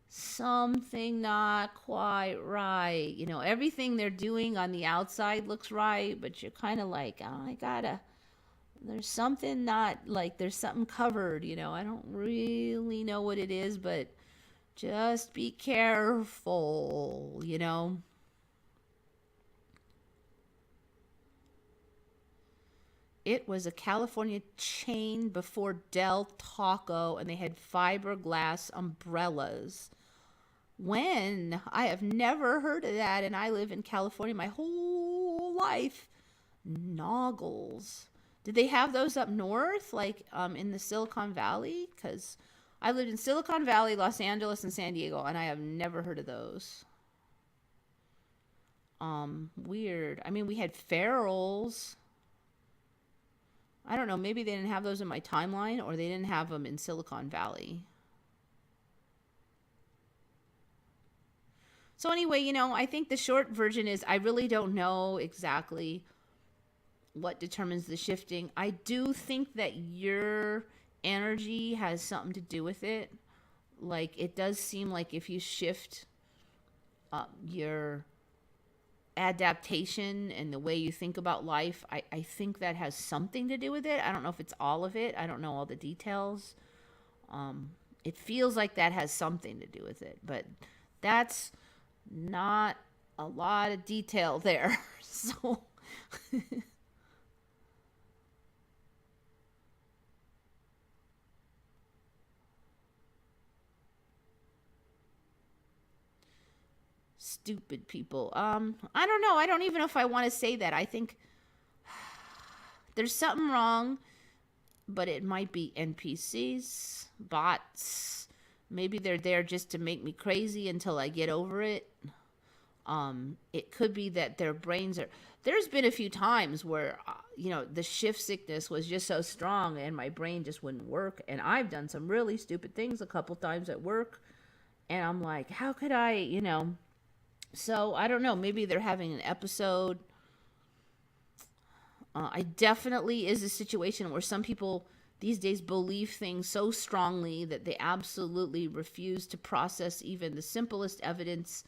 something not quite right. Everything they're doing on the outside looks right, but you're kind of like, oh, there's something not like there's something covered. I don't really know what it is, but just be careful. It was a California chain before Del Taco, and they had fiberglass umbrellas. When? I have never heard of that, and I live in California my whole life. Noggles. Did they have those up north, like in the Silicon Valley? Because I lived in Silicon Valley, Los Angeles, and San Diego, and I have never heard of those. Weird. I mean, we had ferals. I don't know. Maybe they didn't have those in my timeline, or they didn't have them in Silicon Valley. So anyway, I think the short version is I really don't know exactly what determines the shifting. I do think that your energy has something to do with it. Like, it does seem like if you shift your adaptation and the way you think about life, I think that has something to do with it. I don't know if it's all of it. I don't know all the details. It feels like that has something to do with it, but that's not a lot of detail there. So stupid people. I don't know. I don't even know if I want to say that. I think there's something wrong, but it might be NPCs, bots. Maybe they're there just to make me crazy until I get over it. It could be that their brains are. There's been a few times where, the shift sickness was just so strong and my brain just wouldn't work. And I've done some really stupid things a couple times at work. And I'm like, how could I. So I don't know. Maybe they're having an episode. I definitely is a situation where some people these days believe things so strongly that they absolutely refuse to process even the simplest evidence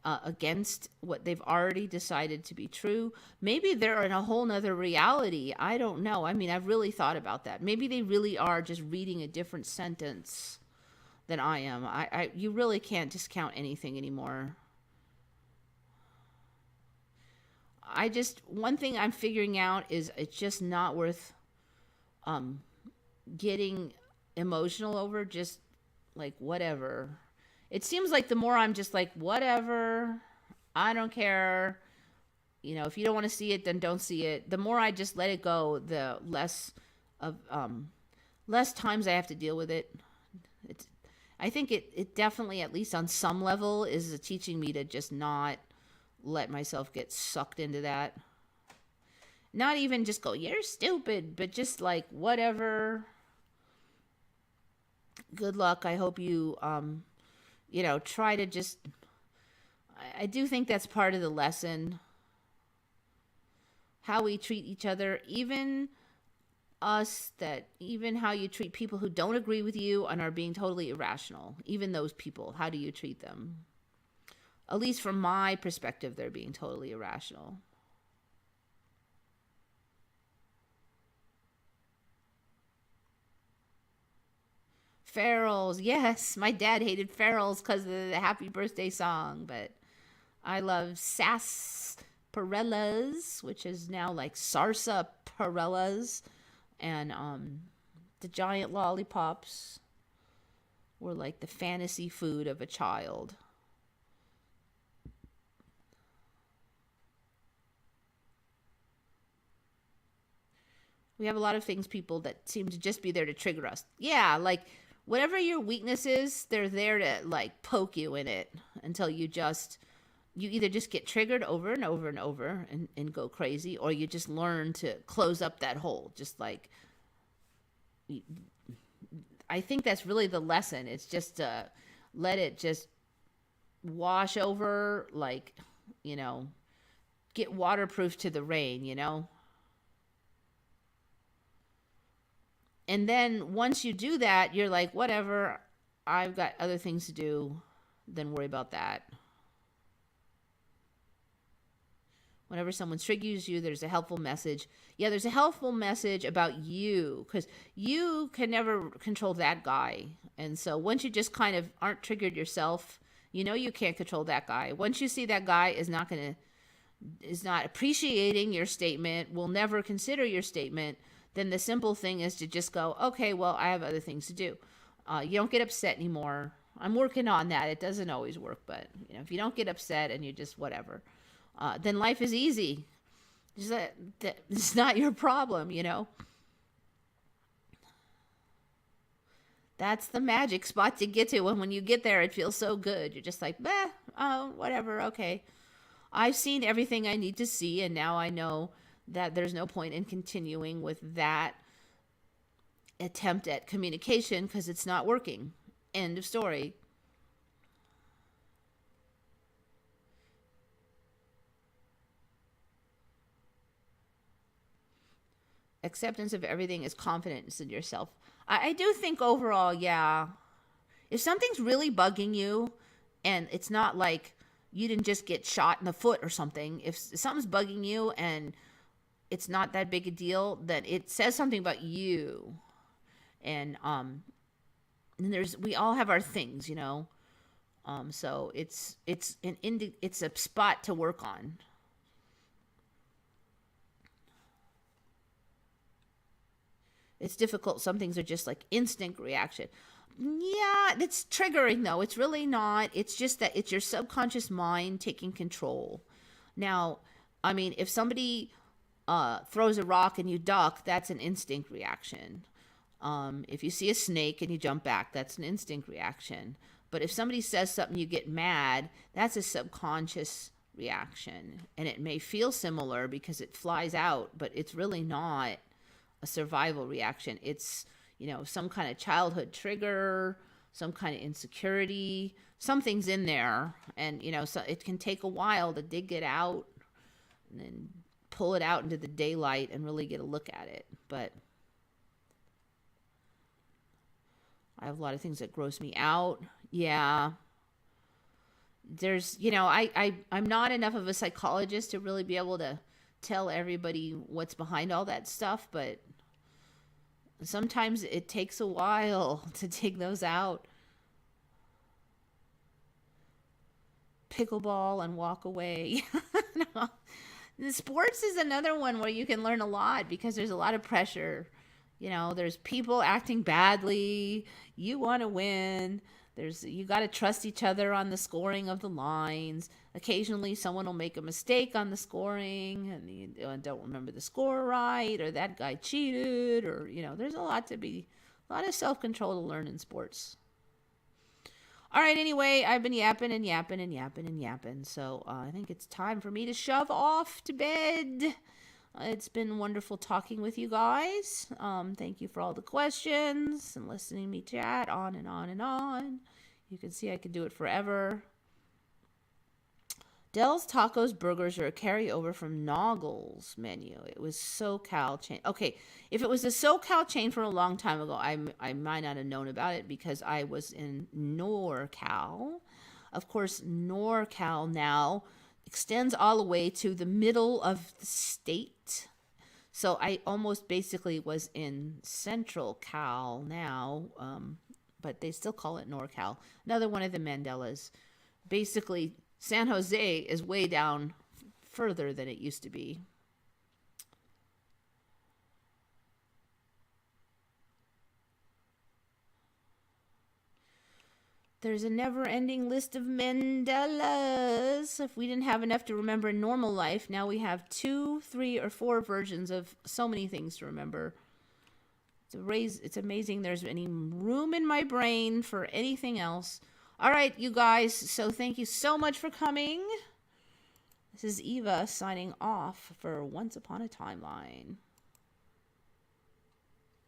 against what they've already decided to be true. Maybe they're in a whole nother reality. I don't know. I mean, I've really thought about that. Maybe they really are just reading a different sentence than I am. You really can't discount anything anymore. One thing I'm figuring out is it's just not worth getting emotional over. Just like, whatever. It seems like the more I'm just like, whatever, I don't care. If you don't want to see it, then don't see it. The more I just let it go, the less times I have to deal with it. I think it definitely, at least on some level, is teaching me to just not let myself get sucked into that. Not even just go, you're stupid, but just like, whatever. Good luck. I hope you, try to just, I do think that's part of the lesson. How we treat each other, even even how you treat people who don't agree with you and are being totally irrational. Even those people, how do you treat them? At least from my perspective, they're being totally irrational. Ferals, yes. My dad hated ferals because of the happy birthday song, but I love sarsaparillas, which is now like sarsaparillas, and the giant lollipops were like the fantasy food of a child. We have a lot of things, people, that seem to just be there to trigger us. Yeah, like whatever your weakness is, they're there to like poke you in it until you either just get triggered over and over and over and go crazy, or you just learn to close up that hole. Just like I think that's really the lesson. It's just let it just wash over, like, you know, get waterproof to the rain, you know? And then once you do that, you're like, whatever, I've got other things to do than worry about that. Whenever someone triggers you, there's a helpful message. Yeah, there's a helpful message about you, because you can never control that guy. And so once you just kind of aren't triggered yourself, you know you can't control that guy. Once you see that guy is not appreciating your statement, will never consider your statement, then the simple thing is to just go, okay, well, I have other things to do. You don't get upset anymore. I'm working on that. It doesn't always work, but you know, if you don't get upset and you just whatever, then life is easy. Just it's not your problem, you know. That's the magic spot to get to. And when you get there, it feels so good. You're just like, oh, whatever, okay. I've seen everything I need to see, and now I know that there's no point in continuing with that attempt at communication because it's not working. End of story. Acceptance of everything is confidence in yourself. I do think overall, yeah, if something's really bugging you and it's not like you didn't just get shot in the foot or something, if something's bugging you and it's not that big a deal, then it says something about you. And we all have our things, you know. So it's a spot to work on. It's difficult. Some things are just like instinct reaction. Yeah, it's triggering though. It's really not. It's just that it's your subconscious mind taking control. Now, I mean, if somebody throws a rock and you duck, that's an instinct reaction. If you see a snake and you jump back, that's an instinct reaction. But if somebody says something, you get mad, that's a subconscious reaction. And it may feel similar because it flies out, but it's really not a survival reaction. It's, you know, some kind of childhood trigger, some kind of insecurity, something's in there. And, you know, so it can take a while to dig it out and then pull it out into the daylight and really get a look at it. But I have a lot of things that gross me out. Yeah. There's, you know, I'm not enough of a psychologist to really be able to tell everybody what's behind all that stuff, but sometimes it takes a while to take those out. Pickleball and walk away. No. The sports is another one where you can learn a lot because there's a lot of pressure. You know, there's people acting badly. You want to win. You got to trust each other on the scoring of the lines. Occasionally someone will make a mistake on the scoring and you don't remember the score right, or that guy cheated, or, you know, there's a lot of self-control to learn in sports. All right, anyway, I've been yapping and yapping and yapping and yapping. So I think it's time for me to shove off to bed. It's been wonderful talking with you guys. Thank you for all the questions and listening to me chat on and on and on. You can see I could do it forever. Dell's Tacos Burgers are a carryover from Noggles menu. It was SoCal chain. Okay, if it was a SoCal chain from a long time ago, I might not have known about it because I was in NorCal. Of course, NorCal now extends all the way to the middle of the state. So I almost basically was in Central Cal now, but they still call it NorCal. Another one of the Mandelas. Basically, San Jose is way down further than it used to be. There's a never-ending list of Mandelas. If we didn't have enough to remember in normal life, now we have 2, 3, or 4 versions of so many things to remember. It's amazing there's any room in my brain for anything else. All right, you guys, so thank you so much for coming. This is Eva signing off for Once Upon a Timeline.